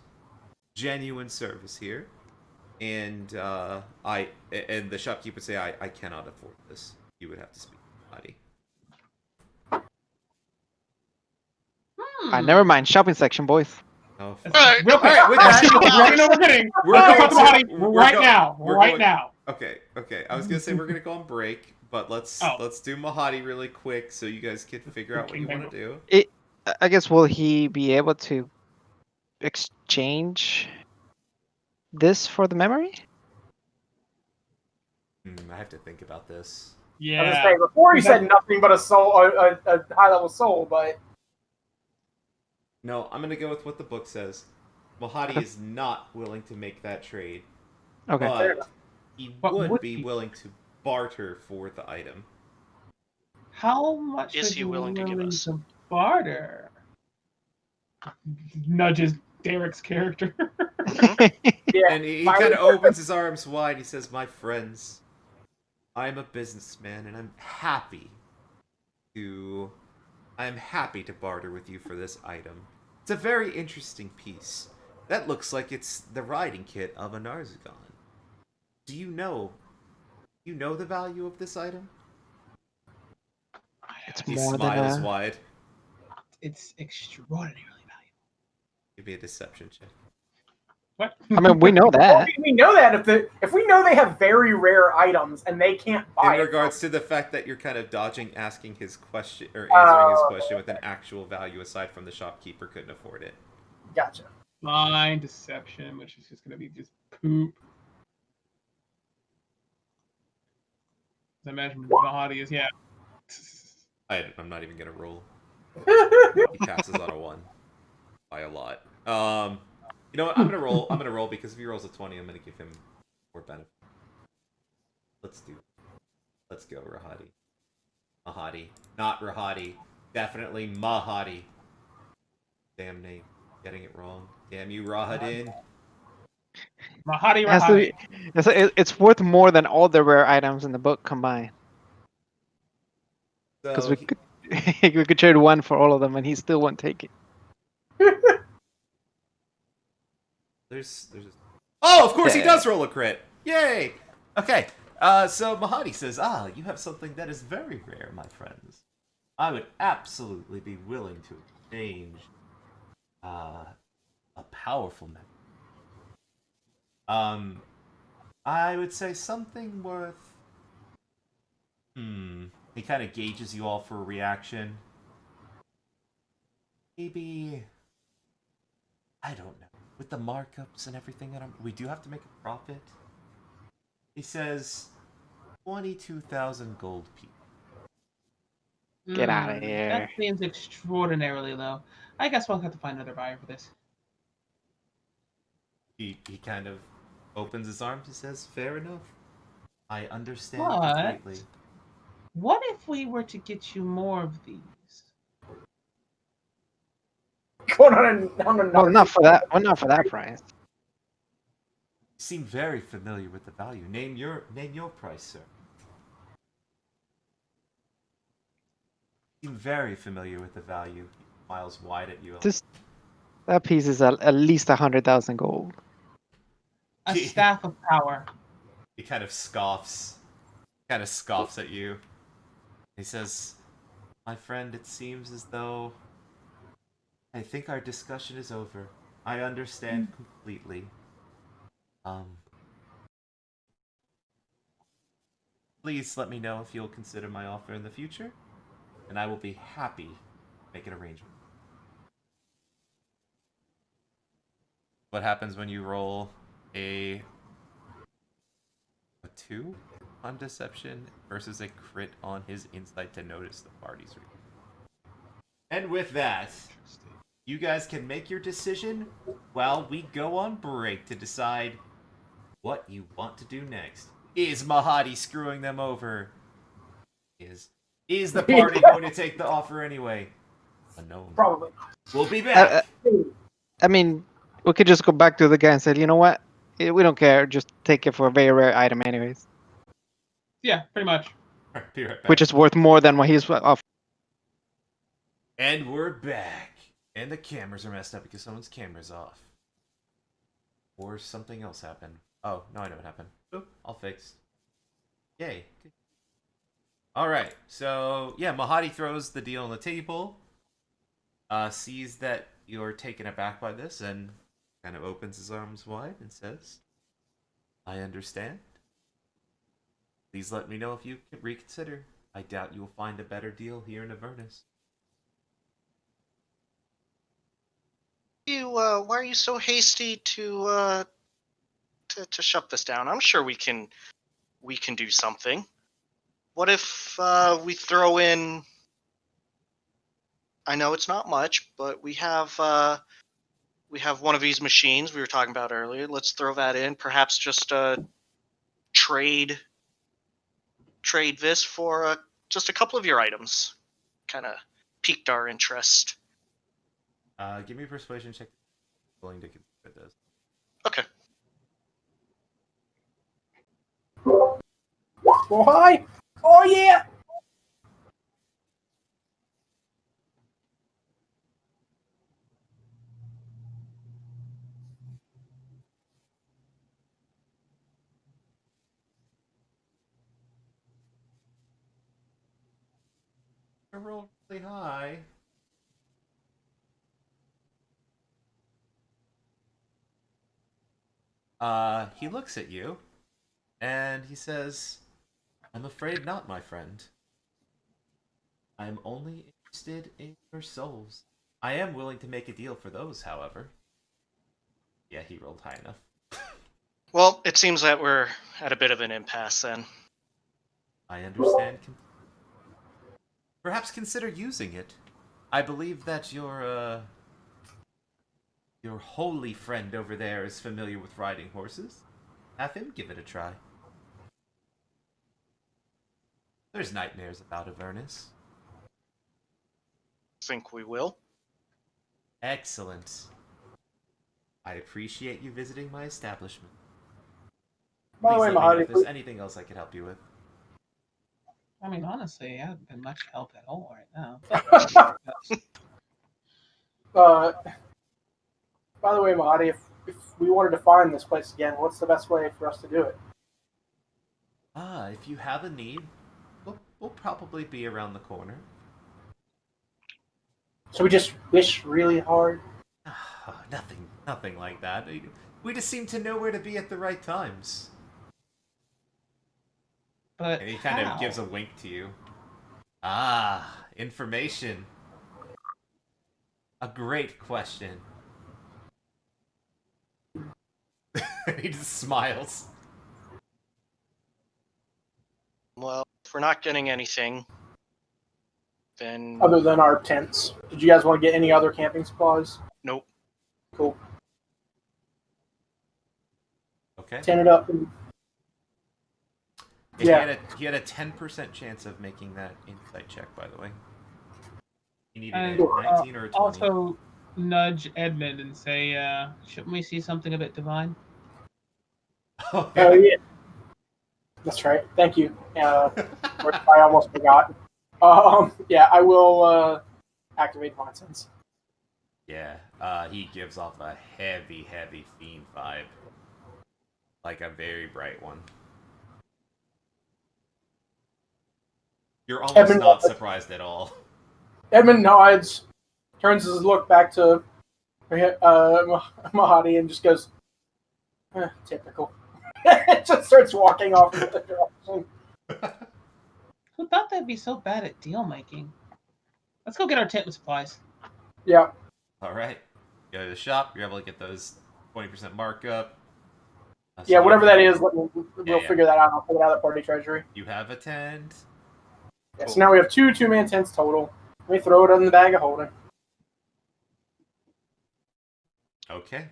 A: genuine service here," and the shopkeep would say, "I cannot afford this. You would have to speak to somebody."
D: Never mind. Shopping section, boys.
A: Oh, fuck.
B: Right.
C: Real quick.
A: All right, with that-
C: we already know we're getting.
A: We're
C: Let's
A: going
C: talk
A: to-
C: about it
A: we're
C: right
A: go-
C: now.
A: we're
C: Right
A: going-
C: now.
A: Okay. I was gonna say we're gonna go on break, but let's do Mahadi really quick so you guys can figure out what you want to do.
D: I guess will he be able to exchange this for the memory?
A: I have to think about this.
E: I was gonna
C: Yeah.
E: say, before he
C: Is
E: said
C: that-
E: nothing but a soul, a high level soul, but
A: No, I'm gonna go with what the book says. Mahadi is not willing to make that trade,
D: Okay.
E: Fair
A: but
E: enough.
A: he
C: But
A: would
C: would
A: be
C: he?
A: willing to barter for the item.
F: How much
B: Is
F: would
B: he
F: you
B: willing to give us?
F: to barter?
C: Nudges Derek's character.
E: yeah,
A: And he
E: Fire-
A: kind of opens his arms wide. He says, "My friends, I'm a businessman, and I'm happy to barter with you for this item. It's a very interesting piece. That looks like it's the riding kit of a Narzagon. Do you know the value of this item?"
D: It's
A: He
D: more than
A: smiles
D: a.
A: wide.
F: It's extraordinarily valuable.
A: Give me a deception check.
C: What?
D: I mean, we know
E: Well,
D: that.
E: we know that if we know they have very rare items and they can't buy
A: In
E: it
A: regards
E: from-
A: to the fact that you're kind of dodging asking his question or answering his
E: Oh,
A: question with an actual value aside from the shopkeeper couldn't afford it.
E: Gotcha.
C: Fine deception, which is just going to be just poop. I imagine Mahadi is, yeah.
A: I'm not even gonna roll. He passes on a 1 by a lot. You know what? I'm gonna roll. I'm gonna roll because if he rolls a 20, I'm gonna give him more benefit. Let's do. Let's go, Rahadi. Mahadi, not Rahadi. Definitely Mahadi. Damn name. Getting it wrong. Damn you, Rahadin.
C: Mahadi
D: It has to
C: Rahadi.
D: it's worth more than all the rare items in the book combined. Because
A: So
D: we could we could trade 1 for all of them, and he still won't take it.
A: there's. Oh, of course he
D: Yeah.
A: does roll a crit. Yay. Okay. So Mahadi says, you have something that is very rare, my friends. I would absolutely be willing to exchange a powerful metal. I would say something worth. He kind of gauges you all for a reaction. Maybe. I don't know. With the markups and everything, we do have to make a profit. He says 22,000 gold pieces.
D: Get outta
F: That
D: here.
F: seems extraordinarily low. I guess we'll have to find another buyer for this.
A: He kind of opens his arms and says, fair enough. I understand
F: What?
A: completely.
F: What if we were to get you more of these?
E: Going on another.
D: Well, not for that. Well, not for that price.
A: You seem very familiar with the value. Name your price, sir. You seem very familiar with the value. He smiles wide at you.
D: That piece is at least 100,000 gold.
F: A staff of power.
A: He kind of scoffs. At you. He says, my friend, it seems as though I think our discussion is over. I understand completely. Please let me know if you'll consider my offer in the future, and I will be happy to make an arrangement. What happens when you roll a 2 on deception versus a crit on his insight to notice the party's reading? And with that, you guys can make your decision while we go on break to decide what you want to do next. Is Mahadi screwing them over? Is the party going to take the offer anyway? Unknown.
E: Probably.
A: We'll be back.
D: I mean, we could just go back to the guy and say, you know what? We don't care. Just take it for a very rare item, anyways.
C: Yeah, pretty much.
A: Be right back.
D: Which is worth more than what he's offering.
A: And we're back. And the cameras are messed up because someone's camera's off. Or something else happened. Oh, no, I know what happened. Oop, all fixed. Yay. Alright, so, yeah, Mahadi throws the deal on the table. Sees that you're taken aback by this, and kind of opens his arms wide and says, I understand. Please let me know if you can reconsider. I doubt you will find a better deal here in Avernus.
B: Why are you so hasty to shut this down? I'm sure we can do something. What if we throw in? I know it's not much, but we have one of these machines we were talking about earlier. Let's throw that in. Perhaps just trade this for just a couple of your items. Kind of piqued our interest.
A: Give me a persuasion check. Willing to consider this.
B: Okay.
E: Why? Oh yeah.
A: I rolled really high. He looks at you, and he says, "I'm afraid not, my friend. I am only interested in your souls. I am willing to make a deal for those, however." Yeah, he rolled high enough.
B: Well, it seems that we're at a bit of an impasse then.
A: I understand. Perhaps consider using it. I believe that your holy friend over there is familiar with riding horses. Have him give it a try. There's nightmares about Avernus.
B: Think we will?
A: Excellent. I appreciate you visiting my establishment.
E: By the
A: Please
E: way,
A: let me know if
E: Mahadi,
A: there's anything else I could help you with.
F: I mean, honestly, I haven't been much help at all right now.
E: by the way, Mahadi, if we wanted to find this place again, what's the best way for us to do it?
A: If you have a need, we'll probably be around the corner.
E: So we just wish really hard.
A: Nothing like that. We just seem to know where to be at the right times.
F: But
A: And he kind of
F: how?
A: gives a wink to you. Information. A great question. He just smiles.
B: Well, if we're not getting anything, then
E: Other than our tents. Did you guys want to get any other camping supplies?
B: nope.
E: Cool.
A: Okay.
E: Tent it up.
A: Yeah. He had a 10% chance of making that insight check, by the way. He needed
F: And,
A: a 19 or a 20.
F: Also, nudge Edmund and say, shouldn't we see something a bit divine?
A: Oh,
E: Yeah. That's right. Thank you. I almost forgot. Yeah, I will activate Divine Sense.
A: Yeah, he gives off a heavy fiend vibe. Like a very bright one. You're almost
E: Edmund
A: not
E: nods.
A: surprised at all.
E: Edmund nods, turns his look back to Mahadi, and just goes, typical. Just starts walking off in the direction.
F: Who thought they'd be so bad at deal making? Let's go get our tent with supplies.
E: Yeah.
A: Alright. Go to the shop, you're able to get those 20% markup.
E: Yeah, whatever that is, we'll
A: Yeah.
E: figure that out. I'll figure it out of the party treasury.
A: You have a tent.
E: Yeah,
A: Cool.
E: so now we have two-man tents total. Let me throw it in the bag of holding.
A: Okay.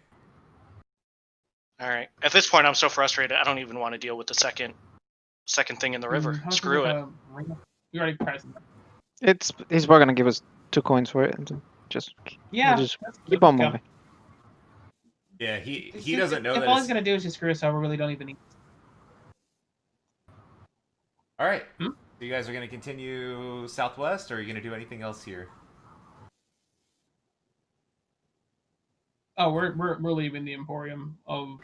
B: All right. At this point, I'm so frustrated. I don't even want to deal with the second thing in the river.
F: How much
B: Screw
F: is
B: it.
F: a ring? You already priced it.
D: He's probably gonna give us 2 coins for it, and just
F: Yeah.
D: we'll just
F: that's
D: keep
F: good.
D: on
F: Yeah.
D: moving.
A: Yeah, he
F: It's
A: doesn't know
F: if
A: that
F: all
A: it's...
F: he's gonna do is just screw us over, really don't even need.
A: Alright.
F: Hmm?
A: So you guys are going to continue southwest, or are you going to do anything else here?
F: Oh, we're leaving the Emporium of.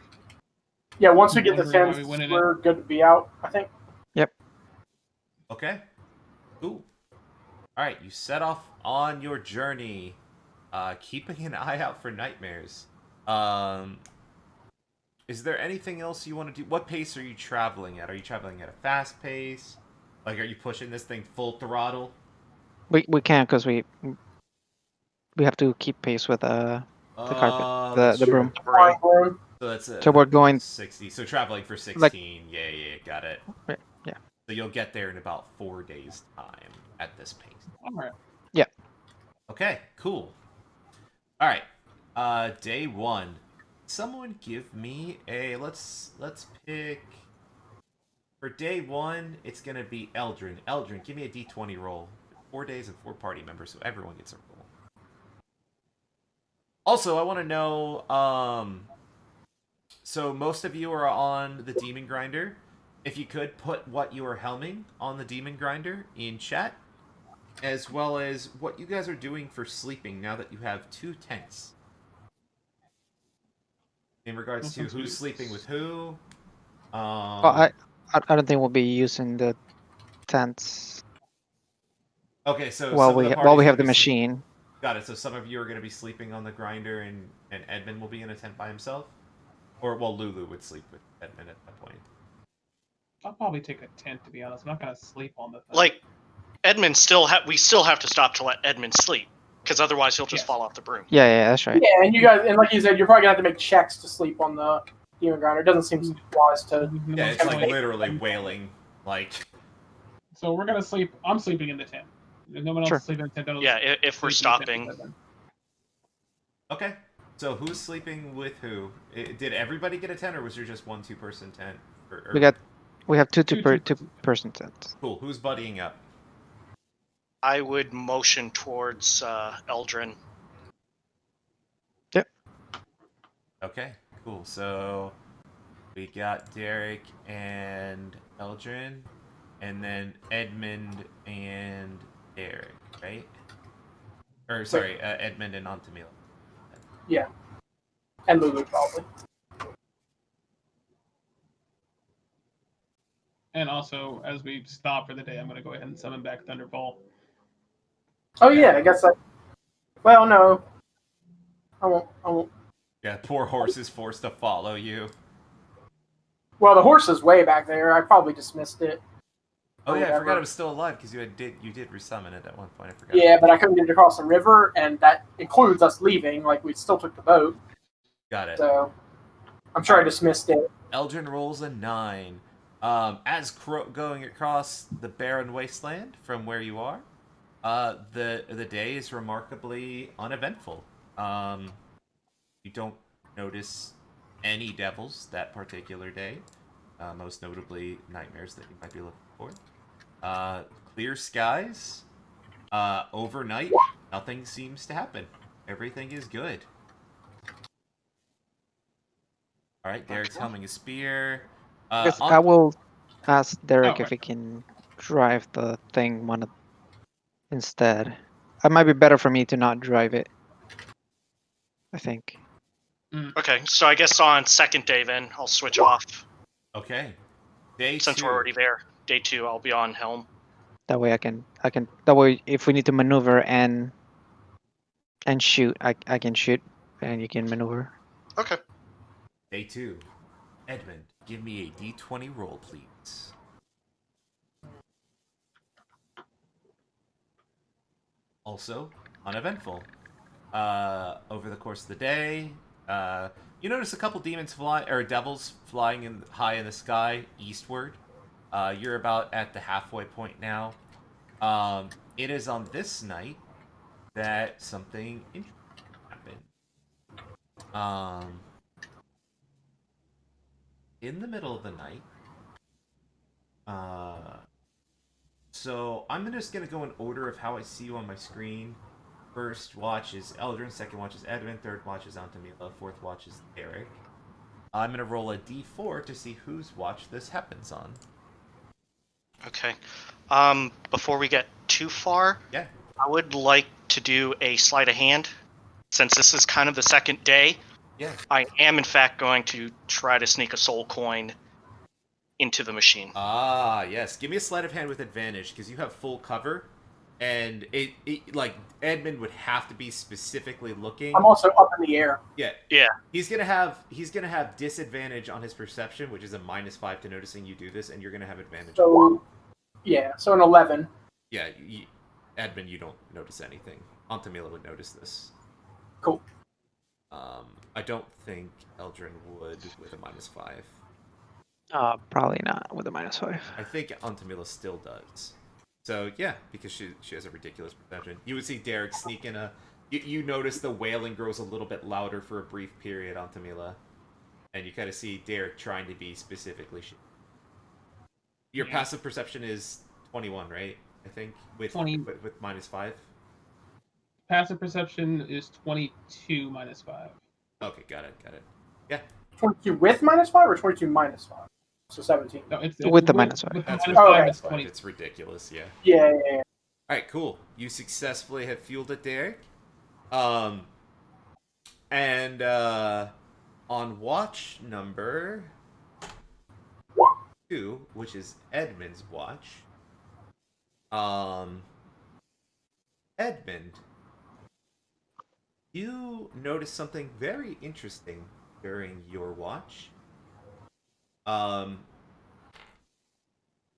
E: Yeah, once we get the
F: Wondering why
E: tents,
F: we went in it.
E: we're good to be out, I think.
A: Okay. Cool. Alright, you set off on your journey, keeping an eye out for nightmares. Is there anything else you want to do? What pace are you traveling at? Are you traveling at a fast pace? Like, are you pushing this thing full throttle?
D: We can't because we have to keep pace with the carpet,
A: That's
D: the
A: true.
D: broom.
A: So that's
D: So we're going
A: 60. So traveling for 16.
D: Like-
A: Yeah, got it.
D: Yeah.
A: So you'll get there in about 4 days' time at this pace.
F: All right.
A: Okay, cool. All right. Day 1. Someone give me a let's pick for day 1. It's gonna be Eldrin. Eldrin, give me a D20 roll. 4 days and 4 party members, so everyone gets a roll. Also, I want to know. So most of you are on the Demon Grinder. If you could put what you are helming on the Demon Grinder in chat, as well as what you guys are doing for sleeping now that you have 2 tents. In regards to who's sleeping with who.
D: I don't think we'll be using the tents.
A: Okay, so
D: while
A: some of
D: we
A: the
D: while we
A: party's
D: have the
A: gonna be sleep-
D: machine.
A: Got it. So some of you are going to be sleeping on the grinder, and Edmund will be in a tent by himself, or well, Lulu would sleep with Edmund at that point.
C: I'll probably take a tent, to be honest. I'm not gonna sleep on the thing.
B: Like, we still have to stop to let Edmund sleep, because otherwise he'll just
C: Yes.
B: fall off the broom.
D: Yeah, that's right.
E: Yeah, and you guys, and like you said, you're probably gonna have to make checks to sleep on the demon grinder. It doesn't seem wise to.
A: Yeah, it's like
E: Like-
A: literally wailing. Like,
C: So we're gonna sleep. I'm sleeping in the tent. If no one else
D: Sure.
C: is sleeping in the tent, then I'll
B: Yeah,
C: just
B: if we're
C: sleep in the tent
B: stopping.
C: with Edmund.
A: okay. So who's sleeping with who? Did everybody get a tent, or was there just 2-person tent? Or-
D: We have two
C: Two
D: person tents.
A: Cool. Who's buddying up?
B: I would motion towards Eldrin.
A: Okay. Cool. So we got Derek and Eldrin, and then Edmund and Derek, right? Or sorry, Edmund and Antamil.
E: Yeah, and Lulu probably.
C: And also, as we stop for the day, I'm gonna go ahead and summon back Thunderbolt.
E: Oh yeah, I guess. Well, no, I won't.
A: Yeah, poor horse is forced to follow you.
E: Well, the horse is way back there. I probably dismissed it.
A: Oh yeah, I
E: Whatever.
A: forgot it was still alive because you did resummon it at one point. I forgot.
E: Yeah, but I couldn't get it across the river, and that includes us leaving. Like we still took the boat,
A: Got it.
E: so I'm sure I dismissed it.
A: Eldrin rolls a 9. As going across the barren wasteland from where you are, the day is remarkably uneventful. You don't notice any devils that particular day, most notably nightmares that you might be looking for. Clear skies. Overnight, nothing seems to happen. Everything is good. All right, Derek's helming a spear.
D: Yes, I will ask Derek
C: Oh,
D: if he can drive the thing instead. It might be better for me to not drive it. I think.
B: Okay, so I guess on second day then I'll switch off
A: Okay. Day
B: since
A: 2.
B: we're already there. Day 2 I'll be on helm.
D: That way I can. That way, if we need to maneuver and shoot, I can shoot, and you can maneuver.
B: Okay.
A: Day 2. Edmund, give me a d20 roll, please. Also, uneventful. Over the course of the day, you notice a couple devils flying high in the sky eastward. You're about at the halfway point now. It is on this night that something interesting happened. In the middle of the night. So I'm just gonna go in order of how I see you on my screen. First watch is Eldrin, second watch is Edmund, third watch is Antamila, fourth watch is Derek. I'm gonna roll a d4 to see whose watch this happens on.
B: Okay. Before we get too far,
A: Yeah.
B: I would like to do a sleight of hand. Since this is kind of the second day,
A: Yeah.
B: I am in fact going to try to sneak a soul coin into the machine.
A: Ah, yes. Give me a sleight of hand with advantage because you have full cover, and it like Edmund would have to be specifically looking.
E: I'm also up in the air.
A: Yeah.
B: Yeah.
A: He's gonna have disadvantage on his perception, which is a -5 to noticing you do this, and you're gonna have advantage.
E: So yeah, so an 11.
A: Yeah, Edmund, you don't notice anything. Antamila would notice this.
E: Cool.
A: I don't think Eldrin would with a -5.
D: Probably not with a -5.
A: I think Antamila still does. So yeah, because she has a ridiculous perception. You would see Derek sneak in you notice the wailing grows a little bit louder for a brief period, Antamila, and you kind of see Derek trying to be specifically. Your passive perception is 21, right? I think with
C: 20.
A: with -5.
C: Passive perception is 22 minus 5.
A: Okay, got it. Yeah.
E: 22 with -5 or 22 -5? So 17.
C: No, it's
D: With the minus 5.
C: With the
A: That's
C: minus
E: with
C: 5,
E: the
C: it's
A: But
C: 20.
A: it's ridiculous, yeah.
E: Yeah.
A: All right, cool. You successfully have fueled it, Derek. And on watch number 2, which is Edmund's watch, Edmund, you notice something very interesting during your watch. Um,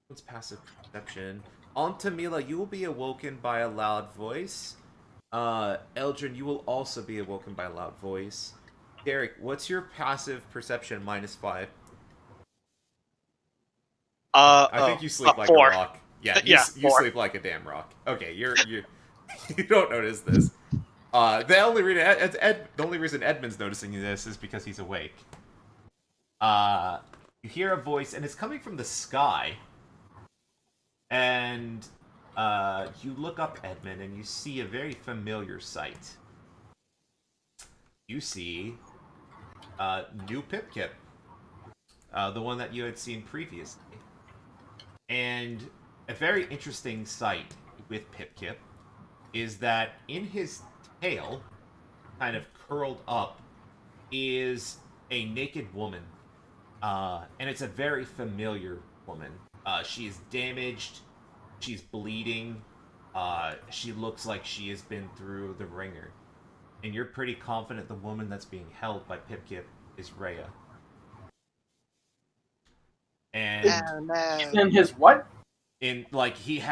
A: what's passive perception? On Tamila, you will be awoken by a loud voice. Eldrin, you will also be awoken by a loud voice. Derek, what's your passive perception -5? I think you sleep like a
B: 4.
A: rock. Yeah,
B: Yeah,
A: you
B: 4.
A: sleep like a damn rock. Okay, you you don't notice this. The only reason Edmund's noticing this is because he's awake. You hear a voice, and it's coming from the sky. And you look up, Edmund, and you see a very familiar sight. You see new Pipkip, the one that you had seen previously. And a very interesting sight with Pipkip is that in his tail, kind of curled up, is a naked woman. And it's a very familiar woman. She is damaged. She's bleeding. She looks like she has been through the ringer. And you're pretty confident the woman that's being held by Pipkip is Rhea. And
B: Oh, no.
E: In his what?
A: Pipkip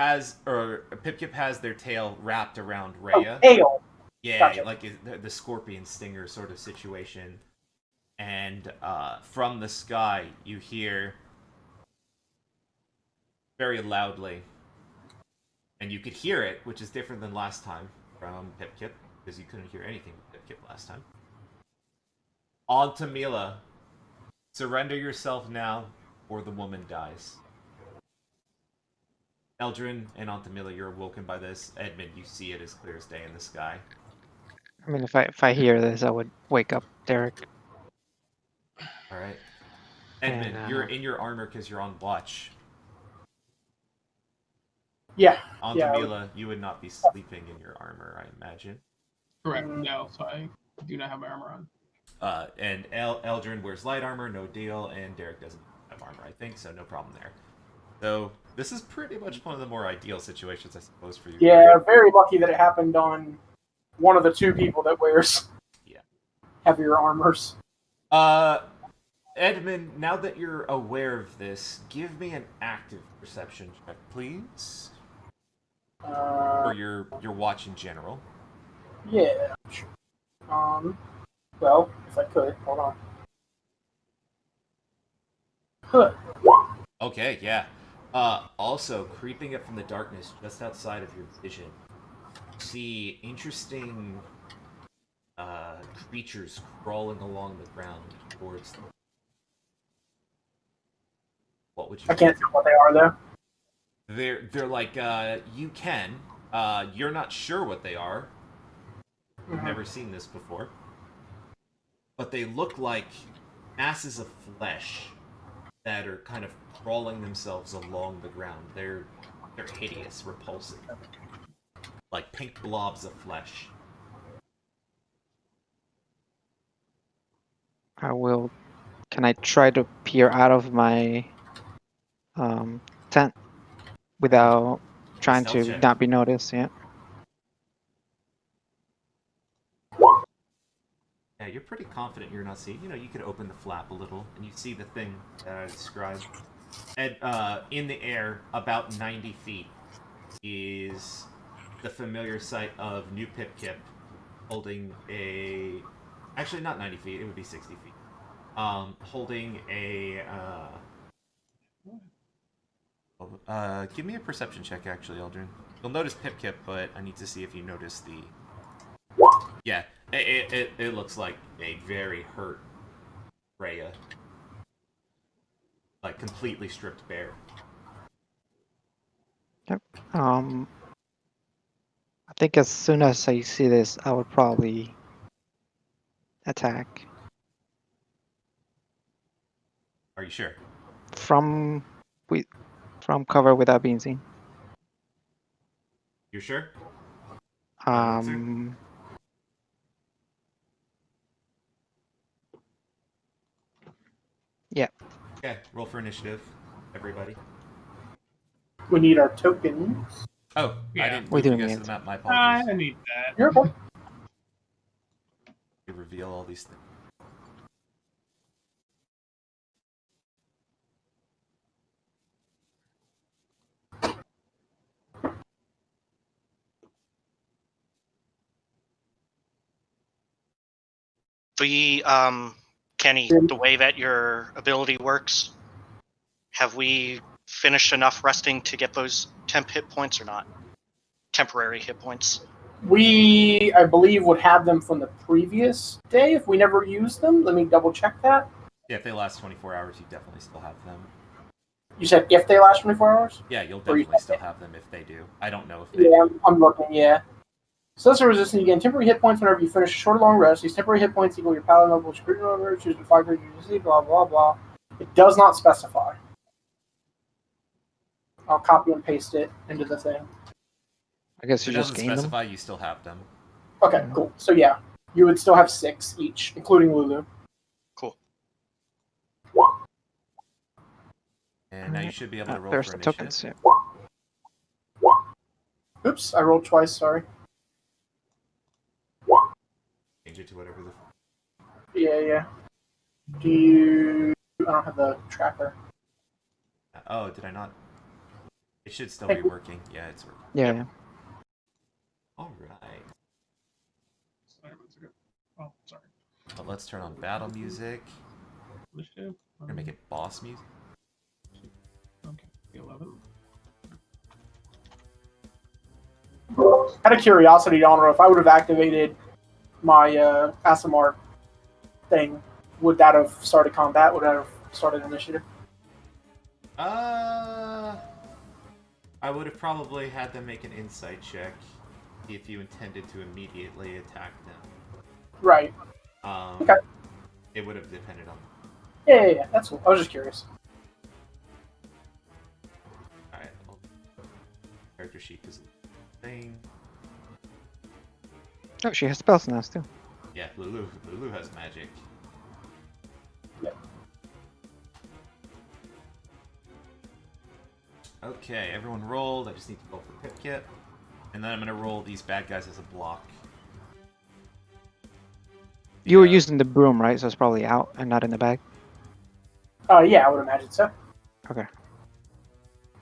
A: has their tail wrapped around Rhea.
E: Tail.
A: Yeah,
E: Gotcha.
A: like the scorpion stinger sort of situation. And from the sky, you hear very loudly, and you could hear it, which is different than last time from Pipkip, because you couldn't hear anything with Pipkip last time. On Tamila, surrender yourself now, or the woman dies. Eldrin and Antamila, you're awoken by this. Edmund, you see it as clear as day in the sky.
D: I mean, if I hear this, I would wake up Derek.
A: All right. Edmund,
D: And,
A: you're in your armor because you're on watch.
E: Yeah.
A: Antamila, you would not be sleeping in your armor, I imagine.
C: Correct. No, so I do not have my armor on.
A: And Eldrin wears light armor, no deal, and Derek doesn't have armor, I think, so no problem there. So this is pretty much one of the more ideal situations, I suppose, for you.
E: Yeah, very lucky that it happened on one of the two people that wears heavier armors.
A: Edmund, now that you're aware of this, give me an active perception check, please. For your watch in general.
E: Yeah. Well, if I could, hold on. Huh.
A: Okay, yeah. Also, creeping up from the darkness just outside of your vision, see interesting creatures crawling along the ground towards them. What would you?
E: I can't tell what they are though.
A: They're like you can. You're not sure what they are. You've never seen this before. But they look like masses of flesh that are kind of crawling themselves along the ground. They're hideous, repulsive. Like pink blobs of flesh.
D: Can I try to peer out of my tent without trying
A: Stealth
D: to
A: check.
D: not be noticed? Yeah.
A: Yeah, you're pretty confident you're not seeing. You could open the flap a little, and you see the thing that I described. And in the air, about 90 feet, is the familiar sight of New Pipkip holding a... Actually, not 90 feet, it would be 60 feet. Holding a... give me a perception check, actually, Eldrin. You'll notice Pipkip, but I need to see if you notice the... Yeah, it looks like a very hurt Rhea. Like, completely stripped bare.
D: Yep. I think as soon as I see this, I would probably attack
A: Are you sure?
D: from cover without being seen.
A: You're sure?
D: Yeah.
A: Okay, roll for initiative, everybody.
E: We need our tokens.
A: Oh, I
C: Yeah.
A: didn't
D: We
A: move you
D: do
A: guys
D: need
A: to the map. My
C: I
A: apologies.
C: need that.
E: You're okay.
A: You reveal all these things.
B: Kenny, the way that your ability works, have we finished enough resting to get those temp hit points or not? Temporary hit points.
E: We, I believe, would have them from the previous day if we never used them. Let me double check that.
A: Yeah, if they last 24 hours, you definitely still have them.
E: You said if they last 24 hours?
A: Yeah, you'll
E: Or you
A: definitely
E: said
A: still
E: they-
A: have them if they do. I don't know if they
E: Yeah,
A: do.
E: I'm looking, yeah. So that's a resistance. You gain temporary hit points whenever you finish a short or long rest. These temporary hit points equal your paladin level, screen number, choose the 5 creatures you see, blah, blah, blah. It does not specify. I'll copy and paste it into the thing.
D: I guess
A: If
D: you
A: it
D: just
A: doesn't
D: gain them.
A: specify, you still have them.
E: Okay,
D: Mhm.
E: cool. So yeah, you would still have 6 each, including Lulu.
B: Cool.
A: And now you should be able to roll
D: There's
A: for
D: the
A: initiative.
D: tokens. Yeah.
E: Oops, I rolled twice, sorry.
A: Change it to whatever the...
E: Yeah. Do you... I don't have the tracker.
A: Oh, did I not? It should still
E: Hey.
A: be working. Yeah, it's working.
D: Yeah. Yeah.
A: All right.
C: Sorry, one second. Oh, sorry.
A: But let's turn on battle music.
C: Initiative.
A: We're gonna make it boss music.
C: Okay, 11.
E: Out of curiosity, Honor, if I would have activated my Asimar thing, would that have started combat? Would that have started initiative?
A: I would have probably had them make an insight check if you intended to immediately attack them.
E: Right. Okay.
A: It would have depended on...
E: Yeah. That's cool. I was just curious.
A: Alright. Character sheet is a thing.
D: Oh, she has spells now too.
A: Yeah, Lulu has magic.
E: Yep.
A: Okay, everyone rolled. I just need to roll for Pip Kit. And then I'm gonna roll these bad guys as a block.
D: You were
A: Yeah.
D: using the broom, right? So it's probably out and not in the bag.
E: Yeah, I would imagine so.
D: Okay.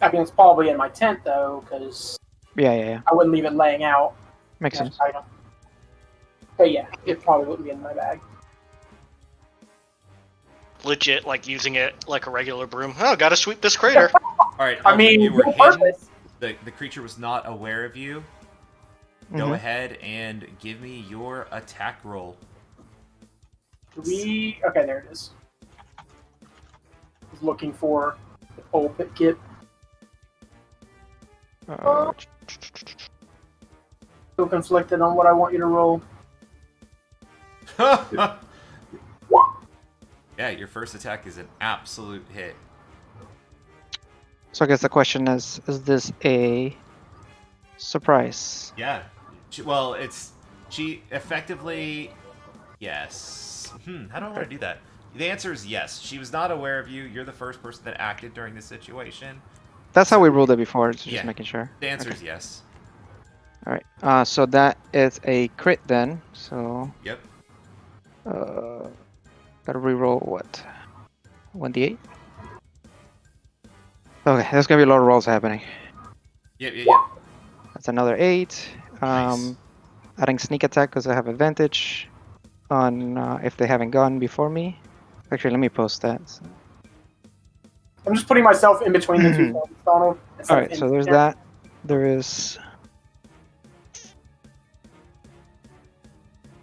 E: I mean, it's probably in my tent, though, because
D: Yeah.
E: I wouldn't leave it laying out.
D: Makes sense.
E: Item. But yeah, it probably wouldn't be in my bag.
B: Legit, like using it like a regular broom. Oh, gotta sweep this crater.
A: Alright,
E: I mean,
A: you were
E: no
A: hidden.
E: purpose.
A: The creature was not aware of you. Go ahead and give me your attack roll.
E: Okay, there it is. I was looking for the pole pit kit. Still conflicted on what I want you to roll.
A: Yeah, your first attack is an absolute hit.
D: So I guess the question is this a surprise?
A: Yeah. Well, she effectively... Yes. How do I want to do that? The answer is yes. She was not aware of you. You're the first person that acted during the situation.
D: That's how we ruled it before. Just
A: Yeah.
D: making sure.
A: The answer
D: Okay.
A: is yes.
D: All right. So that is a crit then. So
A: Yep.
D: gotta reroll what? 1d8. Okay, there's gonna be a lot of rolls happening.
A: Yep.
D: That's another 8.
A: Nice.
D: Adding sneak attack because I have advantage on if they haven't gone before me. Actually, let me post that.
E: I'm just putting myself in between the two things, Donald.
D: All right, so there's that. There is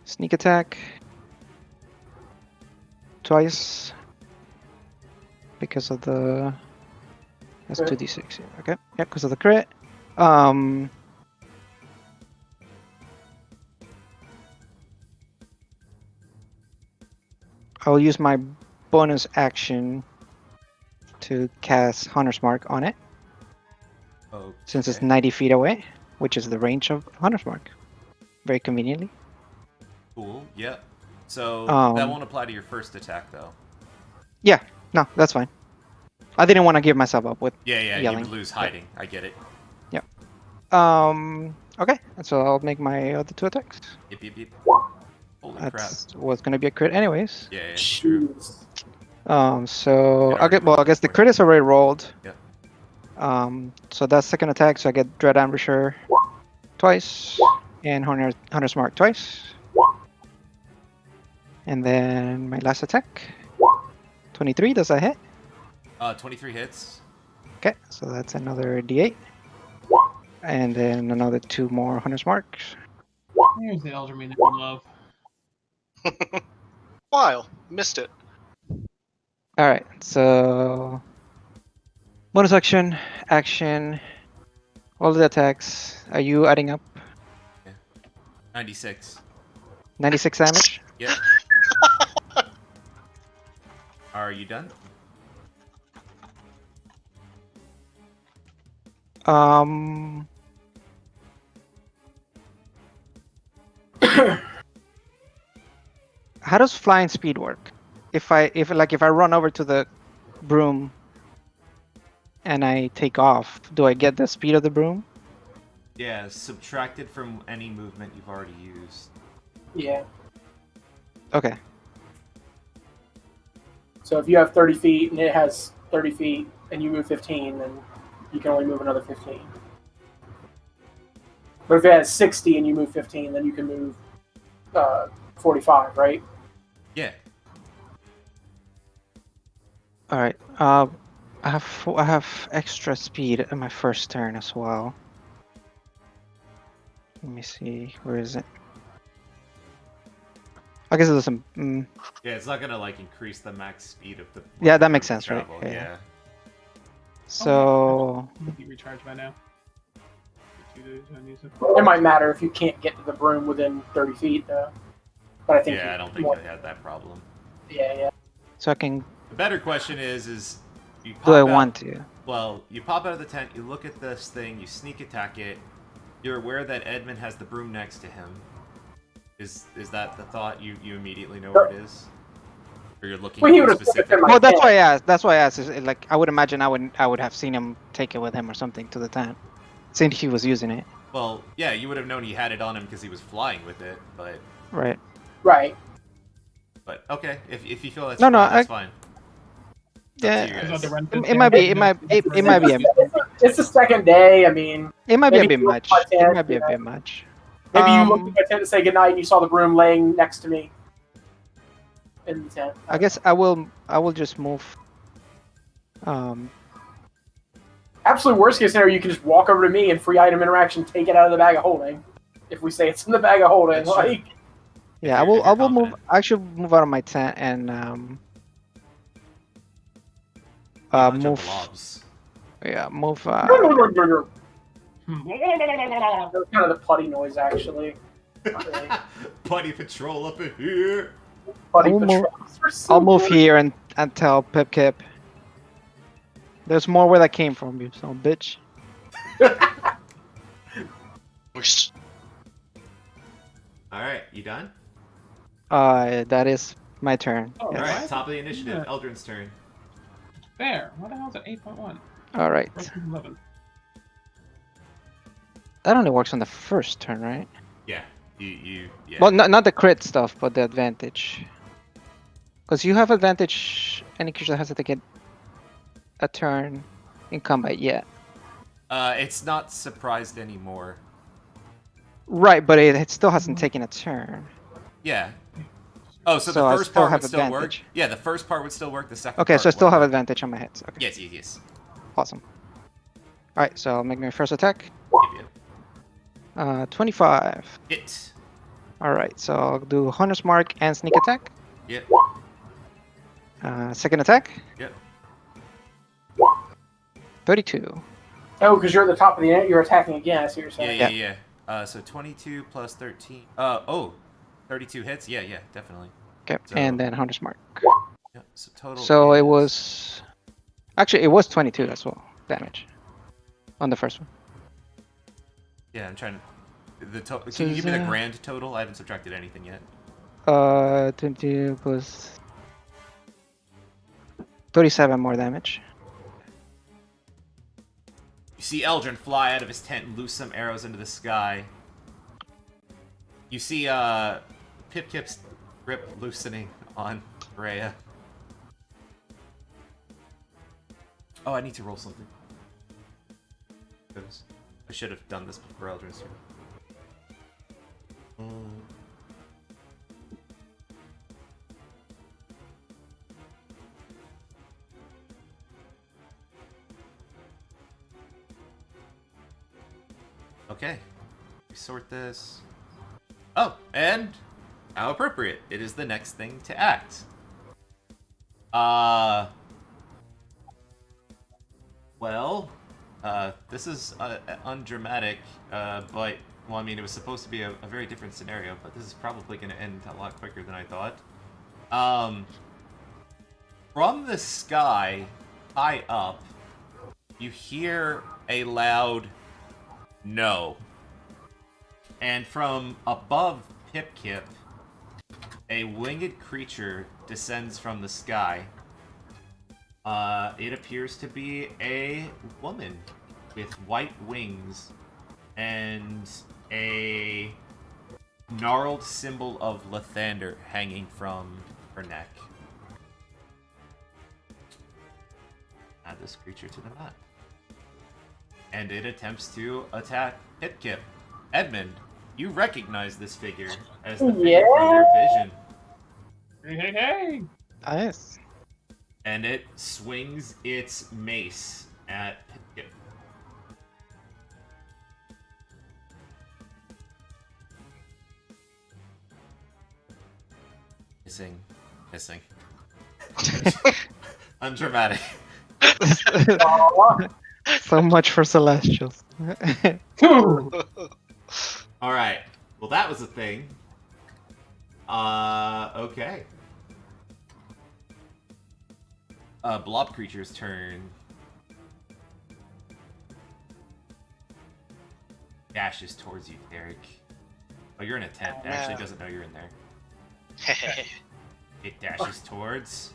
D: sneak attack twice because of the. That's
E: Okay.
D: 2d6. Yeah. Okay. Yeah, because of the crit. I'll use my bonus action to cast Hunter's Mark on it,
A: Okay.
D: since it's 90 feet away, which is the range of Hunter's Mark. Very conveniently.
A: Cool. Yep. So
D: Um,
A: that won't apply to your first attack, though.
D: Yeah, no, that's fine. I didn't want to give myself up with
A: Yeah. You
D: yelling.
A: would lose hiding. I get it.
D: Okay, so I'll make my other 2 attacks.
A: Yep, yep, yep. Holy crap.
D: That's what's gonna be a crit anyways.
A: Yeah, yeah, true.
E: Jeez.
D: So
A: It already
D: I guess the crit is already rolled.
A: Yep.
D: So that's second attack. So I get Dread Ambusher twice and Hunter's Mark twice. And then my last attack, 23. Does that hit?
A: 23 hits.
D: Okay, so that's another D8. And then another 2 more Hunter's Marks.
F: Here's the Elderman that we love.
B: Wow, missed it.
D: All right, so bonus action, all the attacks. Are you adding up?
A: 96.
D: 96 damage.
A: Yep. Are you done?
D: How does flying speed work? If I run over to the broom and I take off, do I get the speed of the broom?
A: Yeah, subtracted from any movement you've already used.
E: Yeah.
D: Okay.
E: So if you have 30 feet and it has 30 feet and you move 15, then you can only move another 15. But if it has 60 and you move 15, then you can move 45, right?
A: Yeah.
D: All right. I have extra speed in my first turn as well. Let me see. Where is it? I guess it doesn't.
A: Yeah, it's not gonna like increase the max speed of the.
D: Yeah, that makes sense, right?
A: travel.
D: Yeah.
A: Yeah.
D: So
C: Could be recharged by now. 2 days, I need to-
E: It might matter if you can't get to the broom within 30 feet, though. But I think.
A: Yeah, I don't think I had that problem.
E: Yeah.
D: so I can.
A: The better question is you pop
D: Do I
A: out,
D: want to?
A: Well, you pop out of the tent, you look at this thing, you sneak attack it. You're aware that Edmund has the broom next to him. Is that the thought? You immediately know where it is, or you're looking
E: Well, he
A: for
E: would've
A: specific.
E: took it
D: Well, that's why I asked. That's why I asked. Is it, like I would imagine I would have seen him take it with him or something to the tent, since he was using it.
A: Well, yeah, you would have known he had it on him because he was flying with it, but
D: Right.
E: Right.
A: okay, if you feel that's
D: No,
A: fine,
D: no,
A: that's fine. It's up to
D: Yeah.
A: you
C: Is that
A: guys.
C: the rent
D: It might be. It might be.
E: It's the second day. I mean,
D: It might be a
E: Maybe
D: bit
E: you look
D: much.
E: at my
D: It
E: tent,
D: might be a
E: you know.
D: bit much.
E: maybe you looked at my tent to say goodnight and you saw the broom laying next to me in the tent.
D: I guess I will just move.
E: Absolute worst case scenario, you can just walk over to me and free item interaction, take it out of the bag of holding. If we say it's in the bag of holding,
A: That's true.
E: like.
D: Yeah,
A: If you're
D: I will move.
A: confident.
D: I should move out of my tent and
A: Bunch of
D: move.
A: blobs.
D: Yeah, move.
E: That was kind of the putty noise, actually. Not really.
A: Putty patrol up in here.
E: Putty
D: I'll move-
E: patrols are so
D: I'll move
E: good.
D: here and tell Pip Kip. There's more where that came from, you son of a bitch.
A: All right, you done?
D: That is my turn.
C: Oh,
A: All
D: Yes.
A: right, top of the initiative.
C: Yeah.
A: Eldrin's turn.
C: Fair. What the hell's at 8.1?
D: All right.
C: Versus 11.
D: That only works on the first turn, right?
A: Yeah, you yeah.
D: Well, not the crit stuff, but the advantage. Because you have advantage. Any creature that has to take a turn in combat. Yeah.
A: It's not surprised anymore.
D: Right, but it still hasn't taken a turn.
A: Yeah. Oh, so
D: So I
A: the first
D: still
A: part
D: have
A: would still work.
D: advantage.
A: Yeah, the first part would still work. The second.
D: Okay,
A: part
D: so I still have
A: wouldn't.
D: advantage on my hits. Okay.
A: Yes.
D: Awesome. All right, so I'll make my first attack.
A: Yep.
D: 25.
A: Hit.
D: All right, so I'll do Hunter's Mark and Sneak Attack.
A: Yep.
D: Second attack.
A: Yep.
D: 32.
E: Oh, because you're at the top of the net, you're attacking again. I see what you're saying.
A: Yeah. So 22 plus 13. 32 hits. Yeah, definitely.
D: Okay,
A: So-
D: and then Hunter's Mark.
A: Yeah. So total.
D: So it
A: is-
D: was. Actually, it was 22 as well. Damage. On the first one.
A: Yeah, I'm trying.
D: So
A: Can you give me the
D: is,
A: grand total? I haven't subtracted anything yet.
D: 22 plus 37 more damage.
A: You You see Eldrin fly out of his tent and loose some arrows into the sky. You see Pip-Kip's grip loosening on Rhea. Oh, I need to roll something. I should have done this before Eldrin's turn. Okay. We sort this. Oh, and how appropriate. It is the next thing to act. Well, this is undramatic, but, well, I mean, it was supposed to be a very different scenario, but this is probably going to end a lot quicker than I thought. From the sky, high up, you hear a loud no. And from above Pip-Kip, a winged creature descends from the sky. It appears to be a woman with white wings and a gnarled symbol of Lathander hanging from her neck. Add this creature to the map. And it attempts to attack Pip-Kip. Edmund, you recognize this figure as the figure from your vision.
C: Hey!
D: Nice.
A: And it swings its mace at Pip-Kip. Missing. Undramatic.
D: So much for Celestials.
A: Alright. Well, that was a thing. Okay. Blob creature's turn. Dashes towards you, Derek. Oh, you're in a tent. It actually doesn't know you're in there. It dashes towards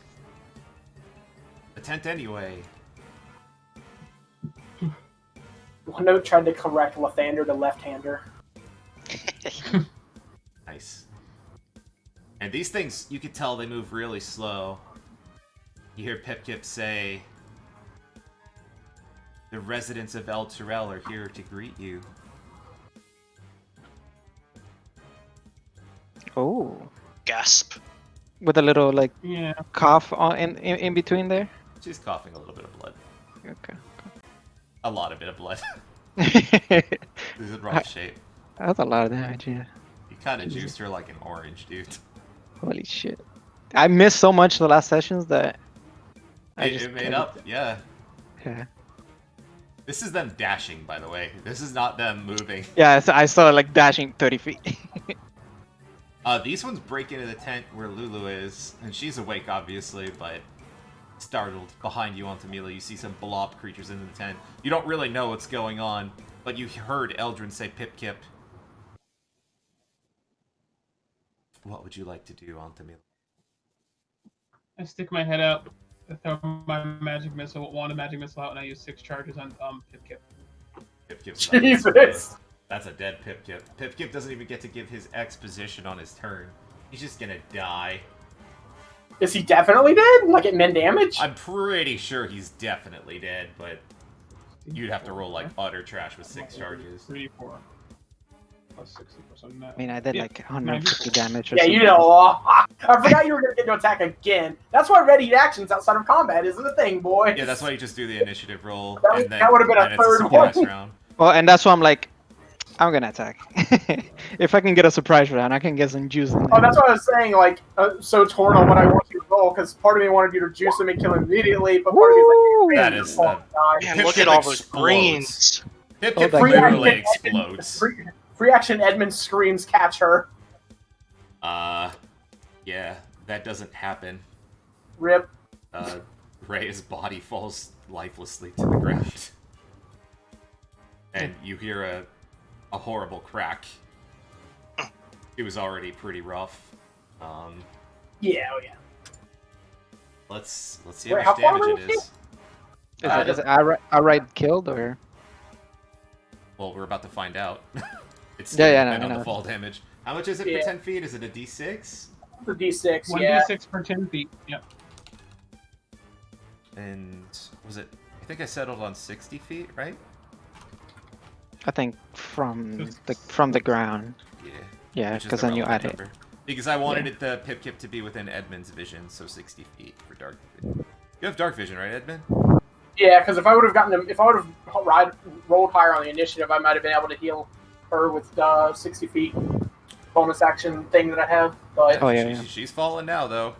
A: the tent anyway.
E: OneNote tried to correct Lathander to left-hander.
A: Nice. And these things, you can tell they move really slow. You hear Pip-Kip say, "The residents of El Turel are here to greet you."
D: Oh.
B: Gasp.
D: With a little, like,
C: Yeah.
D: cough in between there?
A: She's coughing a little bit of blood.
D: Okay.
A: A lot of bit of blood.
D: That's
A: This is in rough shape.
D: a lot of damage, yeah.
A: You kind of juiced her like an orange, dude.
D: Holy shit. I missed so much the last sessions that
A: It made up, yeah.
D: Yeah.
A: This is them dashing, by the way. This is not them moving.
D: Yeah, I saw like dashing 30 feet.
A: These ones break into the tent where Lulu is, and she's awake, obviously, but startled. Behind you on Tamila, you see some blob creatures in the tent. You don't really know what's going on, but you heard Eldrin say Pip-Kip. What would you like to do, on Tamila?
C: I stick my head out, I throw my magic missile, wand of magic missile out, and I use 6 charges on Pip-Kip.
A: Pip-Kip's
E: Jesus!
A: That's a dead Pip-Kip. Pip-Kip doesn't even get to give his exposition on his turn. He's just gonna die.
E: Is he definitely dead? Like at min damage?
A: I'm pretty sure he's definitely dead, but you'd have to roll like utter trash with 6 charges.
C: 3, 4. Plus 60% net.
D: I mean, I did
C: Yeah,
D: like 150 damage or
E: Yeah,
D: something.
E: you know. I forgot you were going to get to attack again. That's why ready actions outside of combat isn't a thing, boy.
A: Yeah, that's why you just do the initiative roll.
E: That-
A: and then,
E: that would've been a
A: and it's
E: third
A: surprise
E: one.
A: round.
D: Well, and that's why I'm like, I'm gonna attack. If I can get a surprise round, I can get some juice in there.
E: Oh, that's what I was saying, like, so torn on what I want you to roll, because part of me wanted you to juice him and kill him immediately, but part of me
D: Woo!
E: is like,
A: That is
E: oh,
A: a-
E: God.
B: Man,
A: Pip-Kip
B: look at all those
A: explodes.
B: brains.
A: Pip-Kip
D: that
A: literally
E: guy.
A: explodes.
E: Free action Edmund screams, catch her.
A: Yeah, that doesn't happen.
E: Rip.
A: Ray's body falls lifelessly to the ground. And you hear a horrible crack. It was already pretty rough.
E: Yeah, oh yeah.
A: Let's see
E: Wait,
A: how much
E: how far
A: damage
E: away
A: it
E: is
A: is.
D: Is it outright killed or?
A: Well, we're about to find out. It's
D: Yeah,
A: still
D: yeah,
A: depend
D: no,
A: on the
D: no.
A: fall damage. How much is it
E: Yeah.
A: for 10 feet? Is it a d6?
E: The D6,
C: 1d6 per 10 feet. Yep.
A: And was it? I think I settled on 60 feet, right?
D: I think from
C: So
D: the ground.
A: Yeah.
D: Yeah,
A: Which is
D: because
A: the
D: then you
A: relevant
D: add it.
A: number. Because I wanted
D: Yeah.
A: it the Pip to be within Edmund's vision, so 60 feet for dark vision. You have dark vision, right, Edmund?
E: Yeah, because if I would have rolled higher on the initiative, I might have been able to heal her with the 60 feet bonus action thing that I have. But
D: Oh, yeah.
A: She's falling now, though.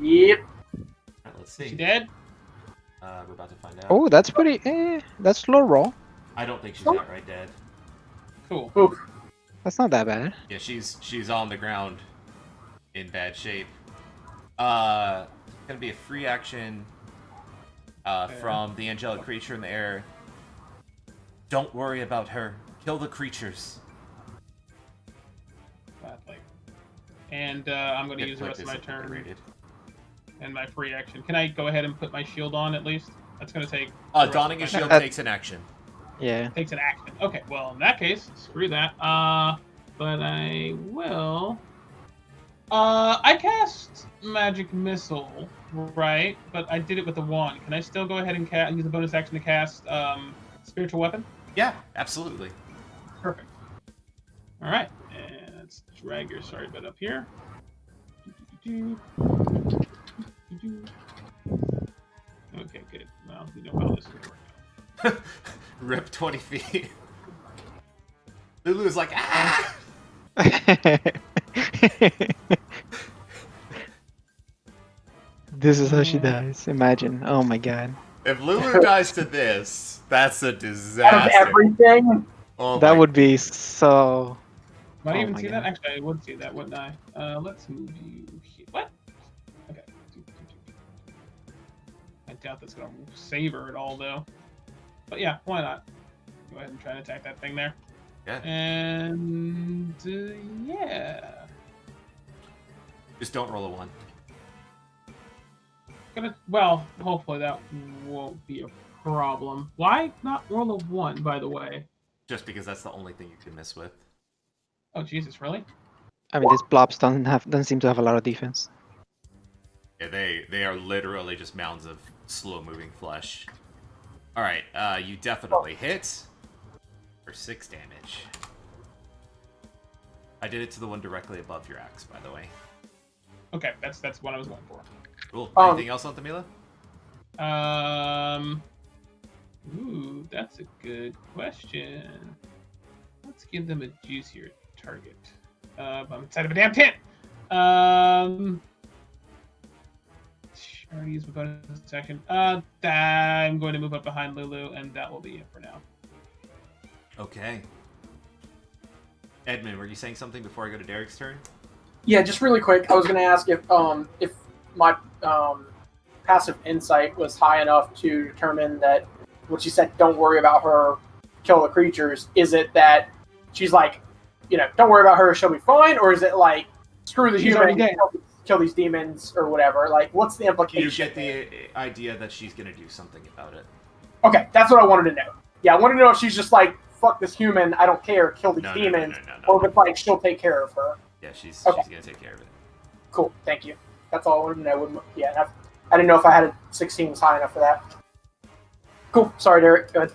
E: yep,
A: Alright, let's
C: Is she
A: see.
C: dead?
A: We're about to find out.
D: Oh, that's pretty. That's low roll.
A: I don't think she's outright dead.
C: Cool.
E: oof.
D: That's not that bad.
A: Yeah, she's on the ground in bad shape. Gonna be a free action from the angelic creature in the air. Don't worry about her. Kill the creatures.
C: Gladly. And I'm going to
A: Hit
C: use the
A: clip
C: rest of my
A: is
C: turn
A: overrated.
C: and my free action. Can I go ahead and put my shield on at least? That's going to take. the rest
A: Donning a
C: of my
A: shield
C: turn.
A: takes an action.
D: Yeah.
C: Takes an action. Okay, well in that case, screw that. But I will. I cast magic missile, right? But I did it with a wand. Can I still go ahead and use the bonus action to cast spiritual weapon?
A: Yeah, absolutely.
C: Perfect. All right, and let's drag your sorry bit up here. Okay, good. Well, we know how this is going to work out.
A: Rip 20 feet. Lulu's like, ah!
D: This is how she dies. Imagine. Oh my god.
A: If Lulu dies to this, that's a
E: Out of
A: disaster.
E: everything,
A: Oh
D: That
A: my-
D: would be so.
C: Might
D: Oh
C: even
D: my
C: see
D: God.
C: that. Actually, I would see that, wouldn't I? Let's move you here. What? Okay. I doubt that's gonna save her at all, though. But yeah, why not? Go ahead and try and attack that thing there.
A: Yeah.
C: And yeah,
A: Just don't roll a 1.
C: well, hopefully that won't be a problem. Why not roll a 1, by the way?
A: Just because that's the only thing you can miss with.
C: Oh Jesus, really?
D: I mean, these blobs don't seem to have a lot of defense.
A: Yeah, they are literally just mounds of slow-moving flesh. Alright, you definitely hit for 6 damage. I did it to the one directly above your axe, by the way.
C: Okay, that's what I was going for.
A: Cool. Anything else on Tamila?
C: Ooh, that's a good question. Let's give them a juicier target. I'm inside of a damn tent. Already used my bonus action. I'm going to move up behind Lulu, and that will be it for now.
A: Okay. Edmund, were you saying something before I go to Derek's turn?
E: yeah, just really quick. I was going to ask if my passive insight was high enough to determine that what she said, don't worry about her, kill the creatures. Is it that she's like, don't worry about her, she'll be fine, or is it like, screw the
C: She's already
E: human,
C: dead.
E: kill these demons or whatever? Like, what's the implication?
A: You get the idea that she's going to do something about it.
E: Okay, that's what I wanted to know. Yeah, I wanted to know if she's just like, fuck this human, I don't care, kill these
A: No,
E: demons,
A: no.
E: or if it's like she'll take care of her.
A: Yeah, she's
E: Okay.
A: going to take care of it.
E: Cool, thank you. That's all I wanted to know. Yeah, I didn't know if I had a 16 was high enough for that. Cool, sorry, Derek. Go ahead.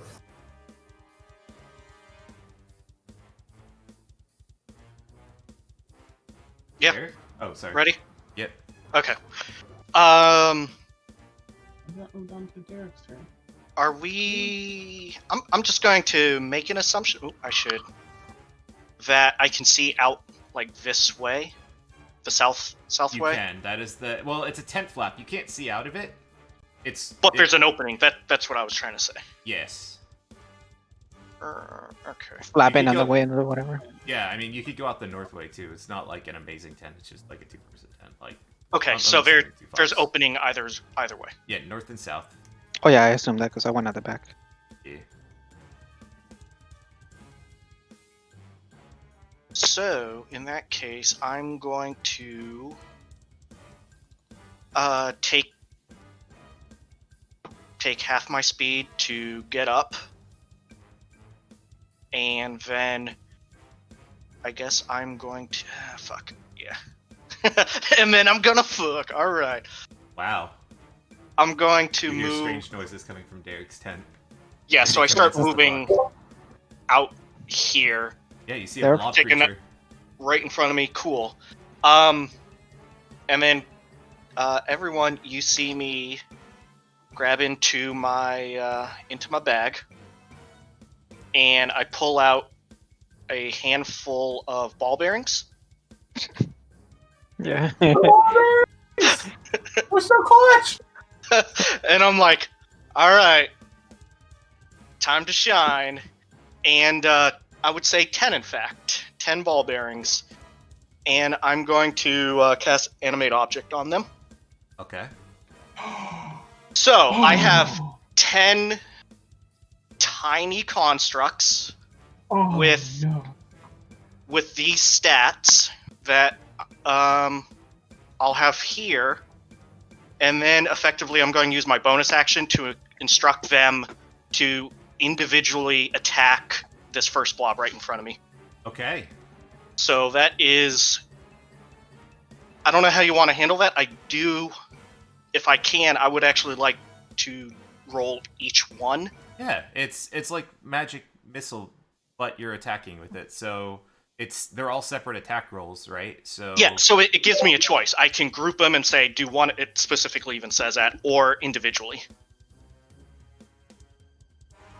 B: Yeah.
A: Derek? Oh, sorry.
B: Ready?
A: Yep.
B: Okay.
C: That moved on to Derek's turn.
B: Are we? I'm just going to make an assumption. Oh, I should. That I can see out like this way, the south
A: You
B: way.
A: can. That is the... Well, it's a tent flap. You can't see out of it.
B: But there's an opening. That's what I was trying to say.
A: Yes.
B: Okay.
D: Flapping
A: You
D: on
A: could
D: the
A: go-
D: wind or whatever.
A: Yeah, I mean, you could go out the north way, too. It's not like an amazing tent. It's just like a 2-person tent. Like,
B: Okay,
A: on
B: so
A: the same two
B: there's
A: flaps.
B: opening either way.
A: Yeah, north and south.
D: Oh yeah, I assumed that because I went at the back.
A: Yeah.
B: So in that case, I'm going to take half my speed to get up, and then I guess I'm going to fuck yeah, and then I'm gonna fuck. All right,
A: Wow.
B: I'm going to
A: You hear
B: move.
A: strange noises coming from Derek's tent.
B: Yeah, so I start
A: Commences to
B: moving
A: fuck.
B: out here,
A: Yeah, you see a
D: They're
A: blob
B: taking
A: creature.
B: right in front of me. Cool. And then everyone, you see me grab into my bag, and I pull out a handful of ball bearings.
D: Yeah.
E: We're so clutch.
B: And I'm like, all right, time to shine. And I would say 10, in fact. 10 ball bearings. And I'm going to cast Animate Object on them.
A: Okay.
B: So I have 10 tiny constructs
C: Oh,
B: with-
C: no.
B: with these stats that I'll have here. And then effectively I'm going to use my bonus action to instruct them to individually attack this first blob right in front of me.
A: Okay.
B: So that is... I don't know how you want to handle that. I do... If I can, I would actually like to roll each one.
A: Yeah, it's like magic missile, but you're attacking with it. So they're all separate attack rolls, right? So
B: Yeah, so it gives me a choice. I can group them and say, do one, it specifically even says that, or individually.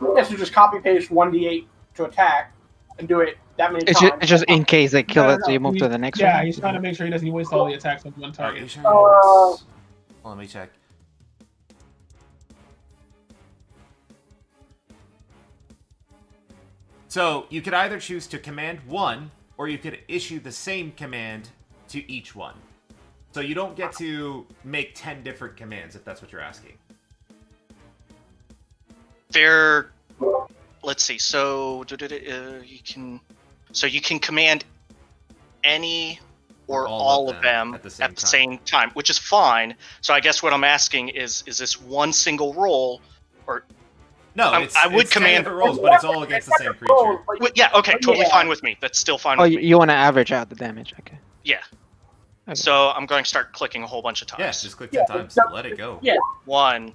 E: Yeah, so just copy paste 1d8 to attack and do it that many
D: It's
E: times.
D: just in case they kill
C: No,
D: it, so you move to the next
C: Yeah,
D: one.
C: he's trying to make sure he doesn't waste all the attacks on one
A: Alright, you
C: target.
A: sure you have this? Hold on, let me check. So you could either choose to command one, or you could issue the same command to each one. So you don't get to make 10 different commands, if that's what you're asking.
B: They're... Let's see, so... you can command any or all of them
A: at the
B: same time, which is fine. So I guess what I'm asking is this one single roll, or...
A: No,
B: I
A: it's,
B: would
A: it's 10
B: command-
A: different rolls, but it's all against the same creature.
E: Like,
B: Yeah, okay, totally
E: Yeah.
B: fine with me. That's still fine
D: Oh,
B: with me.
D: you want to average out the damage? Okay.
B: Yeah.
D: Okay.
B: So I'm going to start clicking a whole bunch of times.
A: Yeah, just click 10
E: Yeah,
A: times. Let it go.
E: Yeah.
B: 1,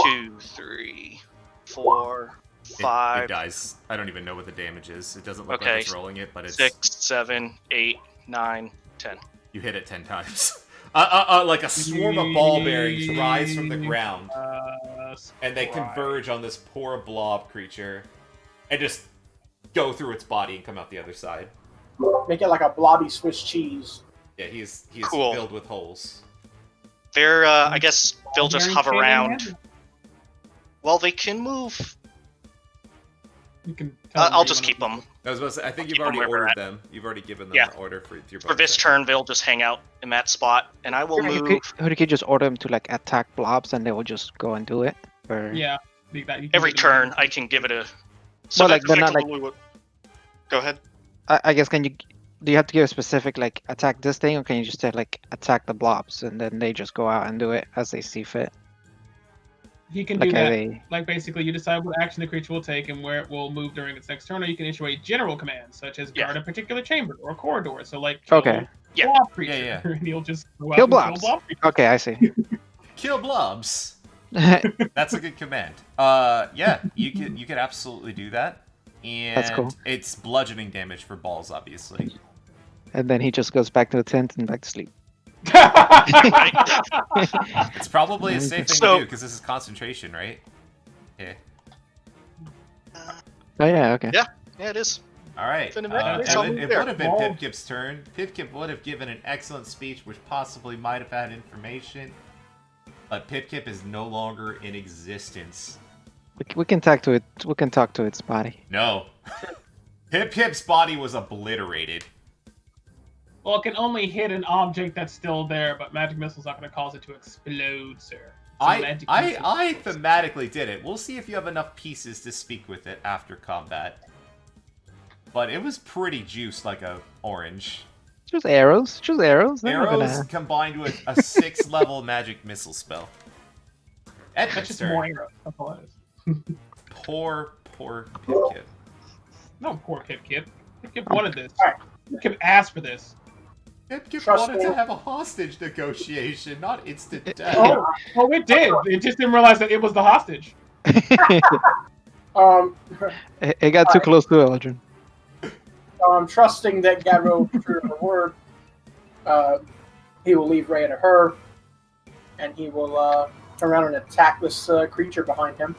B: 2, 3, 4,
A: It
B: 5,
A: dies. I don't even know what the damage is. It doesn't look
B: Okay,
A: like it's rolling it, but it's
B: 6, 7, 8, 9, 10.
A: you hit it 10 times. Like a swarm of ball bearings rise from the ground, and they converge on this poor blob creature, and just go through its body and come out the other side.
E: Make it like a blobby Swiss cheese.
A: Yeah, he is
B: Cool.
A: filled with holes.
B: They're, I guess they'll just
C: Very
B: hover
C: shady
B: around.
C: man.
B: Well, they can move.
C: You can tell them
B: I'll
C: where
B: just
C: you
B: keep
C: wanna-
B: them.
A: I was about to say, I think you've
B: Keep 'em
A: already
B: where we're
A: ordered
B: at.
A: them. You've already given them
B: Yeah.
A: an order for your
B: For this
A: bonus
B: turn, they'll just hang out in that spot, and I will
D: Or you
B: move
D: could just order them to like attack blobs, and they will just go and do it. Or...
C: Yeah. You can
B: every
C: do them
B: turn. I can give it a... So
D: Well, like,
B: that's
D: but not like-
B: effectively what... Go ahead.
D: I guess do you have to give a specific like attack this thing, or can you just say like attack the blobs, and then they just go out and do it as they see fit?
C: He can
D: Like
C: do
D: how
C: that.
D: they...
C: Like basically, you decide what action the creature will take and where it will move during its next turn, or you can issue a general command, such as
B: Yeah.
C: guard a particular chamber or corridor. So like, kill
D: Okay.
B: Yeah.
C: blob creature,
A: Yeah.
C: and he'll just go out
D: Kill
C: and
D: blobs.
C: Kill blob creature.
D: Okay, I see.
A: Kill blobs. That's a good command. Yeah, you could absolutely do that. And
D: That's cool.
A: it's bludgeoning damage for balls, obviously.
D: And then he just goes back to the tent and back to sleep.
A: It's probably a safe thing
B: So-
A: to do because this is concentration, right? Yeah.
D: Oh yeah, okay.
B: Yeah. Yeah, it is.
A: All right.
B: It's an
A: It
B: event.
A: would have been
C: Ball.
A: Pipkip's turn. Pipkip would have given an excellent speech, which possibly might have had information. But Pipkip is no longer in existence.
D: We can talk to it. We can talk to its body.
A: No. Pipkip's body was obliterated.
C: Well, it can only hit an object that's still there, but magic missile's not going to cause it to explode, sir. It's a
A: I
C: magic missile.
A: thematically did it. We'll see if you have enough pieces to speak with it after combat. But it was pretty juiced like a orange.
D: Just arrows. Just arrows. They're not
A: Arrows
D: gonna-
A: combined with a 6th level magic missile spell.
C: That's just
A: Edmund's
C: more
A: turn.
C: arrows. That's all it is.
A: Poor Pipkip.
C: No, poor Kip Kip. Kip Kip wanted this.
E: Alright.
C: Kip Kip asked for this.
A: Kip
E: Trust
A: wanted to
E: me.
A: have a hostage negotiation, not instant death.
C: Oh, well, it did. It just didn't realize that it was the hostage.
E: Um,
D: It got too
E: Alright.
D: close to Eldrin.
E: so I'm trusting that Gavro, true to her word, he will leave Rhea to her, and he will turn around and attack this creature behind him.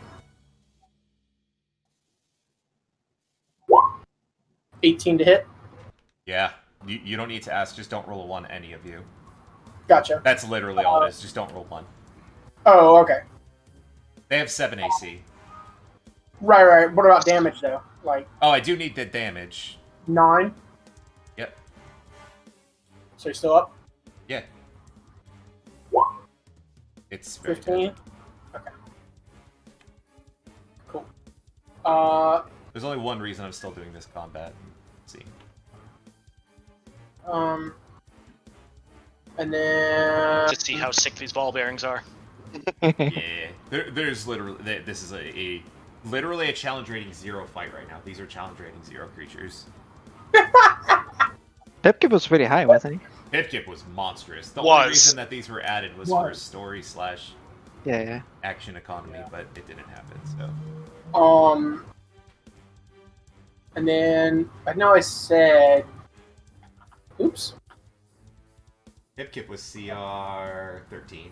E: 18 to hit.
A: Yeah, you don't need to ask, just don't roll a 1, any of you.
E: Gotcha.
A: That's literally all it is, just don't roll 1.
E: Oh, okay.
A: They have 7 AC.
E: Right. What about damage, though? Like,
A: Oh, I do need the damage.
E: 9?
A: Yep.
E: So you're still up?
A: Yeah. It's very
E: 15?
A: good.
E: Okay. Cool.
A: There's only one reason I'm still doing this combat. Let's see.
E: And then...
B: To see how sick these ball bearings are.
A: Yeah. There's literally... This is literally a challenge rating 0 fight right now. These are challenge rating 0 creatures.
D: Pipkip was pretty high, wasn't he?
A: Pipkip was monstrous. The only
B: Was.
A: reason that these were added was for story /
D: Yeah.
A: action economy, but it didn't happen, so...
E: And then I know I said, oops.
A: Pipkip was CR 13.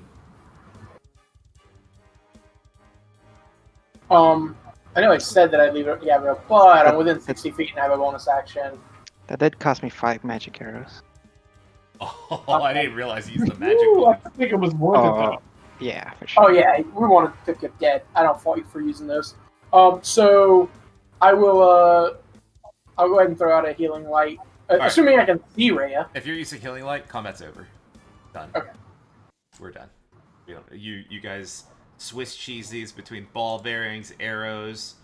E: I know I said that I'd leave it, but I'm within 60 feet and I have a bonus action.
D: That did cost me 5 magic arrows.
A: Oh, I didn't realize he used the magic
C: Ooh, I
A: one.
C: think it was worth it though.
D: Yeah, for sure.
E: Oh yeah, we wanted to get dead. I don't fault you for using those. So I will. I'll go ahead and throw out a healing light,
A: right.
E: assuming I can see Rhea.
A: If you're using Healing Light, combat's over. Done.
E: Okay.
A: We're done. You guys Swiss cheese these between ball bearings, arrows.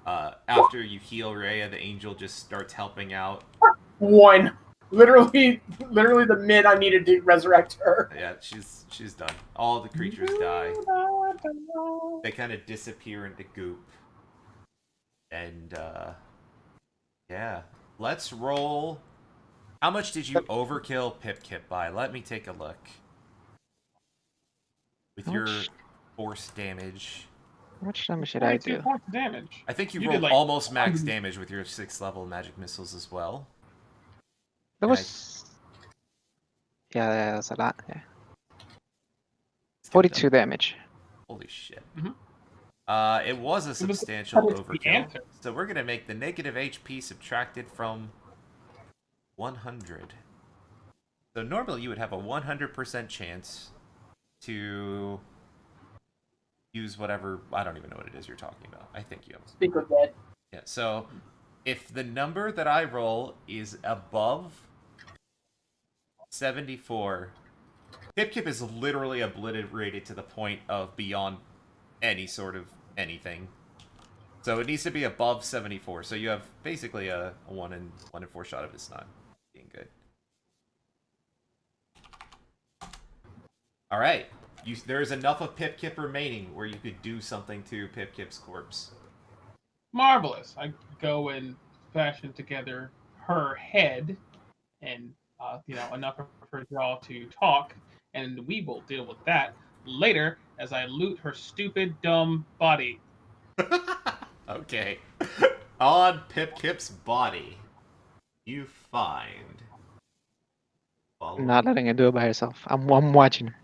A: After you heal Rhea, the angel just starts helping out.
E: 1. Literally the mid I needed to resurrect her.
A: Yeah, she's done. All the creatures die. They kind of disappear into goop. And yeah, let's roll. How much did you overkill Pipkip by? Let me take a look. With your force damage.
D: How much damage did I
C: 22
D: do?
C: points of damage.
A: I think you
C: You
A: rolled
C: did, like,
A: almost max damage with your 6th level magic missiles as well.
D: That was... Yeah, that's a lot. Yeah. 42 damage.
A: Holy shit.
C: Mhm.
A: It was a
C: was
A: substantial
C: the
A: overkill.
C: answer.
A: So we're gonna make the negative HP subtracted from 100. So normally you would have a 100% chance to use whatever, I don't even know what it is you're talking about. I think you have.
E: Speak with dead.
A: Yeah, so if the number that I roll is above 74, Pipkip is literally obliterated to the point of beyond any sort of anything. So it needs to be above 74. So you have basically a 1 in 4 shot of it's not being good. All right, there's enough of Pipkip remaining where you could do something to Pipkip's corpse.
C: Marvelous. I go and fashion together her head and enough of her jaw to talk, and we will deal with that later as I loot her stupid, dumb body.
A: Okay. On Pipkip's body, you find...
D: I'm not letting her do it by herself. I'm watching her.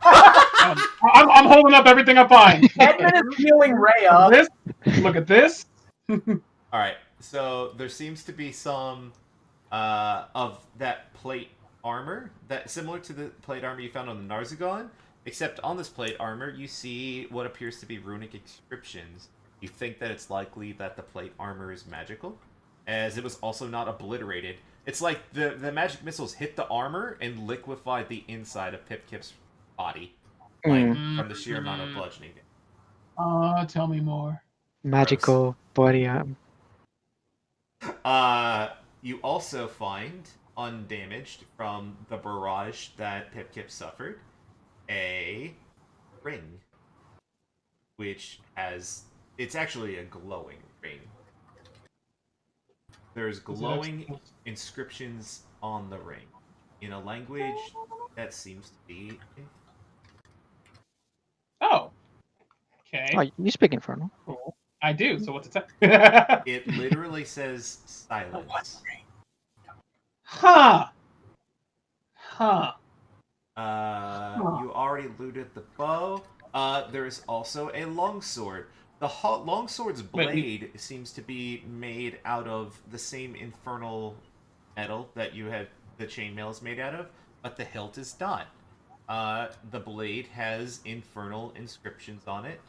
C: I'm holding up everything I find.
E: Edmund is healing Rhea.
C: This, look at this.
A: Alright, so there seems to be some of that plate armor, that similar to the plate armor you found on the Narzagon, except on this plate armor you see what appears to be runic inscriptions. You think that it's likely that the plate armor is magical, as it was also not obliterated. It's like the magic missiles hit the armor and liquefied the inside of Pipkip's body, like from the sheer amount of bludgeoning.
C: Tell me more.
D: Magical body.
A: You also find, undamaged from the barrage that Pipkip suffered, a ring, which has... It's actually a glowing ring. There's
C: Is it
A: glowing inscriptions on the ring in a language that seems to be.
C: Oh. Okay.
D: Oh, you speak Infernal.
C: Cool. I do. So what's it say?
A: It literally says silence.
C: Huh. Huh.
A: You already looted the bow. There is also a longsword. The longsword's blade seems to be made out of the same infernal metal that you had the chainmail is made out of, but the hilt is not. The blade has infernal inscriptions on it,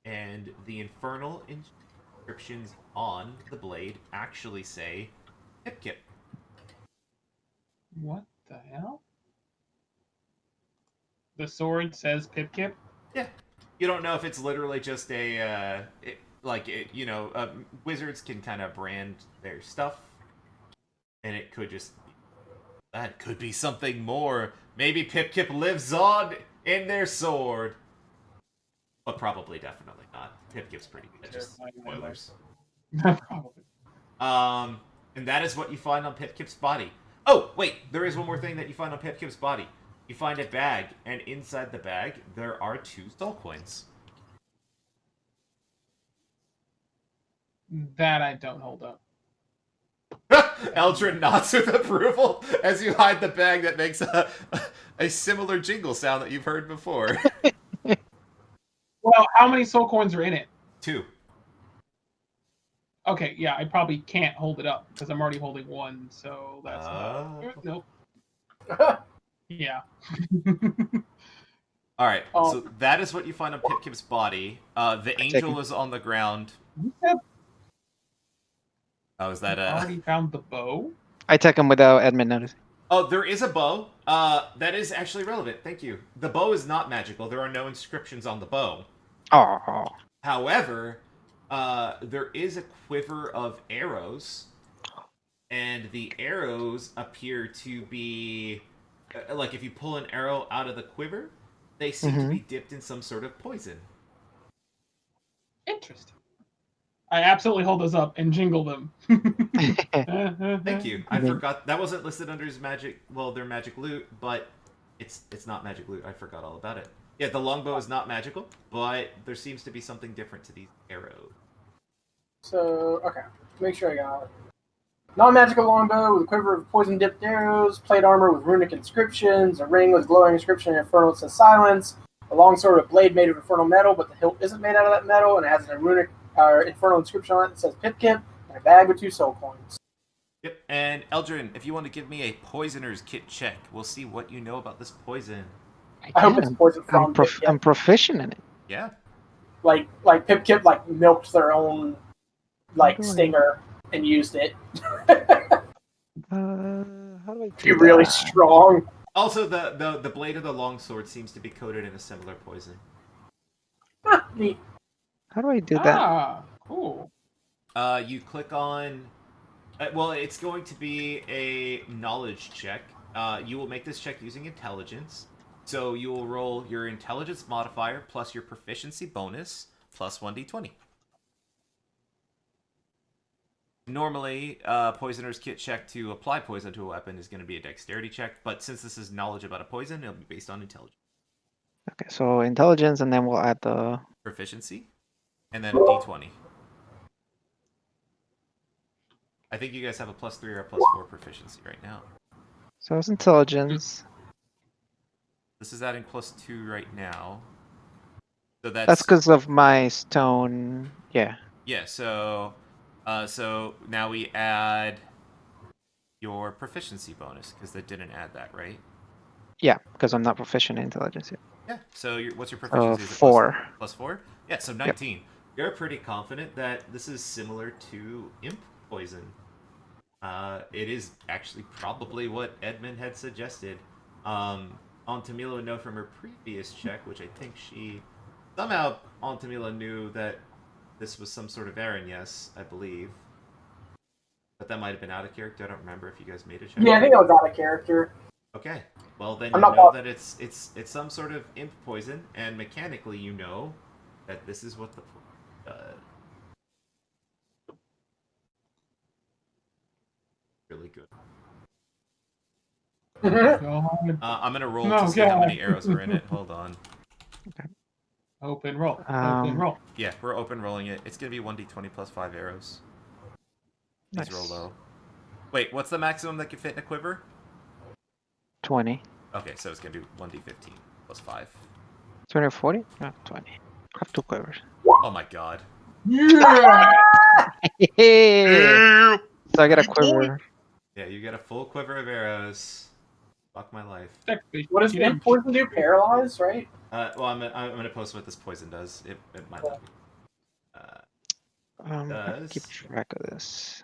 A: and the infernal inscriptions on the blade actually say "Kip Kip."
C: What the hell? The sword says Pip Kip?
A: Yeah. You don't know if it's literally just wizards can kind of brand their stuff, and it could just that could be something more. Maybe Pip Kip lives on in their sword, but probably definitely not. Pip Kip's pretty good. Just spoilers.
C: Probably.
A: And that is what you find on Pip Kip's body. Oh, wait, there is one more thing that you find on Pip Kip's body. You find a bag, and inside the bag, there are 2 soul coins.
C: That I don't hold up.
A: Eldrin nods with approval as you hide the bag that makes a similar jingle sound that you've heard before.
C: Well, how many soul coins are in it?
A: 2.
C: Okay, yeah, I probably can't hold it up because I'm already holding 1, so that's nope. Yeah.
A: Alright, so that is what you find on Pip Kip's body. The angel is on the ground. Oh, is that
C: already found the bow?
D: I take him without admin notice.
A: Oh, there is a bow. That is actually relevant. Thank you. The bow is not magical. There are no inscriptions on the bow.
D: Oh.
A: However, there is a quiver of arrows, and the arrows appear to be like if you pull an arrow out of the quiver, they seem to be dipped in some sort of poison.
C: Interesting. I absolutely hold those up and jingle them.
A: Thank you. I forgot that wasn't listed under his magic. Well, their magic loot, but it's not magic loot. I forgot all about it. Yeah, the longbow is not magical, but there seems to be something different to these arrows.
E: So, okay. Make sure I got it. Non-magical longbow with a quiver of poison-dipped arrows, plate armor with runic inscriptions, a ring with glowing inscription and infernal that says silence, a longsword with a blade made of infernal metal, but the hilt isn't made out of that metal, and it has a runic infernal inscription on it that says Pip Kip, and a bag with 2 soul coins.
A: Yep, and Eldrin, if you want to give me a poisoner's kit check, we'll see what you know about this poison.
E: I hope it's poison from Pip Kip.
D: I'm proficient in it.
A: Yeah.
E: Like Pip Kip milked their own stinger and used it.
D: How do I
E: be really strong.
A: Also, the blade of the longsword seems to be coated in a similar poison.
E: Neat.
D: How do I do that?
C: Ah, cool.
A: You click on. Well, it's going to be a knowledge check. You will make this check using intelligence. So you will roll your intelligence modifier plus your proficiency bonus plus 1d20. Normally, poisoner's kit check to apply poison to a weapon is going to be a dexterity check, but since this is knowledge about a poison, it'll be based on intelligence.
D: Okay, so intelligence, and then we'll add the
A: proficiency, and then a d20. I think you guys have a +3 or a +4 proficiency right now.
D: So it's intelligence.
A: This is adding +2 right now. So
D: That's because of my stone. Yeah.
A: Yeah. So now we add your proficiency bonus because they didn't add that, right?
D: Yeah, because I'm not proficient in intelligence yet.
A: Yeah. So what's your proficiency?
D: 4.
A: +4. Yeah. So 19. Yep. You're pretty confident that this is similar to imp poison. It is actually probably what Edmund had suggested. Antamila would know from her previous check, which I think somehow Antamila knew that this was some sort of Aaron, yes, I believe. But that might have been out of character. I don't remember if you guys made a check.
E: Yeah, I think that was out of character.
A: Okay. Well, then you know that it's some sort of imp poison, and mechanically you know that this is what the poison does. really good.
C: God.
A: I'm gonna roll
C: No,
A: to see how
C: God.
A: many arrows were in it. Hold on.
C: Open roll. Open
D: Um,
C: roll.
A: Yeah, we're open rolling it. It's gonna be 1d20 plus 5 arrows. These roll
D: nice.
A: low. Wait, what's the maximum that can fit in a quiver?
D: 20.
A: Okay, so it's gonna be 1d15 plus 5.
D: 20 or 40? No, 20. I have 2 quivers.
A: Oh my god.
C: Yeah.
D: Yeah. So I get a
B: You boy.
D: quiver.
A: Yeah, you get a full quiver of arrows. Fuck my life.
E: What does pimp poison do? Paralyze, right?
A: Well, I'm gonna post what this poison does. It might not be.
D: I can keep
A: Does
D: track of this.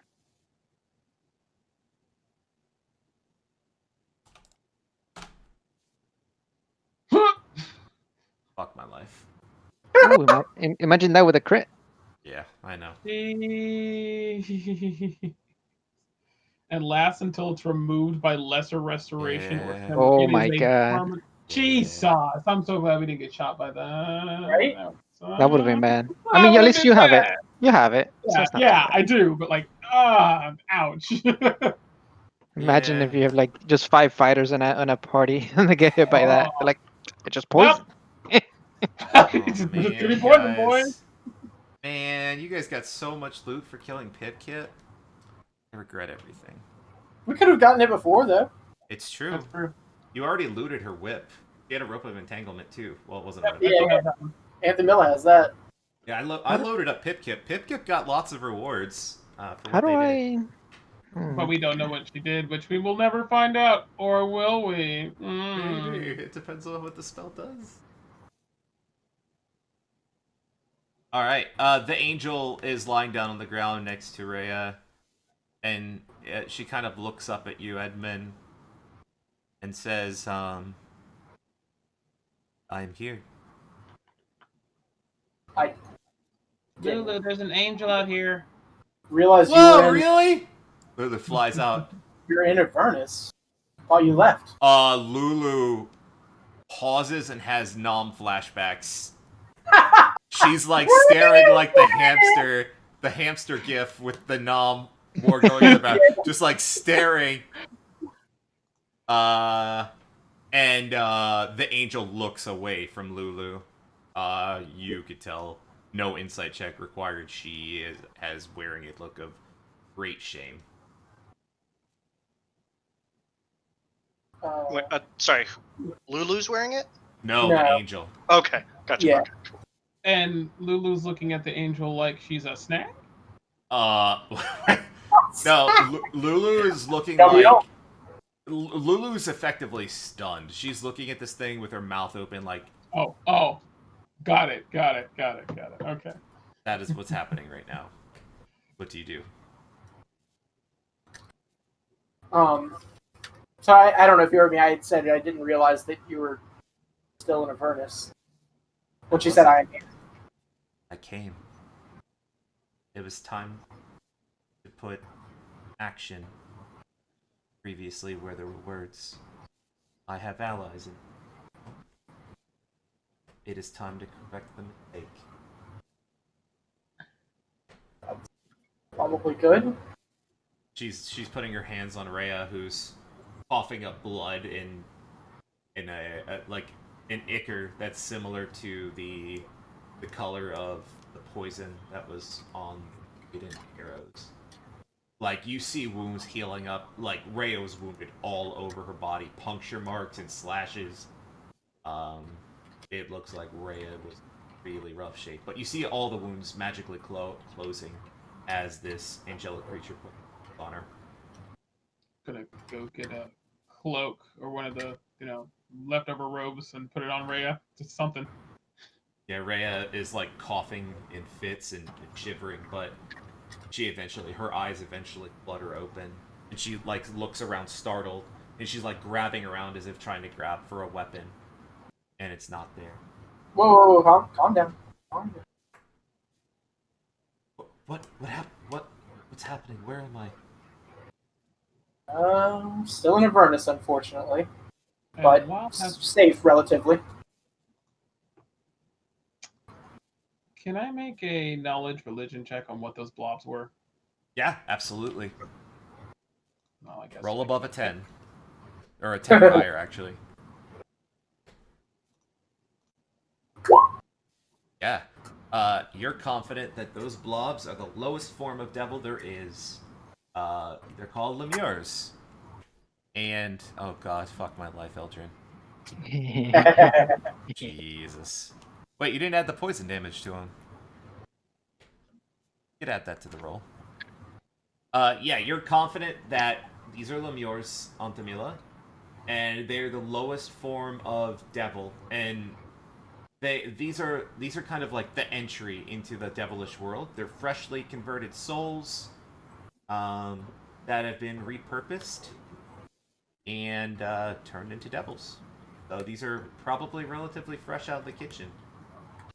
A: fuck my life.
D: Ooh, imagine that with a crit.
A: Yeah, I know.
C: And lasts until it's removed by lesser restoration or
A: Yeah.
C: temporary.
D: Oh
C: It is
D: my
C: a
D: god.
C: permanent. Jesus, I'm so glad we didn't get shot by that.
E: Right?
D: That would have been bad. I
C: That
D: mean, at
C: would've
D: least
C: been
D: you have it.
C: bad.
D: You have it. So
C: Yeah,
D: it's not
C: yeah,
D: too bad.
C: I do, but like, ouch.
D: Imagine
A: Yeah.
D: if you have like just 5 fighters on a party and they get hit by that. They're like, it's just poison.
A: Oh
C: Just
A: man,
C: give me poison, boy.
A: guys. Man, you guys got so much loot for killing Pip Kit. I regret everything.
E: We could have gotten it before, though.
A: It's true.
C: That's true.
A: You already looted her whip. She had a rope of entanglement too. Well, it wasn't a
C: Yep,
A: rope.
C: I
E: Yeah.
C: still have that one.
E: Anthony Miller has that.
A: Yeah, I loaded up Pip Kit. Pip Kit got lots of rewards for
D: How
A: what
D: do
A: they did.
D: I?
C: But we don't know what she did, which we will never find out, or will we?
A: Maybe. It depends on what the spell does. Alright, the angel is lying down on the ground next to Rhea, and she kind of looks up at you, Edmund, and says, I'm here.
E: I
F: Lulu, there's an angel out here.
E: realized
A: Whoa, really? Lulu flies out.
E: you're in Avernus while you left.
A: Lulu pauses and has Nom flashbacks. She's like staring like the hamster gif with the Nom war going in the back, just like staring. And the angel looks away from Lulu. You could tell, no insight check required. She has wearing a look of great shame.
B: Wait, sorry, Lulu's wearing it?
A: No,
E: No.
A: the angel.
B: Okay, gotcha.
E: Yeah.
C: And Lulu's looking at the angel like she's a snack.
A: No, Lulu is looking
E: No, we
A: like...
E: don't.
A: Lulu's effectively stunned. She's looking at this thing with her mouth open like,
C: Oh. Got it. Okay.
A: that is what's happening right now. What do you do?
E: So I don't know if you heard me. I had said I didn't realize that you were still in Avernus. When she said I am here.
A: I came. It was time to put action previously where there were words. I have allies, and it is time to correct the mistake.
E: Probably good.
A: She's putting her hands on Rhea, who's coughing up blood in a like an ichor that's similar to the color of the poison that was on hidden arrows. Like, you see wounds healing up. Like, Rhea was wounded all over her body, puncture marks and slashes. It looks like Rhea was really rough shape, but you see all the wounds magically closing as this angelic creature put on her.
C: Gonna go get a cloak or one of the leftover robes and put it on Rhea. Just something.
A: Yeah, Rhea is like coughing in fits and shivering, but her eyes eventually flutter open, and she like looks around startled, and she's like grabbing around as if trying to grab for a weapon, and it's not there.
E: Whoa, calm down. Calm down.
A: What happened? What's happening? Where am I?
E: Still in Avernus, unfortunately,
C: And
E: but
C: while
E: safe relatively.
C: can I make a knowledge religion check on what those blobs were?
A: Yeah, absolutely.
C: Oh, I guess
A: Roll
C: I
A: above a
C: can't.
A: 10. Or a 10 or higher, actually. Yeah. You're confident that those blobs are the lowest form of devil there is. They're called lemures. And, oh god, fuck my life, Eldrin. Jesus. Wait, you didn't add the poison damage to him. You could add that to the roll. Yeah, you're confident that these are lemures on Thamila, and they're the lowest form of devil, and these are kind of like the entry into the devilish world. They're freshly converted souls that have been repurposed and turned into devils. So these are probably relatively fresh out of the kitchen.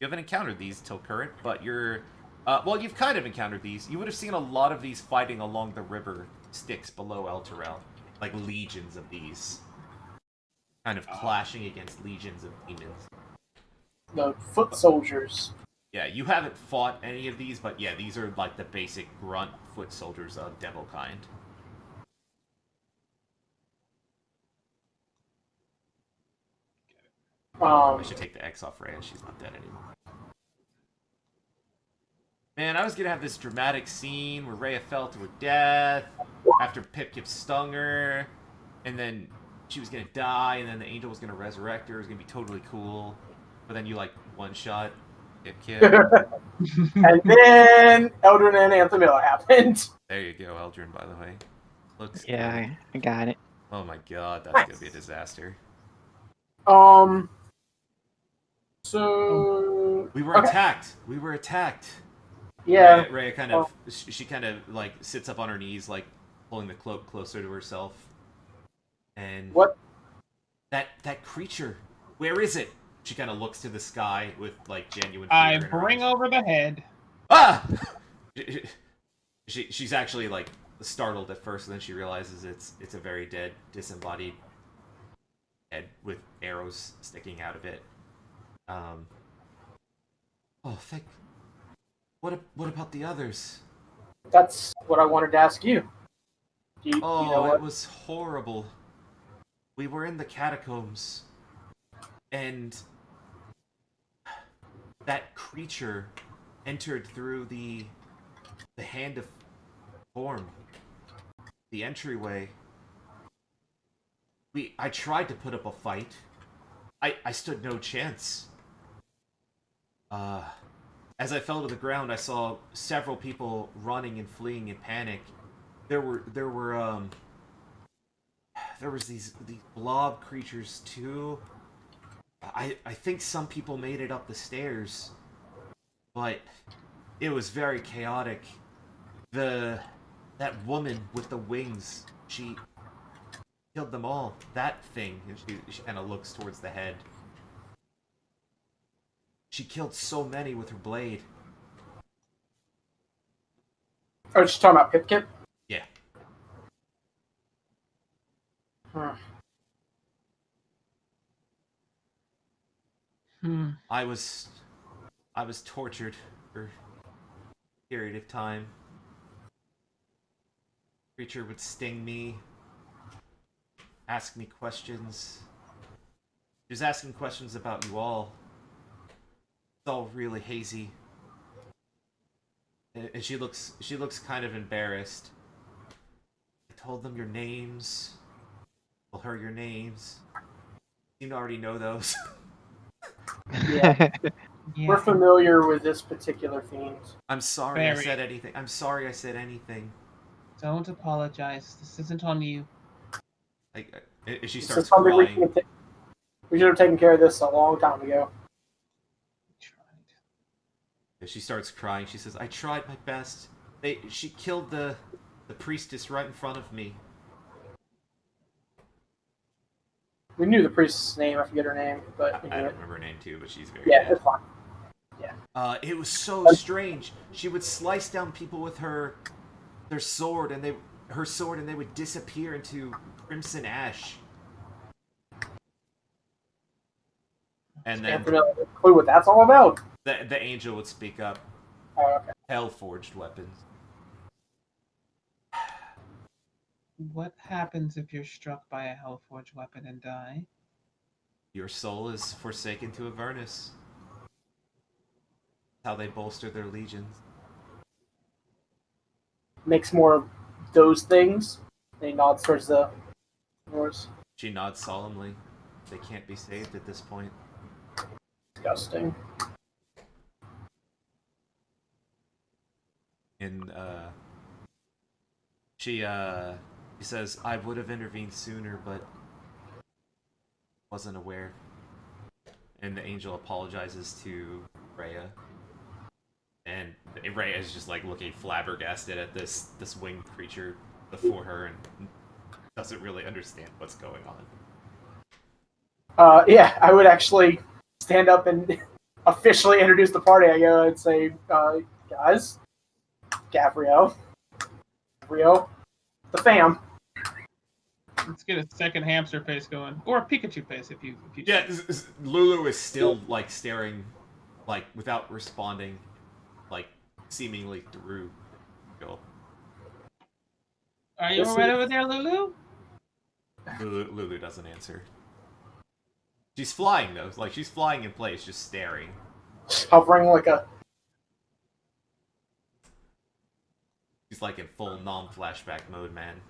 A: You haven't encountered these till current, but you're... well, you've kind of encountered these. You would have seen a lot of these fighting along the river Styx below Elturel. Like legions of these. Kind of clashing against legions of demons.
E: The foot soldiers.
A: Yeah, you haven't fought any of these, but yeah, these are like the basic grunt foot soldiers of devil kind. I should take the X off Rhea, she's not dead anymore. Man, I was gonna have this dramatic scene where Rhea fell to her death after Pip stung her, and then she was gonna die, and then the angel was gonna resurrect her. It was gonna be totally cool. But then you like one shot Pip.
E: And then Eldrin and Anthamila happened.
A: There you go, Eldrin, by the way. Looks
D: Yeah,
A: good.
D: I got it.
A: Oh my god, that's gonna be a disaster.
E: So
A: We were attacked. We were attacked.
E: Yeah.
A: Rhea kind of she kind of like sits up on her knees, like pulling the cloak closer to herself. And
E: What?
A: That creature. Where is it? She kind of looks to the sky with like genuine fear
C: I
A: in her
C: bring
A: eyes.
C: over the head.
A: Ah! She's actually like startled at first, and then she realizes it's a very dead, disembodied head with arrows sticking out of it. Oh, thank. What about the others?
E: That's what I wanted to ask you. You
A: Oh,
E: know what?
A: it was horrible. We were in the catacombs, and that creature entered through the hand of form, the entryway. I tried to put up a fight. I stood no chance. As I fell to the ground, I saw several people running and fleeing in panic. There was these blob creatures too. I think some people made it up the stairs, but it was very chaotic. That woman with the wings, she killed them all. That thing, and she kind of looks towards the head. She killed so many with her blade.
E: Oh, she's talking about Pip?
A: Yeah. I was tortured for a period of time. Creature would sting me, ask me questions. She was asking questions about you all. It's all really hazy. And she looks kind of embarrassed. I told them your names. Told her your names. You already know those.
E: Yeah.
F: Yeah.
E: We're familiar with this particular theme.
A: I'm sorry I
C: Very.
A: said anything. I'm sorry I said anything.
F: Don't apologize. This isn't on you.
A: Like, she
E: This
A: starts
E: is something
A: crying.
E: we should have taken care of this a long time ago.
A: As she starts crying, she says, "I tried my best. She killed the priestess right in front of me."
E: We knew the priestess' name. I forget her name, but we
A: I
E: knew
A: don't
E: it.
A: remember her name too, but she's very
E: Yeah,
A: dead.
E: it's fine.
A: It was so strange. She would slice down people with their sword, and they would disappear into crimson ash. And then
E: Clue what that's all about.
A: the angel would speak up.
E: Oh, okay.
A: Hell-forged weapons.
F: What happens if you're struck by a Hellforged weapon and die?
A: Your soul is forsaken to Avernus. How they bolster their legions.
E: Makes more of those things. And he nods towards the doors.
A: She nods solemnly. They can't be saved at this point.
E: Disgusting.
A: And she says, I would have intervened sooner, but wasn't aware. And the angel apologizes to Rhea. And Rhea is just like looking flabbergasted at this winged creature before her and doesn't really understand what's going on.
E: Yeah, I would actually stand up and officially introduce the party. I go and say, guys, Gabrielle, the fam.
F: Let's get a second hamster pace going, or a Pikachu pace if you.
A: Yeah, Lulu is still like staring, like without responding, like seemingly through. Go.
F: Are you alright over there, Lulu?
A: Lulu doesn't answer. She's flying though, like she's flying in place, just staring.
E: Hovering like a.
A: She's like in full non-flashback mode, man.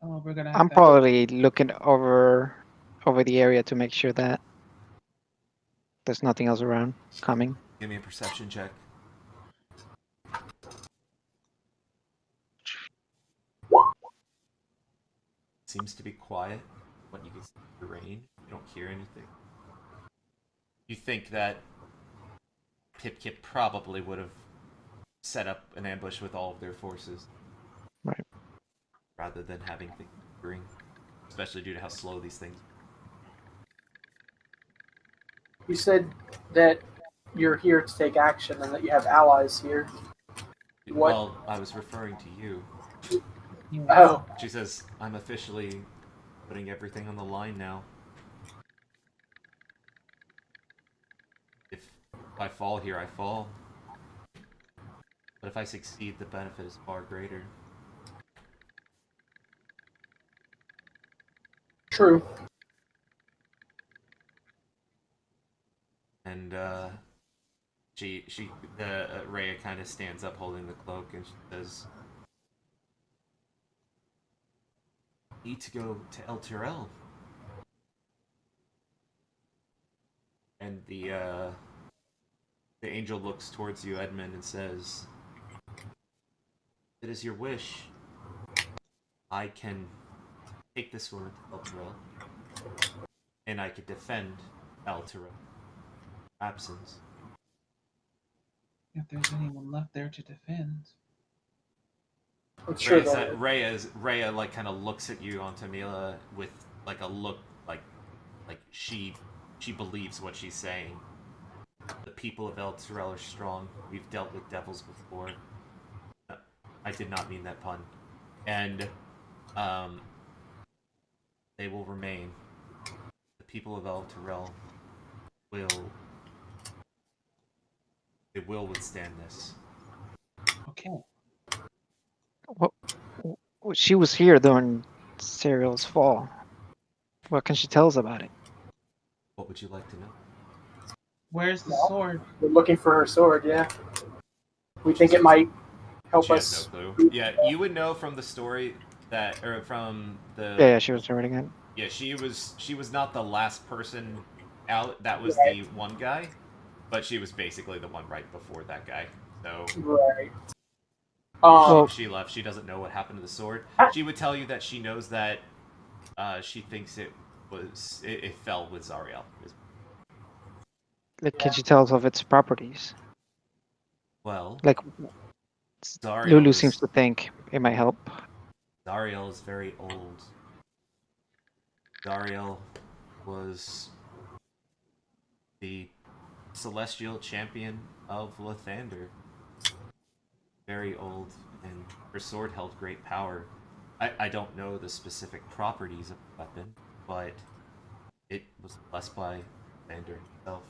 F: Oh, we're gonna.
D: I'm probably looking over the area to make sure that there's nothing else around coming.
A: Give me a perception check. Seems to be quiet. When you can see the rain, you don't hear anything. You think that Pip-Kip probably would have set up an ambush with all of their forces.
D: Right.
A: Rather than having things bring, especially due to how slow these things.
E: You said that you're here to take action and that you have allies here. What?
A: Well, I was referring to you.
E: Oh,
A: She says, I'm officially putting everything on the line now. If I fall here, I fall. But if I succeed, the benefit is far greater.
E: true.
A: And Rhea kind of stands up holding the cloak and she says, need to go to El Tyrell. And the angel looks towards you, Edmund, and says, it is your wish. I can take this woman to El Tyrell, and I could defend El Tyrell. Absence.
F: If there's anyone left there to defend.
E: I'm sure
A: Rhea like kind of looks at you on Tamila with like a look like she believes what she's saying. The people of El Tyrell are strong. We've dealt with devils before. I did not mean that pun. And they will remain. The people of El Tyrell will withstand this.
F: Okay.
D: Well, she was here during Serial's fall. What can she tell us about it?
A: What would you like to know?
F: Where's the sword?
E: We're looking for her sword, yeah. We think it might help
A: She
E: us.
A: has no clue. Yeah, you would know from the story that, or from the.
D: Yeah, she was already good.
A: Yeah, she was not the last person out. That was
E: Right.
A: the one guy, but she was basically the one right before that guy. So
E: Right.
D: Well-
A: she left. She doesn't know what happened to the sword. She would tell you that she knows that she thinks it fell with Zariel.
D: Like, can she tell us of its properties?
A: Well,
D: Like,
A: Zariel
D: Lulu
A: is-
D: seems to think it might help.
A: Zariel is very old. Zariel was the celestial champion of Lathander. Very old, and her sword held great power. I don't know the specific properties of the weapon, but it was blessed by Lathander himself.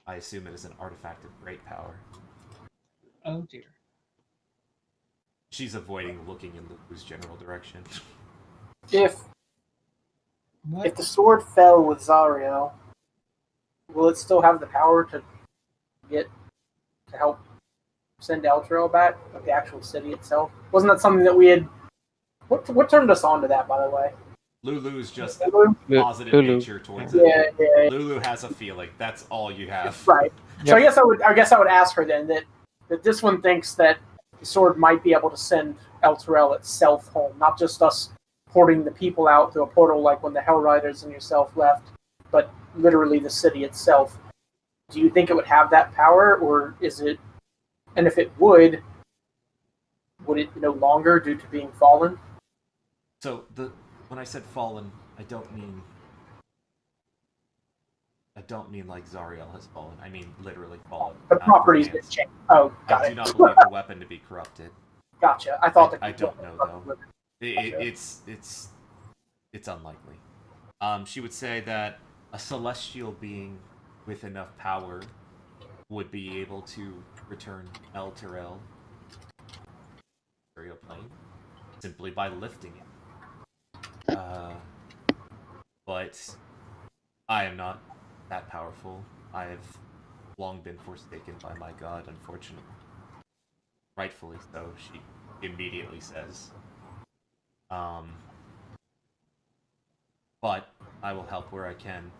A: I assume it is an artifact of great power.
F: Oh dear.
A: She's avoiding looking in Lulu's general direction.
E: If
F: What?
E: the sword fell with Zariel, will it still have the power to help send Elturel back, like the actual city itself? Wasn't that something that we had? What turned us on to that, by the way?
A: Lulu's just
E: Lulu?
A: positive
D: Lulu.
A: nature towards
E: Yeah,
A: it.
E: yeah,
A: Lulu has a feeling. That's all you have.
E: right. So
D: Yep.
E: I guess I would ask her then that this one thinks that the sword might be able to send Elturel itself home, not just us porting the people out through a portal like when the Hell Riders and yourself left, but literally the city itself. Do you think it would have that power, or is it? And if it would it no longer due to being fallen?
A: So when I said fallen, I don't mean like Zariel has fallen. I mean literally fallen.
E: The
A: out of her
E: properties
A: hands.
E: that change. Oh, got
A: I
E: it.
A: do not believe the weapon to be corrupted.
E: Gotcha. I thought that.
A: I don't know though. It's unlikely. She would say that a celestial being with enough power would be able to return Elturel to the plane simply by lifting it. But I am not that powerful. I have long been forsaken by my god, unfortunately. Rightfully so, she immediately says. But I will help where I can.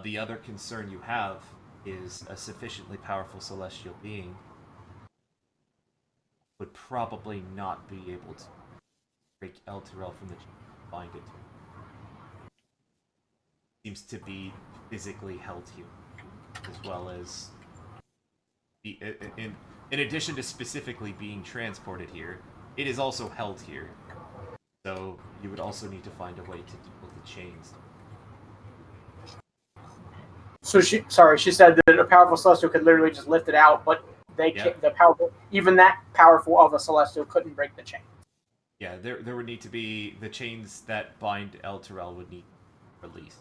A: The other concern you have is a sufficiently powerful celestial being would probably not be able to break Elturel from the chain and bind it to it. Seems to be physically held here, as well as in addition to specifically being transported here, it is also held here. So you would also need to find a way to deal with the chains.
E: So she said that a powerful celestial could literally just lift it out, but even that powerful of a celestial couldn't break the chain.
A: Yeah, there would need to be the chains that bind Elturel would need released.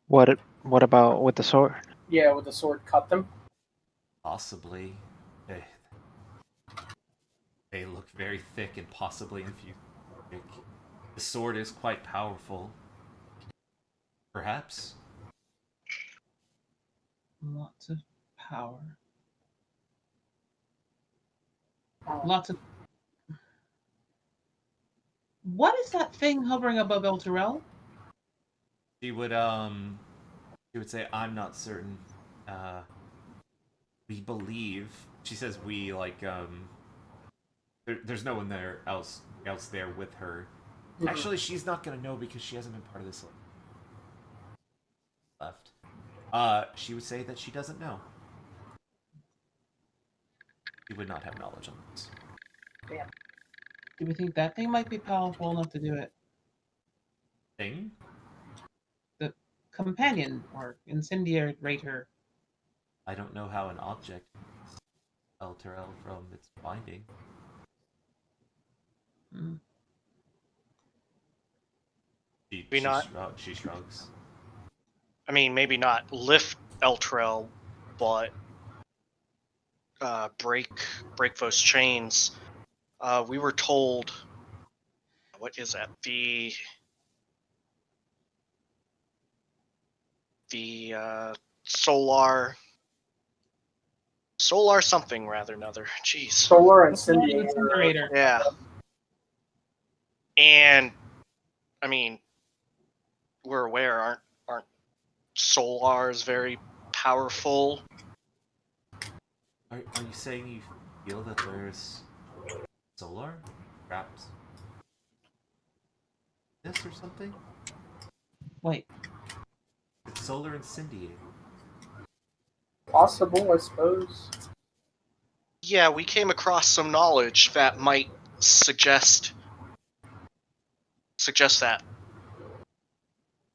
D: What about with the sword?
E: Yeah, with the sword cut them.
A: Possibly. They look very thick and possibly infused. The sword is quite powerful. Perhaps.
F: Lots of power. Lots of. What is that thing hovering above Elturel?
A: She would say, I'm not certain. We believe, she says we, like, there's no one else there with her.
E: Mhm.
A: Actually, she's not gonna know because she hasn't been part of this left. She would say that she doesn't know. She would not have knowledge on this.
E: Damn.
F: Do we think that thing might be powerful enough to do it?
A: Thing?
F: The companion or incendiator?
A: I don't know how an object Elturel from its binding.
F: Hmm.
A: She shrugs.
B: I mean, maybe not lift Elturel, but break those chains. We were told, what is that? The solar something rather another. Jeez.
E: Solar
F: What's the name of the
E: incendiator.
F: incinerator?
B: Yeah. And I mean, we're aware aren't solars very powerful?
A: Are you saying you feel that there's solar? Perhaps this or something?
F: Wait,
A: It's solar incendiator.
E: Possible, I suppose.
B: Yeah, we came across some knowledge that might suggest that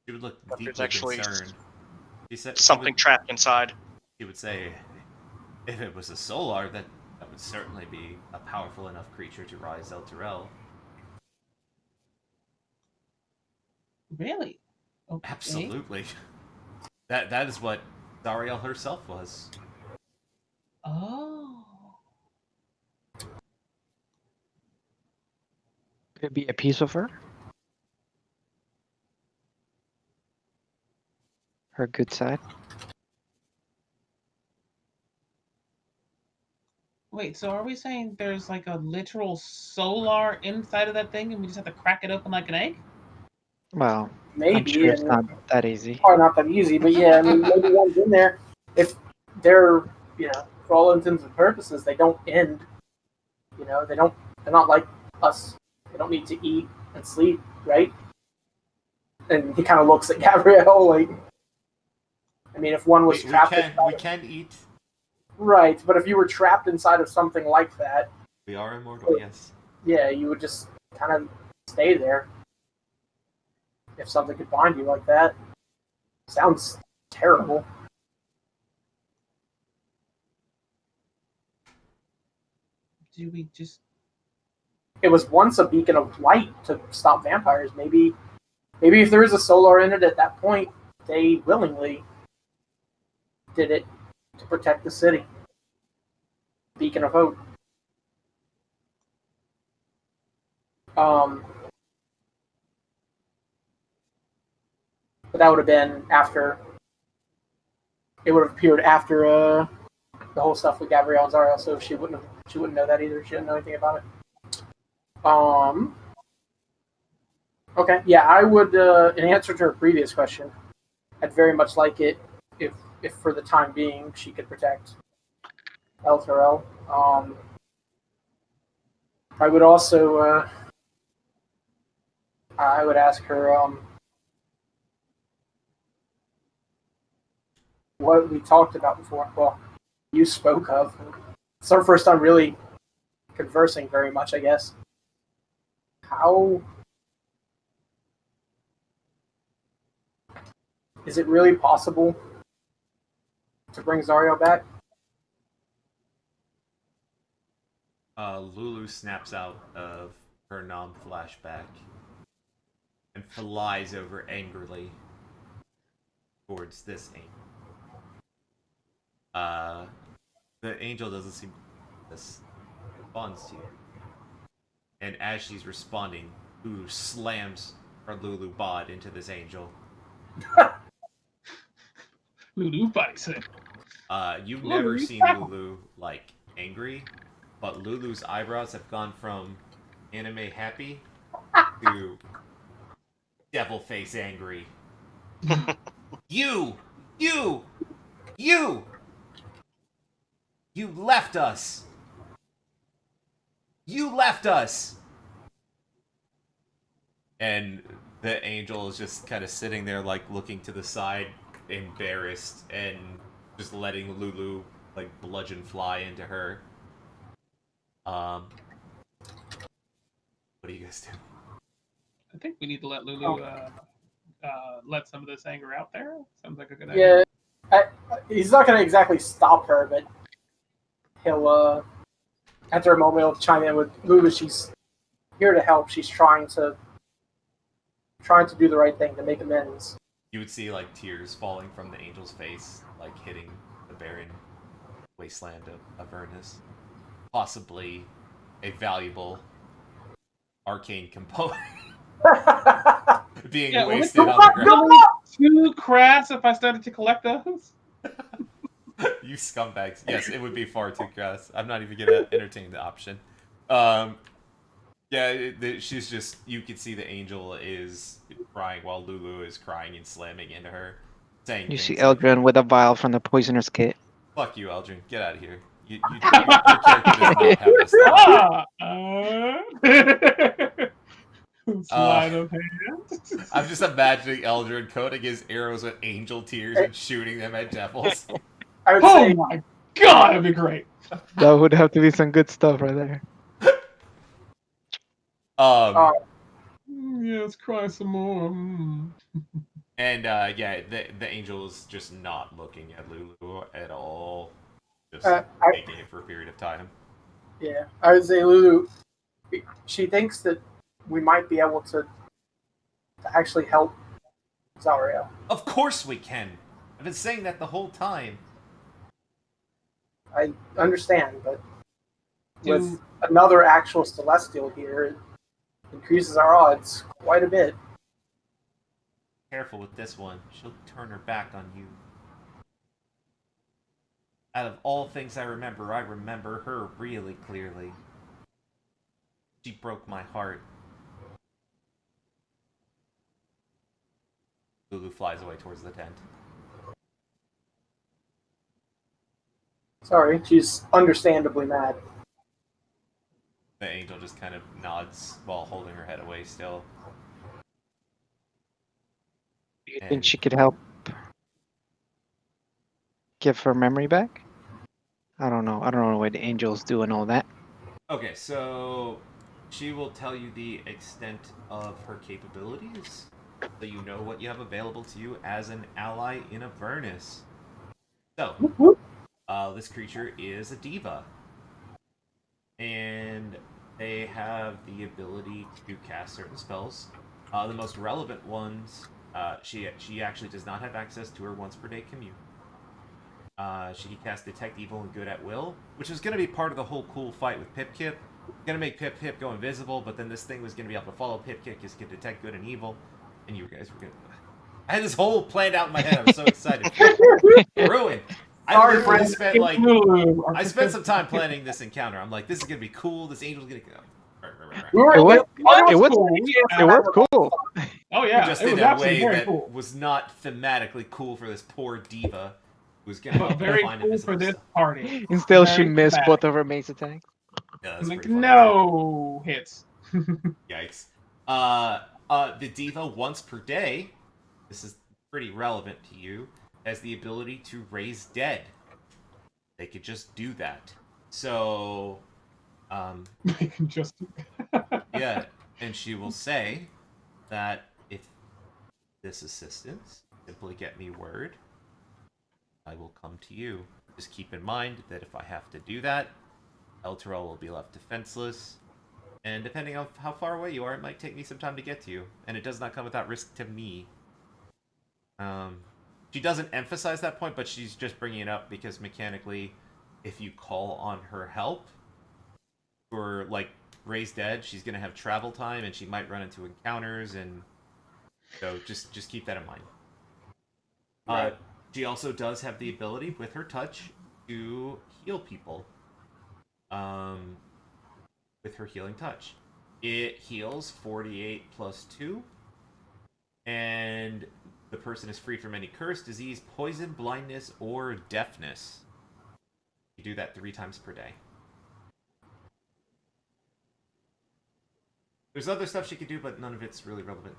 A: She would look
B: there's
A: deeply
B: actually
A: concerned. She said
B: something trapped inside.
A: She would say, if it was a solar, that would certainly be a powerful enough creature to rise Elturel.
F: really? Okay.
A: Absolutely. That is what Zariel herself was.
F: Oh.
D: Could be a piece of her. Her good side.
F: Wait, so are we saying there's like a literal solar inside of that thing and we just have to crack it open like an egg?
D: Well, I'm
E: Maybe,
D: sure it's
E: and
D: not that easy.
E: probably not that easy, but yeah, I mean, maybe one's in there. If they're, for all intents and purposes, they don't end. They're not like us. They don't need to eat and sleep, right? And he kind of looks at Gabrielle like, I mean, if one was
A: We
E: trapped,
A: can eat.
E: right? But if you were trapped inside of something like that,
A: We are immortal, yes.
E: yeah, you would just kind of stay there. If something could bind you like that, sounds terrible.
F: Do we just
E: It was once a beacon of light to stop vampires. Maybe if there is a solar in it at that point, they willingly did it to protect the city. Beacon of hope. But that would have been after. It would have appeared after the whole stuff with Gabrielle and Zara, so she wouldn't know that either. She didn't know anything about it. Okay, yeah, I would. In answer to her previous question, I'd very much like it if for the time being she could protect El Terrell. I would also. I would ask her what we talked about before. Well, you spoke of. It's our first time really conversing very much, I guess. How is it really possible to bring Zario back?
A: Lulu snaps out of her non-flashback and flies over angrily towards this angel. The angel doesn't seem this responds to you. And as she's responding, Lulu slams her Lulu bod into this angel.
C: Lulu body said.
A: You've
C: Lulu,
A: never
C: you
A: seen
C: foul.
A: Lulu like angry, but Lulu's eyebrows have gone from anime happy to devil face angry. You left us. You left us. And the angel is just kind of sitting there, like looking to the side, embarrassed, and just letting Lulu like bludgeon fly into her. What do you guys do?
C: I think we need to let Lulu let some of this anger out there. Sounds like a good idea.
E: Yeah, he's not going to exactly stop her, but he'll, after a moment, he'll chime in with Lulu. She's here to help. She's trying to do the right thing to make amends.
A: You would see like tears falling from the angel's face, like hitting the barren wasteland of Avernus. Possibly a valuable arcane component being wasted on the ground.
C: Too crass if I started to collect those.
A: You scumbags. Yes, it would be far too crass. I'm not even gonna entertain the option. Yeah, she's just, you can see the angel is crying while Lulu is crying and slamming into her, saying
D: You
A: things
D: see
A: like,
D: Eldrin with a vial from the poisoner's kit.
A: fuck you, Eldrin, get out of here. Your character does not have this thought.
C: Sleight of hand.
A: I'm just imagining Eldrin coating his arrows with angel tears and shooting them at devils.
E: I would
C: Oh
E: say,
C: my god, that'd be great.
D: That would have to be some good stuff right there.
C: Yeah, let's cry some more.
A: And yeah, the angel is just not looking at Lulu at all. Just taking it for a period of time.
E: yeah, I would say Lulu. She thinks that we might be able to actually help Zario.
A: Of course we can. I've been saying that the whole time.
E: I understand, but with another actual Celestial here, increases our odds quite a bit.
A: Careful with this one. She'll turn her back on you. Out of all things I remember her really clearly. She broke my heart. Lulu flies away towards the tent.
E: Sorry, she's understandably mad.
A: The angel just kind of nods while holding her head away still.
D: Do you think she could help give her memory back? I don't know. I don't know what the angels do and all that.
A: Okay, so she will tell you the extent of her capabilities, so you know what you have available to you as an ally in Avernus. So, this creature is a diva, and they have the ability to cast certain spells. The most relevant ones, she actually does not have access to her once per day commune. She can cast Detect Evil and Good at will, which was going to be part of the whole cool fight with Pip-Kip. Going to make Pip-Kip go invisible, but then this thing was going to be able to follow Pip-Kip, because it could detect good and evil, and you guys were going to... I had this whole planned out in my head. I was so excited. Ruined. I literally spent like... I spent some time planning this encounter. I'm like, this is going to be cool. This angel's going to go...
D: It was cool.
C: Oh yeah,
A: just
C: it
A: in
C: was
A: a
C: absolutely
A: way
C: very
A: that
C: cool.
A: was not thematically cool for this poor diva who's going
C: But
A: to
C: very
A: find
C: cool
A: invisible
C: for this
A: stuff.
C: party.
D: Instead, she
C: Very
D: missed
C: thematic.
D: both of her mace attacks.
A: Yeah, that's
C: Like,
A: pretty funny.
C: no hits.
A: Yikes. The diva once per day, this is pretty relevant to you, has the ability to raise dead. They could just do that. So,
C: They can just.
A: yeah, and she will say that if this assistance, simply get me word, I will come to you. Just keep in mind that if I have to do that, Elturel will be left defenseless. And depending on how far away you are, it might take me some time to get to you. And it does not come without risk to me. She doesn't emphasize that point, but she's just bringing it up because mechanically, if you call on her help for, like, raise dead, she's going to have travel time and she might run into encounters, and so just keep that in mind.
E: Right.
A: She also does have the ability with her touch to heal people. With her healing touch. It heals 48 plus 2. And the person is free from any curse, disease, poison, blindness, or deafness. You do that 3 times per day. There's other stuff she can do, but none of it's really relevant.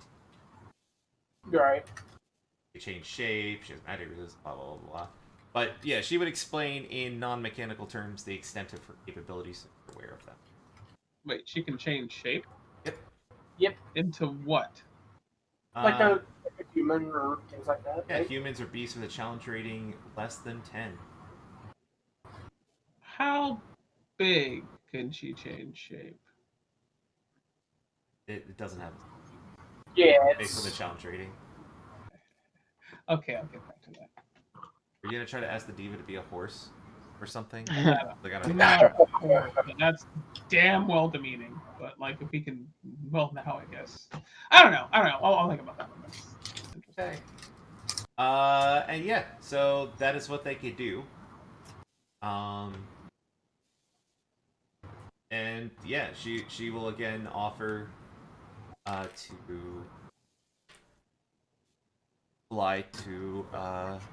E: Right.
A: She change shape, she has magic resist, blah, blah, blah, blah. But yeah, she would explain in non-mechanical terms the extent of her capabilities, so you're aware of them.
C: Wait, she can change shape?
E: Yep.
C: Into what?
E: Like a human or things like that.
A: Yeah,
E: Right?
A: humans or beasts with a challenge rating less than 10.
C: How big can she change shape?
A: It doesn't have
E: Yeah,
A: based on the
E: it's
A: challenge rating.
C: Okay, I'll get back to that.
A: Are you gonna try to ask the diva to be a horse or something?
C: No,
A: Like, I don't
C: no, that's damn well demeaning. But like, if we can, well, now I guess. I don't know. I'll think about that one. That's interesting.
A: Okay. And yeah, so that is what they could do. And yeah, she will again offer to fly to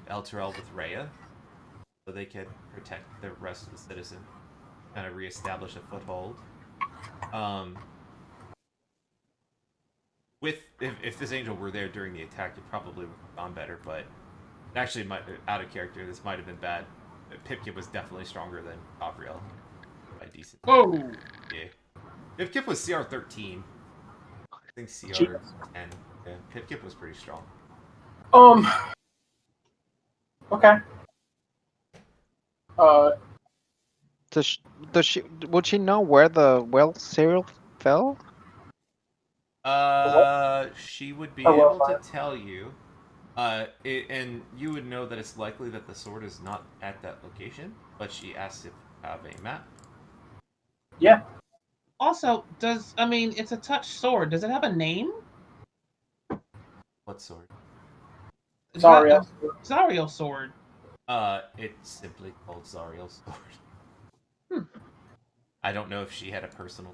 A: Elturel with Rhea, so they can protect the rest of the citizen, kind of reestablish a foothold. If this angel were there during the attack, it probably would have gone better, but actually, out of character, this might have been bad. Pip-Kip was definitely stronger than Avriel by decent.
C: Whoa!
A: Yeah. Pip-Kip was CR 13. I think CR 10. Yeah, Pip-Kip was pretty strong.
E: okay.
D: Would she know where the well cereal fell?
A: She would be
E: Oh, well,
A: able to tell you. And you would know that it's likely that the sword is not at that location, but she asks if you have a map.
E: Yeah.
F: Also, it's a touch sword. Does it have a name?
A: What sword?
E: Sorry.
F: Zariel sword.
A: It's simply called Zariel's sword.
F: Hmm.
A: I don't know if she had a personal.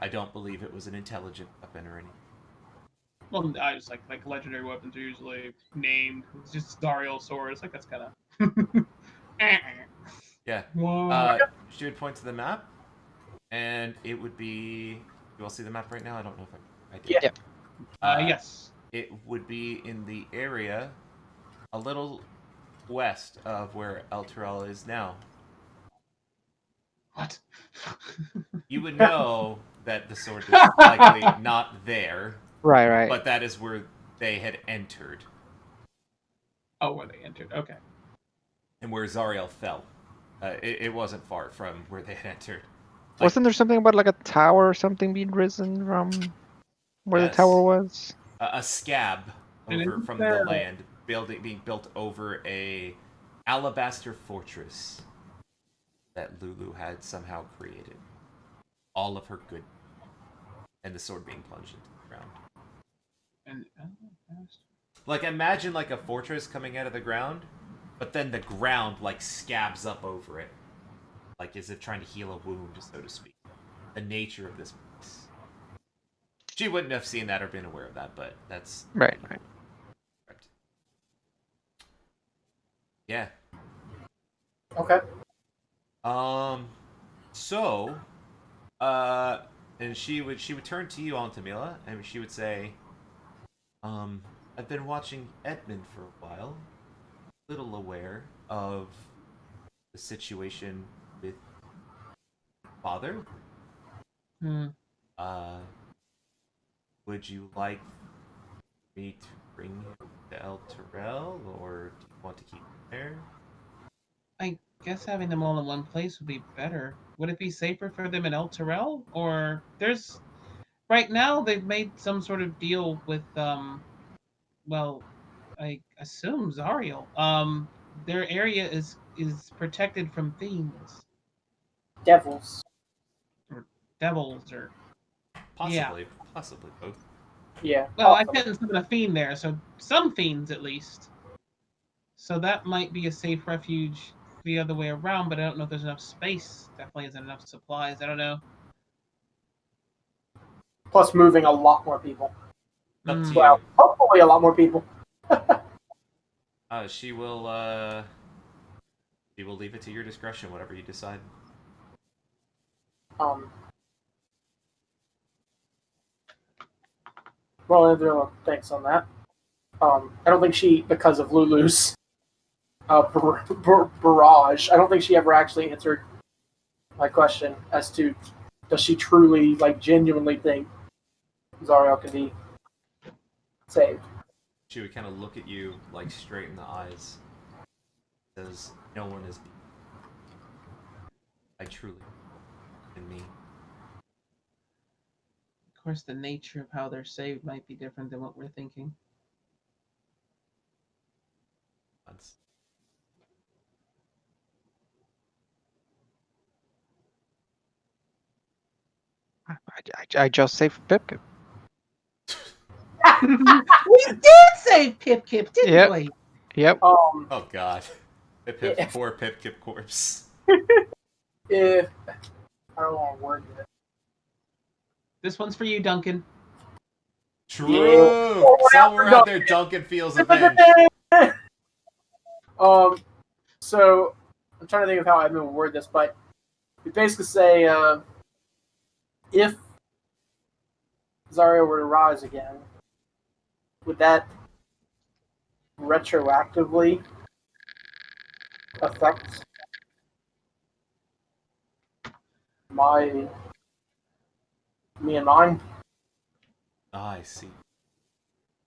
A: I don't believe it was an intelligent weapon or anything.
C: Well, I just like legendary weapons are usually named. It's just Zariel sword. It's like that's kind of.
A: Yeah.
C: Whoa.
A: She would point to the map, and it would be. You all see the map right now? I don't know if I did.
E: Yeah.
D: Yep.
C: Yes.
A: It would be in the area a little west of where El Terrell is now.
C: What?
A: You would know that the sword is likely not there,
D: Right, right.
A: but that is where they had entered,
C: Oh, where they entered. Okay.
A: and where Zariel fell. It wasn't far from where they had entered. Like,
D: Wasn't there something about like a tower or something being risen from where the
A: yes,
D: tower was?
A: a scab
C: And
A: over
C: isn't
A: from
C: there-
A: the land, being built over a alabaster fortress that Lulu had somehow created. All of her good, and the sword being plunged into the ground.
C: And
A: Like, imagine like a fortress coming out of the ground, but then the ground like scabs up over it, like as if trying to heal a wound, so to speak. The nature of this place. She wouldn't have seen that or been aware of that, but that's
D: Right, right.
A: correct. Yeah.
E: Okay.
A: So, and she would turn to you, Antamila, and she would say, I've been watching Edmund for a while, little aware of the situation with father.
F: Hmm.
A: Would you like me to bring him to El Terrell, or do you want to keep him there?
F: I guess having them all in one place would be better. Would it be safer for them in El Terrell? Or there's right now they've made some sort of deal with well, I assume Zariel. Their area is protected from fiends
E: Devils.
F: or devils or
A: Possibly both.
E: Yeah.
F: well, I
E: possibly.
F: couldn't summon a fiend there, so some fiends at least. So that might be a safe refuge the other way around, but I don't know if there's enough space. Definitely isn't enough supplies. I don't know.
E: Plus moving a lot more people.
A: Up to
E: Well,
A: you.
E: hopefully a lot more people.
A: She will leave it to your discretion, whatever you decide.
E: Well, there are thanks on that. I don't think she, because of Lulu's barrage, I don't think she ever actually answered my question as to does she truly, like, genuinely think Zariel can be saved.
A: She would kind of look at you, like, straight in the eyes. Says, no one is. I truly. In me.
F: Of course, the nature of how they're saved might be different than what we're thinking.
A: Once.
D: I just saved Pipkin.
F: We did save Pip Kip, didn't
D: Yep.
F: we?
D: Yep.
A: Oh God. Pip,
E: Yeah.
A: poor Pip Kip corpse.
E: If I don't want to word it.
F: This one's for you, Duncan.
A: True.
E: Yeah.
A: Somewhere out there, Duncan feels avenged.
E: So I'm trying to think of how Edmund would word this, but we basically say if Zarya were to rise again, would that retroactively affect me and mine?
A: Ah, I see.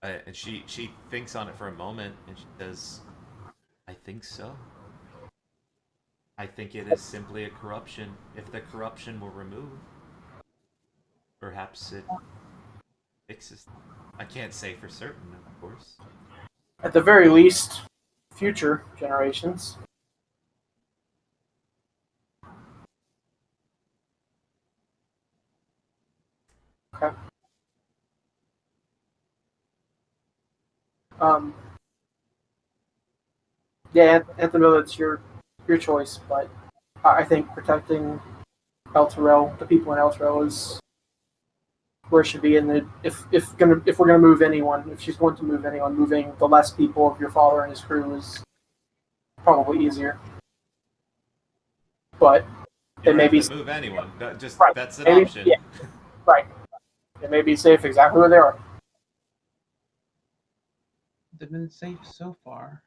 A: And she thinks on it for a moment, and she says, I think so. I think it is simply a corruption. If the corruption were removed, perhaps it fixes. I can't say for certain, of course.
E: At the very least, future generations. Okay. Um. Yeah, Anthem, it's your choice, but I think protecting El Terrell, the people in El Terrell, is where it should be. And if we're gonna move anyone, if she's going to move anyone, moving the less people of your father and his crew is probably easier. But
A: You
E: it
A: don't
E: may
A: have
E: be
A: to move anyone. Just
E: right.
A: that's an
E: Maybe,
A: option.
E: yeah, right. It may be safe exactly where they are.
F: They've been safe so far.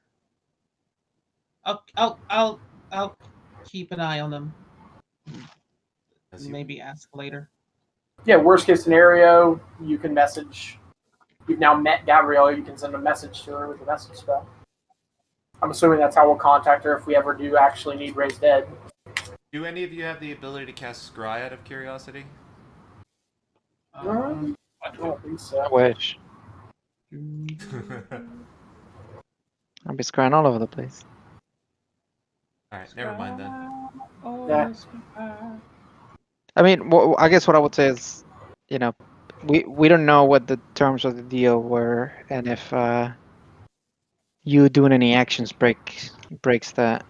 F: I'll keep an eye on them.
A: As you-
F: Maybe ask later.
E: Yeah. Worst case scenario, you can message. You've now met Gabrielle. You can send a message to her with a message spell. I'm assuming that's how we'll contact her if we ever do actually need Ray's dead.
A: Do any of you have the ability to cast Scry out of curiosity?
C: Um,
E: I don't think so.
D: I wish. I'll be scrying all over the place.
A: Alright, never mind then.
E: Yeah.
D: I mean, I guess what I would say is, you know, we don't know what the terms of the deal were, and if you doing any actions breaks that,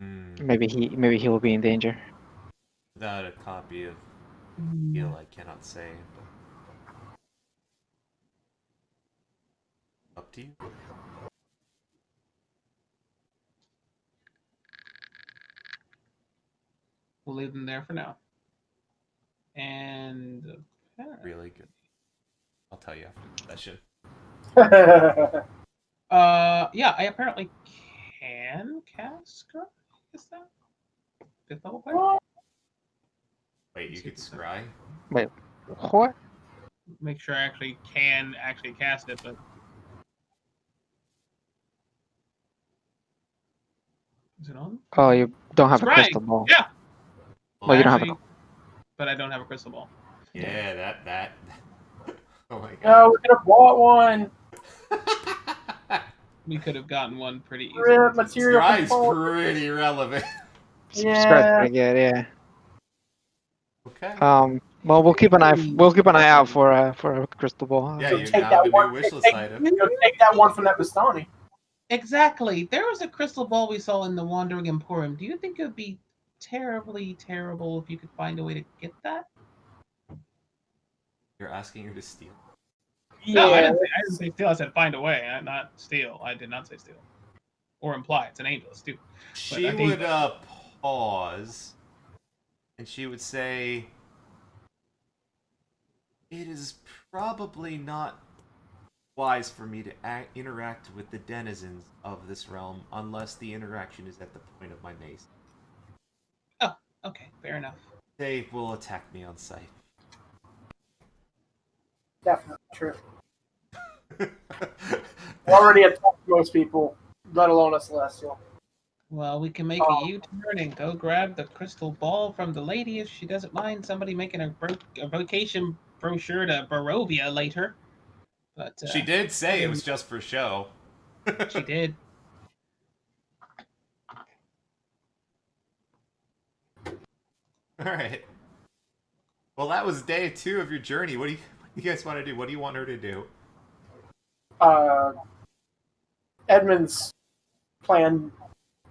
A: Hmm.
D: maybe he will be in danger.
A: Without a copy of the deal, I cannot say. But up to you.
F: We'll leave them there for now. And
A: Really good. I'll tell you after the session.
F: yeah, I apparently can cast Scry. Is that 5th level player?
A: Wait, you could scry?
D: Wait, what?
F: Make sure I actually can cast it, but is it on?
D: Oh, you don't have a
F: Scrying!
D: crystal ball.
F: Yeah.
D: Well, you don't have
F: Actually, but I don't have a crystal ball.
A: Yeah, that. Oh my
E: No,
A: god.
E: we could have bought one.
F: We could have gotten one pretty easily.
E: Rip material
A: Scry's
E: component.
A: pretty relevant.
D: Scry's
E: Yeah.
D: pretty good, yeah.
A: Okay.
D: Well, we'll keep an eye out for a crystal ball.
A: Yeah,
E: So
A: you
E: take
A: now
E: that
A: have a new
E: one.
A: wish list
E: Take,
A: item.
E: take that one from that Bastani.
F: Exactly. There was a crystal ball we saw in the Wandering Emporium. Do you think it would be terribly terrible if you could find a way to get that?
A: You're asking her to steal.
E: Yeah.
F: No, I didn't say steal. I said find a way, not steal. I did not say steal. Or imply. It's an angel. It's stupid.
A: She
F: I think-
A: would pause, and she would say, "It is probably not wise for me to interact with the denizens of this realm unless the interaction is at the point of my mace.
F: Oh, okay. Fair enough.
A: They will attack me on sight."
E: Definitely true. Already attacked most people, let alone a celestial.
F: Well, we can make a U-turn and go grab the crystal ball from the lady if she doesn't mind somebody making a vacation brochure to Barovia later. But
A: She did say it was just for show.
F: she did.
A: Alright. Well, that was day 2 of your journey. What do you guys want to do? What do you want her to do?
E: Edmund's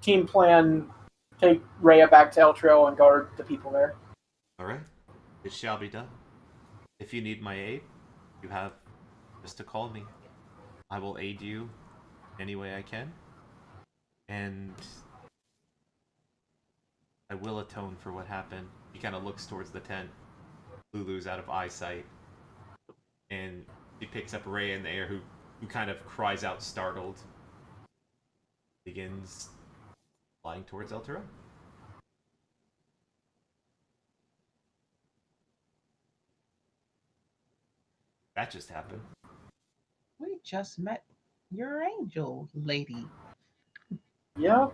E: team plan, take Rhea back to El Trail and guard the people there.
A: Alright. It shall be done. If you need my aid, you have just to call me. I will aid you any way I can. And I will atone for what happened. He kind of looks towards the tent. Lulu's out of eyesight. And he picks up Rhea in the air, who kind of cries out startled. Begins flying towards Eltera. That just happened.
F: We just met your angel lady.
E: Yeah.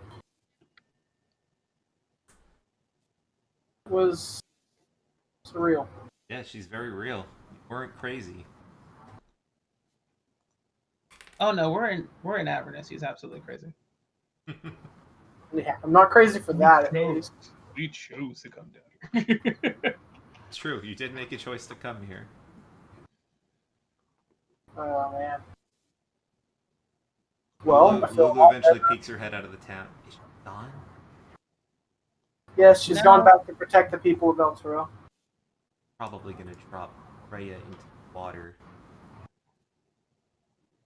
E: It was surreal.
A: Yeah, she's very real. You weren't crazy.
F: Oh no, we're in Avernus. He's absolutely crazy.
E: Yeah, I'm not crazy for that at least.
F: We chose to come down here.
A: It's true. You did make a choice to come here.
E: Oh man. Well,
A: Lulu,
E: I feel
A: Lulu eventually peeks her head out of the town. Is she gone?
E: yes, she's
F: No.
E: gone back to protect the people of Elturel.
A: Probably gonna drop Freya into the water.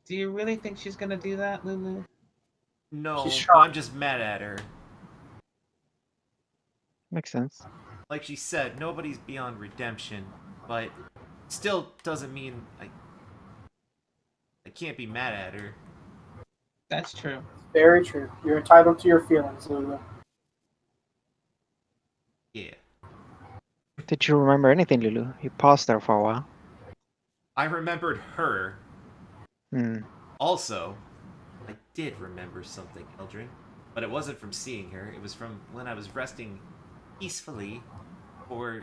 F: Do you really think she's gonna do that, Lulu?
A: No,
E: She's
A: but I'm just mad at her.
D: Makes sense.
A: Like she said, nobody's beyond redemption, but still doesn't mean I can't be mad at her.
F: That's true.
E: Very true. You're entitled to your feelings, Lulu.
A: Yeah.
D: Did you remember anything, Lulu? You paused there for a while.
A: I remembered her.
D: Hmm.
A: Also, I did remember something, Eldrin. But it wasn't from seeing her. It was from when I was resting peacefully for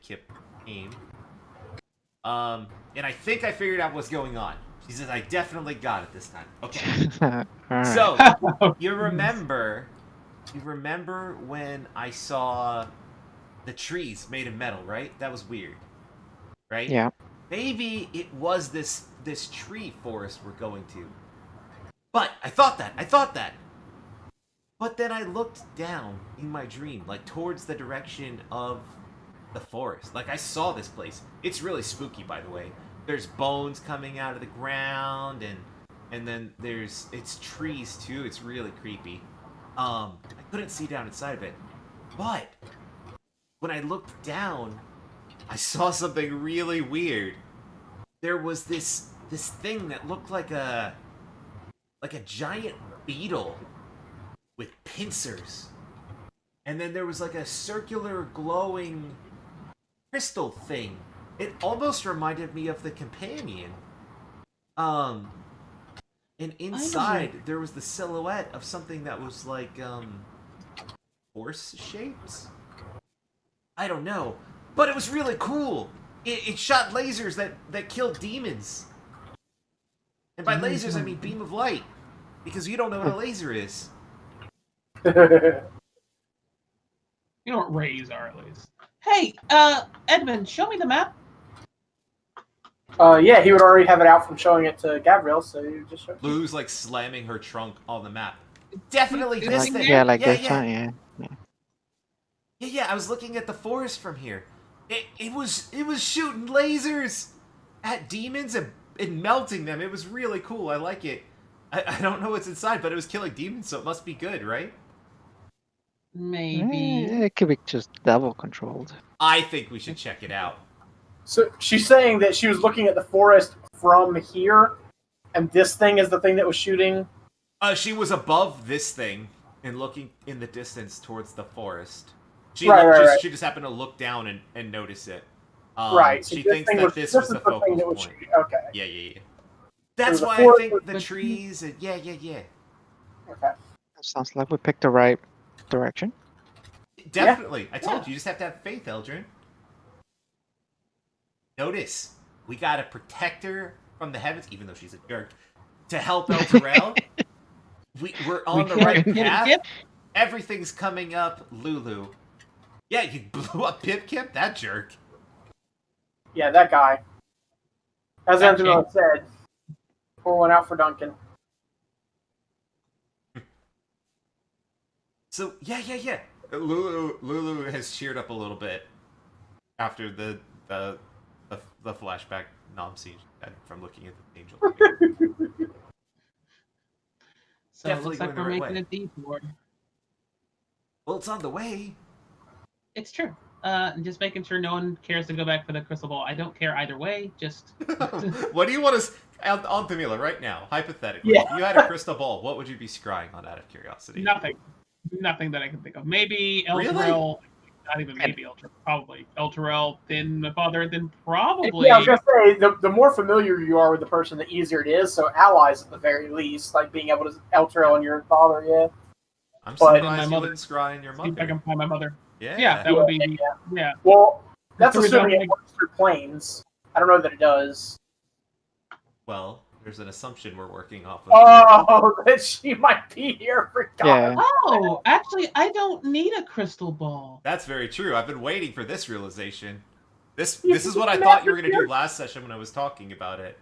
A: Kip came. And I think I figured out what's going on. She says, I definitely got it this time. Okay.
D: Alright.
A: So, you remember when I saw the trees made of metal, right? That was weird. Right?
D: Yeah.
A: Maybe it was this tree forest we're going to. But I thought that. But then I looked down in my dream, like towards the direction of the forest. Like I saw this place. It's really spooky, by the way. There's bones coming out of the ground, and then it's trees too. It's really creepy. I couldn't see down inside of it, but when I looked down, I saw something really weird. There was this thing that looked like a giant beetle with pincers. And then there was like a circular glowing crystal thing. It almost reminded me of the companion. And inside there was the silhouette of something that was like horse shaped. I don't know, but it was really cool. It shot lasers that killed demons. And by lasers I mean beam of light, because you don't know what a laser is.
F: You know what rays are, at least. Hey, Edmund, show me the map.
E: Yeah, he would already have it out from showing it to Gabriel, so you just show.
A: Lulu's like slamming her trunk on the map. Definitely
F: Is
A: this
F: it
A: thing.
F: there?
D: Like
A: yeah,
D: this
A: yeah.
D: one, yeah.
A: Yeah, I was looking at the forest from here. It was shooting lasers at demons and melting them. It was really cool. I like it. I don't know what's inside, but it was killing demons, so it must be good, right?
F: Maybe.
D: It could be just devil controlled.
A: I think we should check it out.
E: So she's saying that she was looking at the forest from here, and this thing is the thing that was shooting.
A: She was above this thing and looking in the distance towards the forest. She just happened to look down and notice it.
E: Right. So
A: She thinks that this was the
E: thing
A: focal
E: that was
A: point.
E: shooting. Okay.
A: Yeah. That's
E: the
A: why I
E: forest
A: think
E: was
A: the
E: the-
A: trees and yeah.
E: Okay.
D: Sounds like we picked the right direction.
A: Definitely. I told you just have to have faith, Eldrin. Notice, we got a protector from the heavens, even though she's a jerk, to help Elturel. We're on the right path.
F: Yep.
A: Everything's coming up, Lulu. Yeah, you blew up Pip-Kip? That jerk.
E: Yeah, that guy. As
F: That
E: Angelo said, pour one out for Duncan.
A: So, yeah. Lulu has cheered up a little bit after the flashback nom scene from looking at the angel.
F: So
A: Definitely
F: it looks like
A: going
F: we're
A: the right
F: making a detour.
A: Well, it's on the way.
F: It's true. And just making sure no one cares to go back for the crystal ball. I don't care either way. Just
A: What do you want to... On Thamila, right now, hypothetically,
E: Yeah.
A: if you had a crystal ball, what would you be scrying on out of curiosity?
F: nothing. Nothing that I can think of. Maybe
A: Really?
F: Elturel. Not even maybe Elturel. Probably Elturel. Then my father. Then probably.
E: Yeah, I was gonna say the more familiar you are with the person, the easier it is. So allies at the very least, like being able to Elturel and your father. Yeah.
A: I'm
E: But-
A: surprised
F: My
A: you
F: mother-
A: wouldn't scry on your
F: See if I
A: mother.
F: can find my mother.
A: Yeah.
F: Yeah, that would be. Yeah.
E: Well, that's
F: The reason
E: assuming
F: I-
E: it works through planes. I don't know that it does.
A: Well, There's an assumption we're working off of. Here.
E: Oh, that she might be here. Forgot.
D: Yeah.
F: Oh, actually, I don't need a crystal ball.
A: That's very true. I've been waiting for this realization. This
E: You
A: is what I
E: can
A: thought you were
E: never
A: gonna do last session when I was talking about it.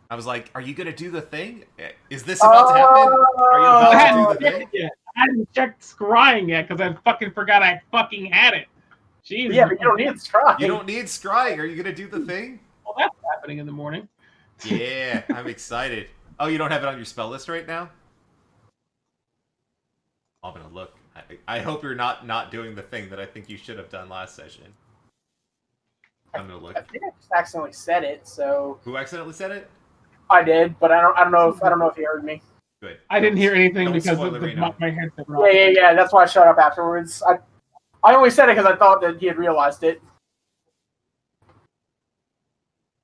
A: I was like, "Are you gonna do the thing? Is this about to happen? Are you
C: I
A: about to
C: hadn't
A: do the
C: checked
A: thing?"
C: it yet. I hadn't checked scrying yet because I fucking forgot I fucking had it. Jeez.
E: Yeah, but you don't need scrying.
A: You don't need scrying. Are you gonna do the thing?
C: Well, that's happening in the morning.
A: Yeah, I'm excited. Oh, you don't have it on your spell list right now? I'm gonna look. I hope you're not doing the thing that I think you should have done last session. I'm gonna look.
E: I think I just accidentally said it, so
A: Who accidentally said it?
E: I did, but I don't know if he heard me.
A: Good.
C: I didn't hear anything
A: Don't
C: because
A: spoil
C: of
A: it, Reno.
C: my headset.
E: Yeah. That's why I shut up afterwards. I only said it because I thought that he had realized it.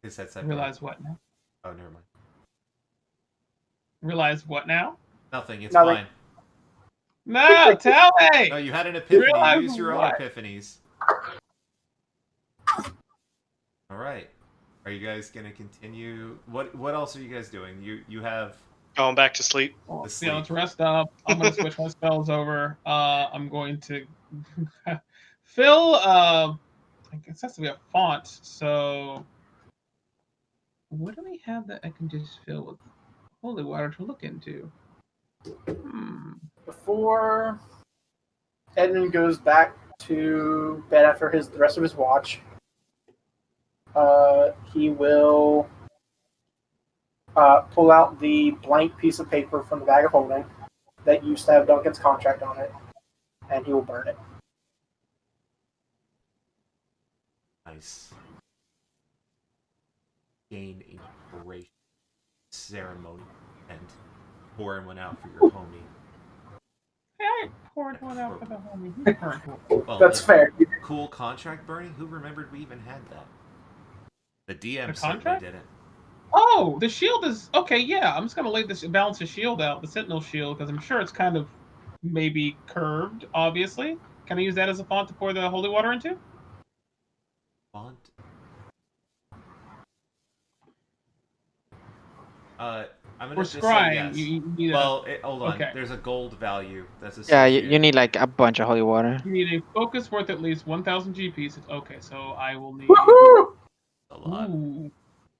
A: His headset.
C: Realize what now?
A: Oh, never mind.
C: Realize what now?
A: Nothing. It's
E: Nothing.
A: fine.
C: No, tell me.
A: No, you had an epiphany.
C: Realize
A: Use your
C: what?
A: own epiphanies. All right. Are you guys gonna continue? What else are you guys doing? You have
B: Going back to sleep.
C: Well,
A: The
C: yeah, let's
A: sleep.
C: rest up. I'm gonna switch my spells over. I'm going to fill. I guess it has to be a font. So, what do we have that I can just fill with holy water to look into?
E: Before Edmund goes back to bed after the rest of his watch, he will pull out the blank piece of paper from the bag of holding that used to have Duncan's contract on it, and he will burn it.
A: nice. Gain inspiration ceremony and pouring one out for your homie.
C: Hey, I poured one out for the homie. Who burned one?
A: Well,
E: That's
A: the
E: fair.
A: Cool contract burning. Who remembered we even had that? The DM
C: The
A: certainly
C: contract?
A: didn't.
C: Oh, the shield is okay. Yeah, I'm just gonna lay this balance the shield out, the Sentinel shield, because I'm sure it's kind of maybe curved. Obviously, can I use that as a font to pour the holy water into?
A: Font. I'm gonna
C: Or
A: just say
C: scrying?
A: yes.
C: You need
A: Well, hold on.
C: okay.
A: There's a gold value that's
D: Yeah,
A: associated.
D: you need like a bunch of holy water.
C: You need a focus worth at least 1,000 GPs. Okay, so I will need.
E: Woohoo!
A: a lot.
C: Ooh,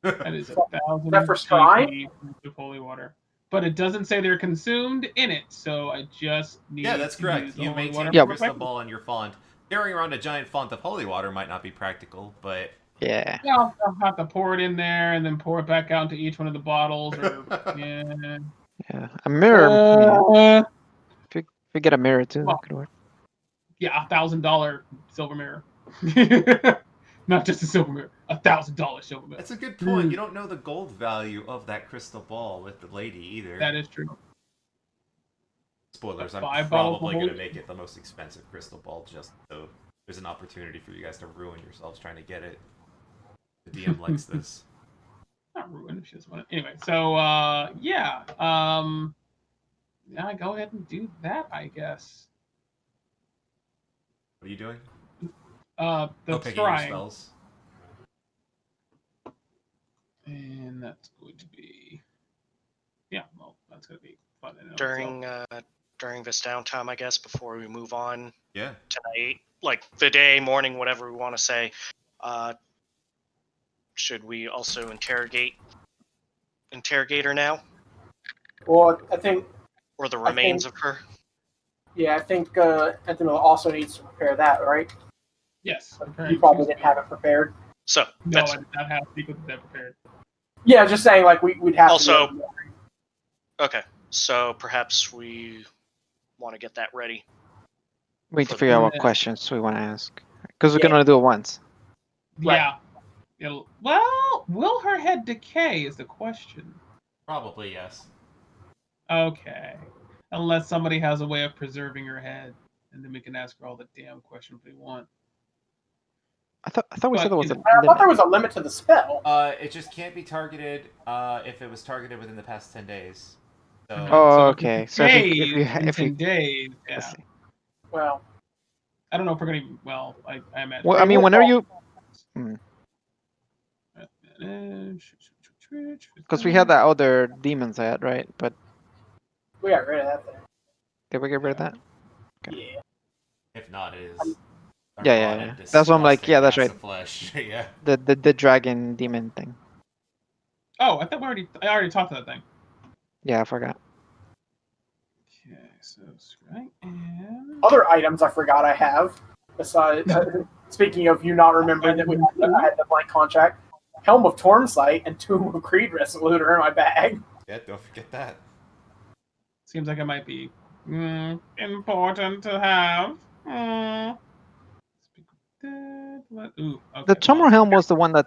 C: that is 1,000
E: that for scrying?
C: GP of holy water. But it doesn't say they're consumed in it, so I just need.
A: Yeah, that's
C: to
A: correct.
C: use the
A: You
C: holy
A: maintain
C: water
A: a
D: Yeah.
A: crystal
C: perfectly.
A: ball in your font. Carrying around a giant font of holy water might not be practical, but
D: Yeah.
C: Yeah, I'll have to pour it in there and then pour it back out into each one of the bottles. Or yeah.
D: Yeah. A mirror. Yeah.
C: Uh,
D: If we get a mirror too,
C: well,
D: that could work.
C: yeah, $1,000 silver mirror. Not just a silver mirror, $1,000 silver mirror.
A: that's a good point. You don't know the gold value of that crystal ball with the lady either.
C: That is true.
A: Spoilers, I'm
C: 5 bottles of
A: probably going to
C: holy-
A: make it the most expensive crystal ball just so there's an opportunity for you guys to ruin yourselves trying to get it. The DM likes this.
C: Not ruined if she doesn't want it. Anyway, so yeah. Yeah, go ahead and do that, I guess.
A: What are you doing?
C: The
A: Picking your
C: scrying.
A: spells.
C: And that's going to be well, that's gonna be fun in and of
B: During
C: itself.
B: during this downtime, I guess, before we move on
A: Yeah.
B: tonight, like the day, morning, whatever we want to say, should we also interrogate her now,
E: Well, I think,
B: or the
E: I
B: remains
E: think-
B: of her?
E: yeah, I think Anthony also needs to prepare that, right?
C: Yes.
E: You probably didn't have it prepared.
B: So
C: No,
B: that's
C: I did not have Speak with the Dead prepared.
E: Yeah, just saying, like, we'd have
B: Also-
E: to.
B: okay. So perhaps we want to get that ready.
D: We need to
B: For
D: figure out what
C: the-
D: questions we want to ask. Because we're
E: Yeah.
D: gonna do it once.
E: Right.
C: Yeah. Well, will her head decay is the question.
A: Probably yes.
C: Okay. Unless somebody has a way of preserving her head, and then we can ask her all the damn questions we want.
D: I thought we
C: But,
D: said there was
C: you
D: a
C: know,
E: I thought there
D: limit.
E: was a limit to the spell.
A: It just can't be targeted if it was targeted within the past 10 days. So,
D: Oh,
C: if
D: okay.
C: it's
D: So if you-
C: days, in
D: if you-
C: 10 days,
D: I
C: yeah.
D: see.
E: Well,
C: I don't know if we're gonna. Well, I imagine.
D: Well, I mean, whenever you Because we had that other demon's head, right? But
E: We got rid of that thing.
D: did we get rid of that?
E: Yeah.
A: If not, it is. a
D: Yeah, yeah,
A: rotted,
D: yeah. That's what I'm like,
A: disgusting
D: yeah, that's
A: mass
D: right.
A: of flesh. Yeah.
D: The dragon demon thing.
C: Oh, I thought I already talked to that thing.
D: Yeah, I forgot.
C: Okay, so scry and
E: Other items I forgot I have. Besides, speaking of you not remembering that I had the blank contract, Helm of Tormsight and Tomb of Creed Resolute are in my bag.
A: Yeah, don't forget that.
C: seems like it might be important to have. Speak with dead. Ooh, okay,
D: The Tomor Helm was the one that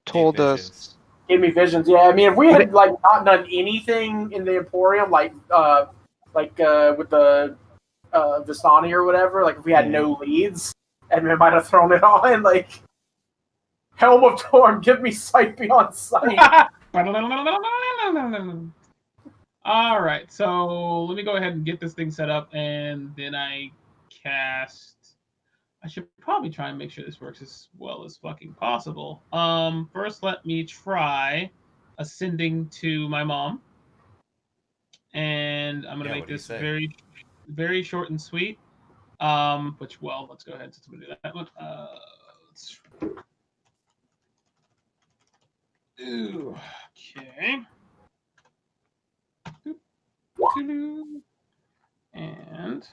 D: told
A: Gave
D: us.
A: visions.
E: Give me visions. Yeah, I mean, if we had like not done anything in the Emporium, like with the Vistani or whatever, like if we had no leads, Edmund might have thrown it on. Like Helm of Torm, give me sight beyond sight.
C: All right, so let me go ahead and get this thing set up, and then I cast. I should probably try and make sure this works as well as fucking possible. First let me try ascending to my mom, and I'm gonna
A: Yeah,
C: make
A: what do you
C: this
A: say?
C: very, very short and sweet. Which let's go ahead since I'm gonna do that one. Let's. Ooh, okay. And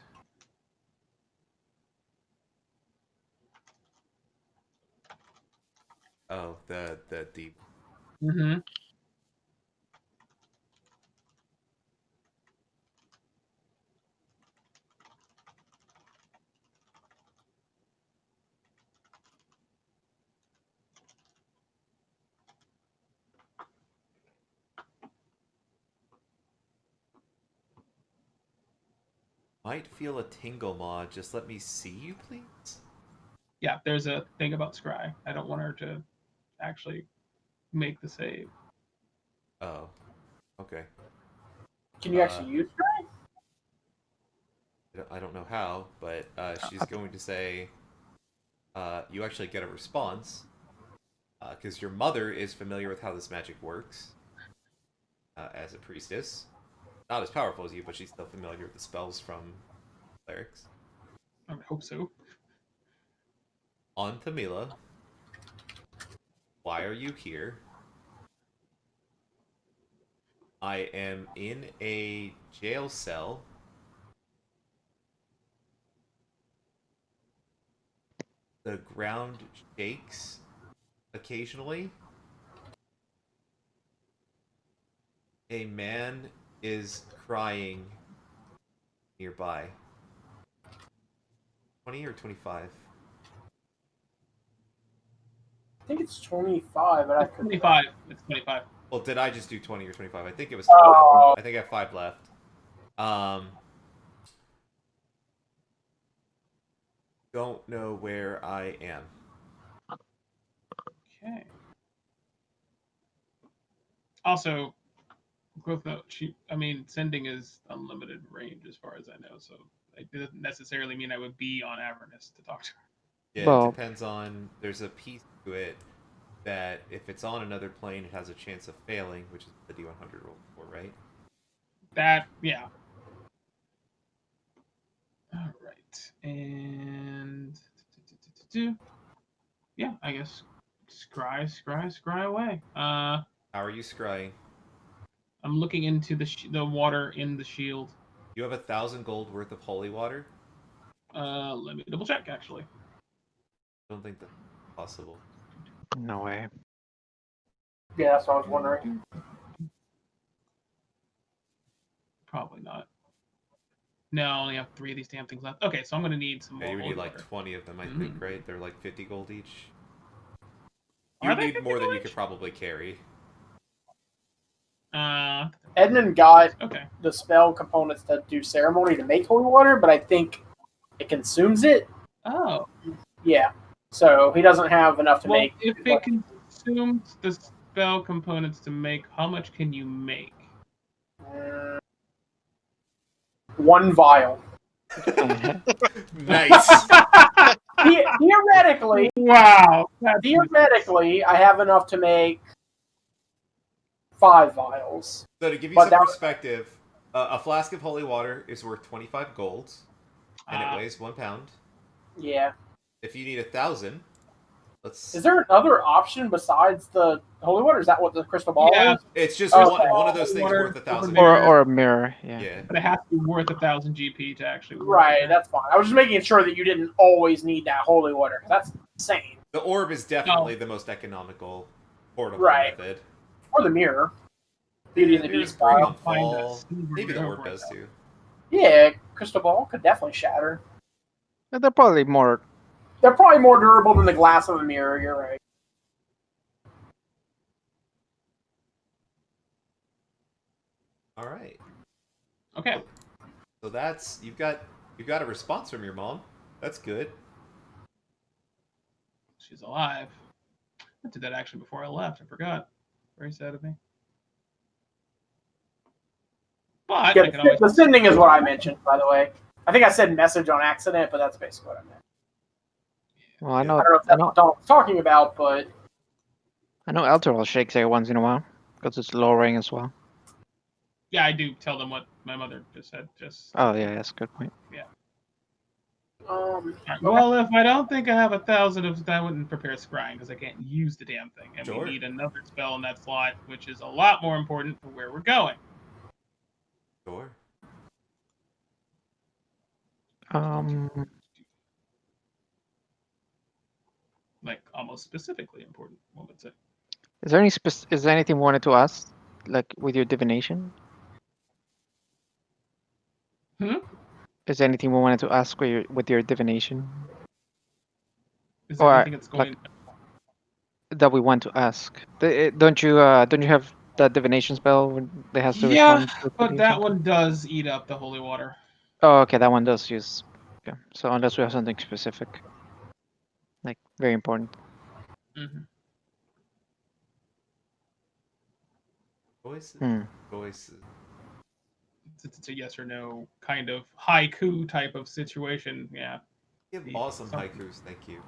A: Oh, the deep.
C: mm-hmm.
A: Might feel a tingle mod. Just let me see you, please.
C: Yeah, there's a thing about Scry. I don't want her to actually make the save.
A: Oh, okay.
E: Can you actually use
A: I don't know how, but she's going to say you actually get a response because your mother is familiar with how this magic works as a priestess. Not as powerful as you, but she's still familiar with the spells from clerics.
C: I would hope so.
A: On Thamila, why are you here? I am in a jail cell. The ground shakes occasionally. A man is crying nearby. 20 or 25?
E: I think it's 25, but I
C: It's
E: could.
C: 25. It's 25.
A: Well, did I just do 20 or 25? I think it was 20.
E: Oh.
A: I think I have 5 left. Don't know where I am.
C: Okay. Also, growth note. Sending is unlimited range as far as I know, so it doesn't necessarily mean I would be on Avernus to talk to her.
A: Yeah,
D: Well-
A: it depends on. There's a piece to it that if it's on another plane, it has a chance of failing, which is the D100 roll for, right?
C: That, yeah. All right, and yeah, I guess scry away.
A: How are you scrying?
C: I'm looking into the water in the shield.
A: You have 1,000 gold worth of holy water?
C: Let me double check actually.
A: I don't think that's possible.
D: No way.
E: Yeah, that's what I was wondering.
C: Probably not. No, I only have 3 of these damn things left. Okay, so I'm gonna need some
A: Yeah,
C: more.
A: you would
C: holy
A: need like
C: water.
A: 20 of them, I
C: Mhm.
A: think, right? They're like 50 gold each.
C: Are
A: You
C: they
A: need
C: 50
A: more than you
C: gold
A: could
C: each?
A: probably carry.
E: Edmund got
C: Okay.
E: the spell components to do ceremony to make holy water, but I think it consumes it.
C: Oh,
E: Yeah, so he doesn't have enough to
C: well,
E: make.
C: if it consumes the spell components to make, how much can you make?
E: One vial.
A: Nice.
E: Theoretically,
C: Wow. That's
E: I have enough to make 5 vials.
A: So to give you
E: But
A: some
E: that-
A: perspective, a flask of holy water is worth 25 gold, and it weighs 1 pound.
E: Yeah.
A: If you need 1,000, let's.
E: Is there another option besides the holy water? Is that what the crystal ball
C: Yeah.
E: is?
A: It's just
E: Okay.
A: one of those things
C: Water,
A: worth 1,000.
D: Or a mirror, yeah.
A: Yeah.
C: But it has to be worth 1,000 GP to actually work.
E: Right, that's fine. I was just making sure that you didn't always need that holy water. That's insane.
A: The orb is definitely the most economical portable
E: Right.
A: method.
E: Or the mirror. Beauty and the
A: Mirror's
E: Beast
A: great
E: vial.
A: on
C: Find a
A: fall.
C: silver
A: Maybe the
C: mirror
A: orb
C: for
A: does
C: it.
A: too.
E: Yeah, crystal ball could definitely shatter.
D: But they're probably more.
E: They're probably more durable than the glass of a mirror, you're right.
A: All right.
C: Okay.
A: So that's you've got a response from your mom. That's good.
C: She's alive. I did that actually before I left. I forgot. Very sad of me. But
E: Yeah,
C: I can always.
E: the sending is what I mentioned, by the way. I think I said message on accident, but that's basically what I meant.
D: Well, I
E: I
D: know.
E: don't know if that's what Don was talking about, but
D: I know Elturel shakes every once in a while because it's lowering as well.
C: Yeah, I do tell them what my mother just said. Just.
D: Oh yeah, that's a good point.
C: Alright, well, if I don't think I have 1,000 of that, I wouldn't prepare scrying because I can't use the damn thing, and
A: Sure.
C: we need another spell in that slot, which is a lot more important for where we're going.
A: Sure.
C: Like almost specifically important, one would say.
D: Is there is there anything we wanted to ask, like with your divination?
C: Hmm?
D: Is there anything we wanted to ask with your divination
C: Is there
D: Or,
C: anything that's going?
D: that we want to ask? Don't you have that divination spell that has to
C: Yeah,
D: respond? to
C: but
D: the
C: that
D: agent?
C: one does eat up the holy water.
D: Oh, okay, that one does use. Okay, so unless we have something specific, like very important.
C: Mm-hmm.
A: Voices.
D: Hmm.
A: Voices.
C: It's a yes or no kind of haiku type of situation. Yeah.
A: You have
C: The-
A: awesome
C: something.
A: haikus, thank you.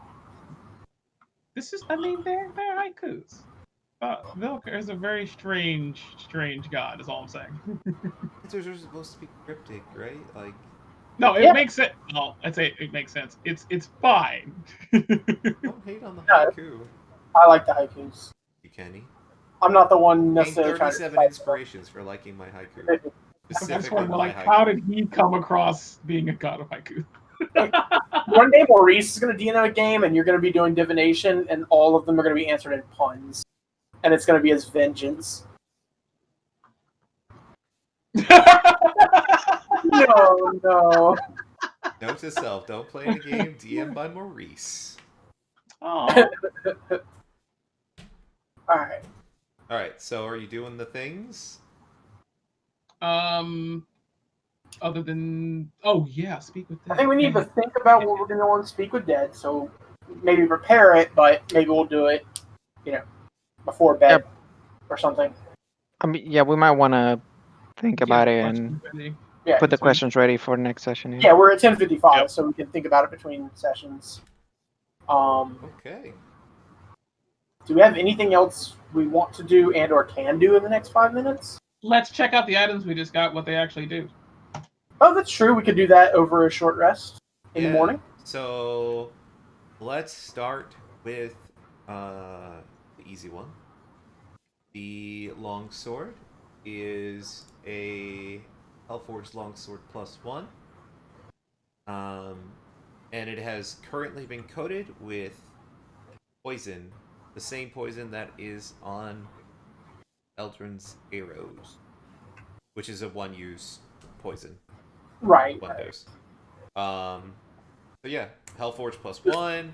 C: This is, I mean, they're haikus. Vilker is a very strange god, is all I'm saying.
A: Answers are supposed to be cryptic, right? Like,
C: No, it
E: Yeah.
C: makes sense. Well, I'd say it makes sense. It's fine.
A: don't hate on the
E: Yeah.
A: haiku.
E: I like the haikus.
A: You Kenny.
E: I'm not the one
A: Gained
E: necessarily trying to
A: 37
E: decide
A: inspirations for liking my haiku.
E: stuff.
C: I just
A: Specifically
C: wonder,
A: my
C: like,
A: haiku.
C: how did he come across being a god of haiku?
E: One day Maurice is going to DM a game, and you're going to be doing divination, and all of them are going to be answered in puns. And it's going to be his vengeance. No.
A: Note to self: don't play the game DM by Maurice.
C: Oh,
E: All right.
A: All right. So, are you doing the things?
C: other than speak with
E: I
C: them.
E: think we need to think about what we're going to want to speak with Dead, so maybe prepare it, but maybe we'll do it, before bed or something.
D: I mean, yeah, we might want to think about it and
E: Yeah.
D: put the questions ready for next session.
E: Yeah, we're at 10:55,
B: Yep.
E: so we can think about it between sessions.
A: Okay.
E: Do we have anything else we want to do and or can do in the next 5 minutes?
C: Let's check out the items we just got, what they actually do.
E: Oh, that's true. We could do that over a short rest in the morning.
A: So, let's start with the easy one. The longsword is a Hellforged longsword +1. And it has currently been coated with poison, the same poison that is on Eldrin's arrows, which is a one-use poison.
E: Right.
A: One dose. So yeah, Hellforge +1.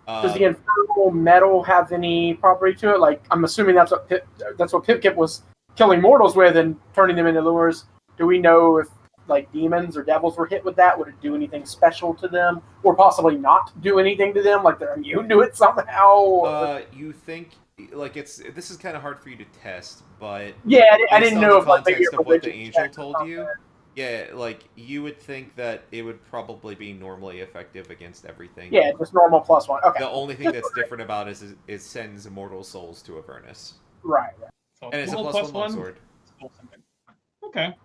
E: Does the infernal metal have any property to it? Like, I'm assuming that's what Pipkip was killing mortals with and turning them into lures. Do we know if like demons or devils were hit with that? Would it do anything special to them, or possibly not do anything to them? Like they're immune to it somehow?
A: You think like this is kind of hard for you to test, but
E: Yeah, I
A: based
E: didn't
A: on
E: know
A: the
E: if like maybe
A: context
E: a
A: of what the
E: religion
A: angel
E: check or
A: told you.
E: something.
A: Yeah, like you would think that it would probably be normally effective against everything.
E: Yeah, just normal +1. Okay.
A: The only thing that's different about it is it sends immortal souls to Avernus.
E: Right.
C: So
A: And it's a
C: dual
A: +1 longsword.
C: Okay.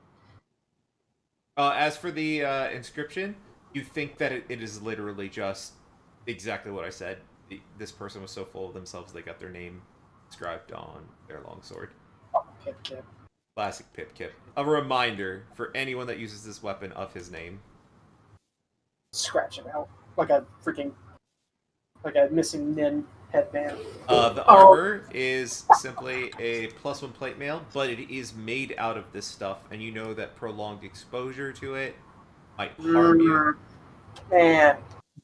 A: As for the inscription, you think that it is literally just exactly what I said. This person was so full of themselves they got their name inscribed on their longsword.
E: Kip, kip.
A: Classic Pip Kip. A reminder for anyone that uses this weapon of his name.
E: Scratch it out like a missing Nin headband.
A: The armor is simply a +1 plate mail, but it is made out of this stuff, and you know that prolonged exposure to it might harm you.
E: Man,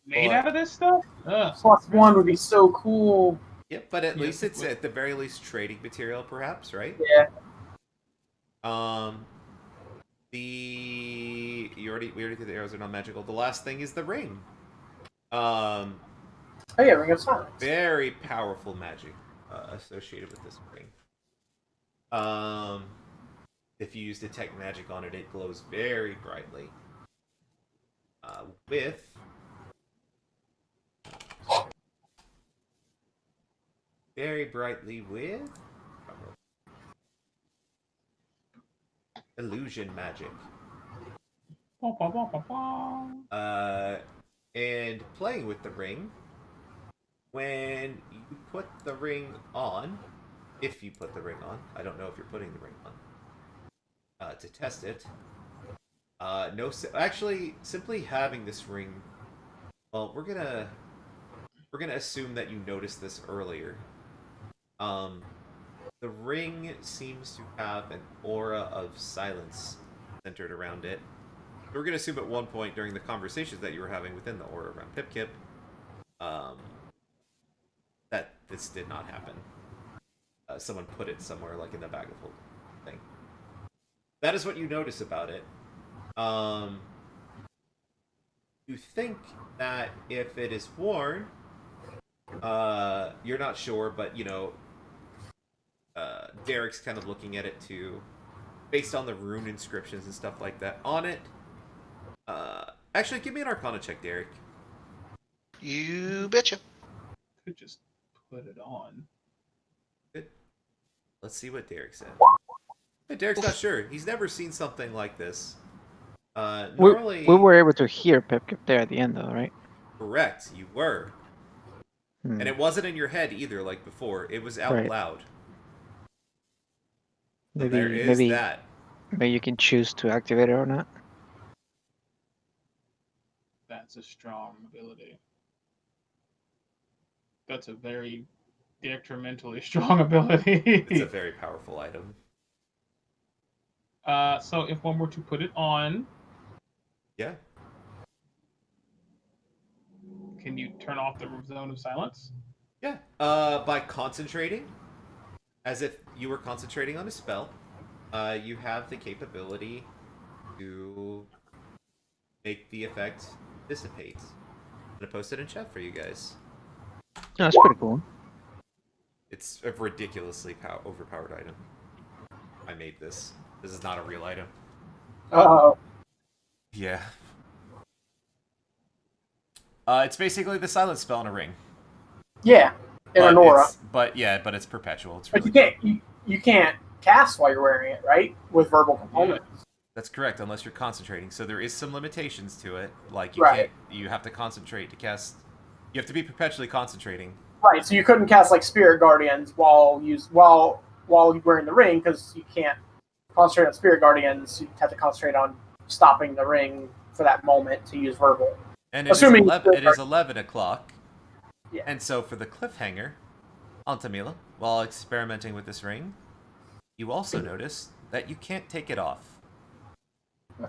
C: Made
A: But-
C: out of this stuff? Ugh.
E: +1 would be so cool.
A: Yep, but at
C: Yeah,
A: least it's
C: but-
A: at the very least trading material, perhaps, right?
E: Yeah.
A: We already did the arrows are non-magical. The last thing is the ring.
E: Oh yeah, Ring of Silence.
A: Very powerful magic associated with this ring. If you use detect magic on it, it glows very brightly. With illusion magic. And playing with the ring, when you put the ring on, if you put the ring on, I don't know if you're putting the ring on, to test it. Actually, simply having this ring. Well, we're gonna assume that you noticed this earlier. The ring seems to have an aura of silence centered around it. We're going to assume at one point during the conversations that you were having within the aura around Pip-Kip, that this did not happen. Someone put it somewhere, like in the bag of holding thing. That is what you notice about it. You think that if it is worn, you're not sure, but you know, Derek's kind of looking at it too, based on the rune inscriptions and stuff like that on it. Actually, give me an Arcana check, Derek.
B: You betcha.
C: Could just put it on.
A: Good. Let's see what Derek said. Hey, Derek's not sure. He's never seen something like this. Normally,
D: We were able to hear Pip Kip there at the end, though, right?
A: correct. You were,
D: Hmm.
A: and it wasn't in your head either, like before. It was out
D: Right.
A: loud. So
D: Maybe,
A: there is
D: maybe,
A: that.
D: maybe you can choose to activate it or not.
C: That's a strong ability. That's a very detrimentally strong ability.
A: It's a very powerful item.
C: So if one were to put it on,
A: Yeah.
C: can you turn off the zone of silence?
A: Yeah. By concentrating, as if you were concentrating on a spell, you have the capability to make the effect dissipate. I'm gonna post it in chat for you guys.
D: Oh, that's pretty cool.
A: It's a ridiculously overpowered item. I made this. This is not a real item.
E: Oh,
A: Yeah. It's basically the silence spell in a ring.
E: yeah, in an aura.
A: But it's perpetual. It's
E: But
A: really
E: you can't cast while you're wearing it, right? With verbal components.
A: That's correct, unless you're concentrating. So there is some limitations to it. Like
E: Right.
A: you have to concentrate to cast. You have to be perpetually concentrating.
E: Right. So you couldn't cast like Spirit Guardians while wearing the ring because you can't concentrate on Spirit Guardians. You have to concentrate on stopping the ring for that moment to use verbal.
A: And it
E: Assuming
A: is 11 o'clock.
E: Yeah.
A: And so for the cliffhanger, Altamila, while experimenting with this ring, you also notice that you can't take it off.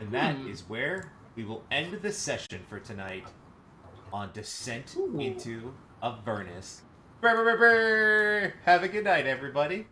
A: And that is where we will end the session for tonight on Descent into Avernus. Brr, brr, brr, brr. Have a good night, everybody.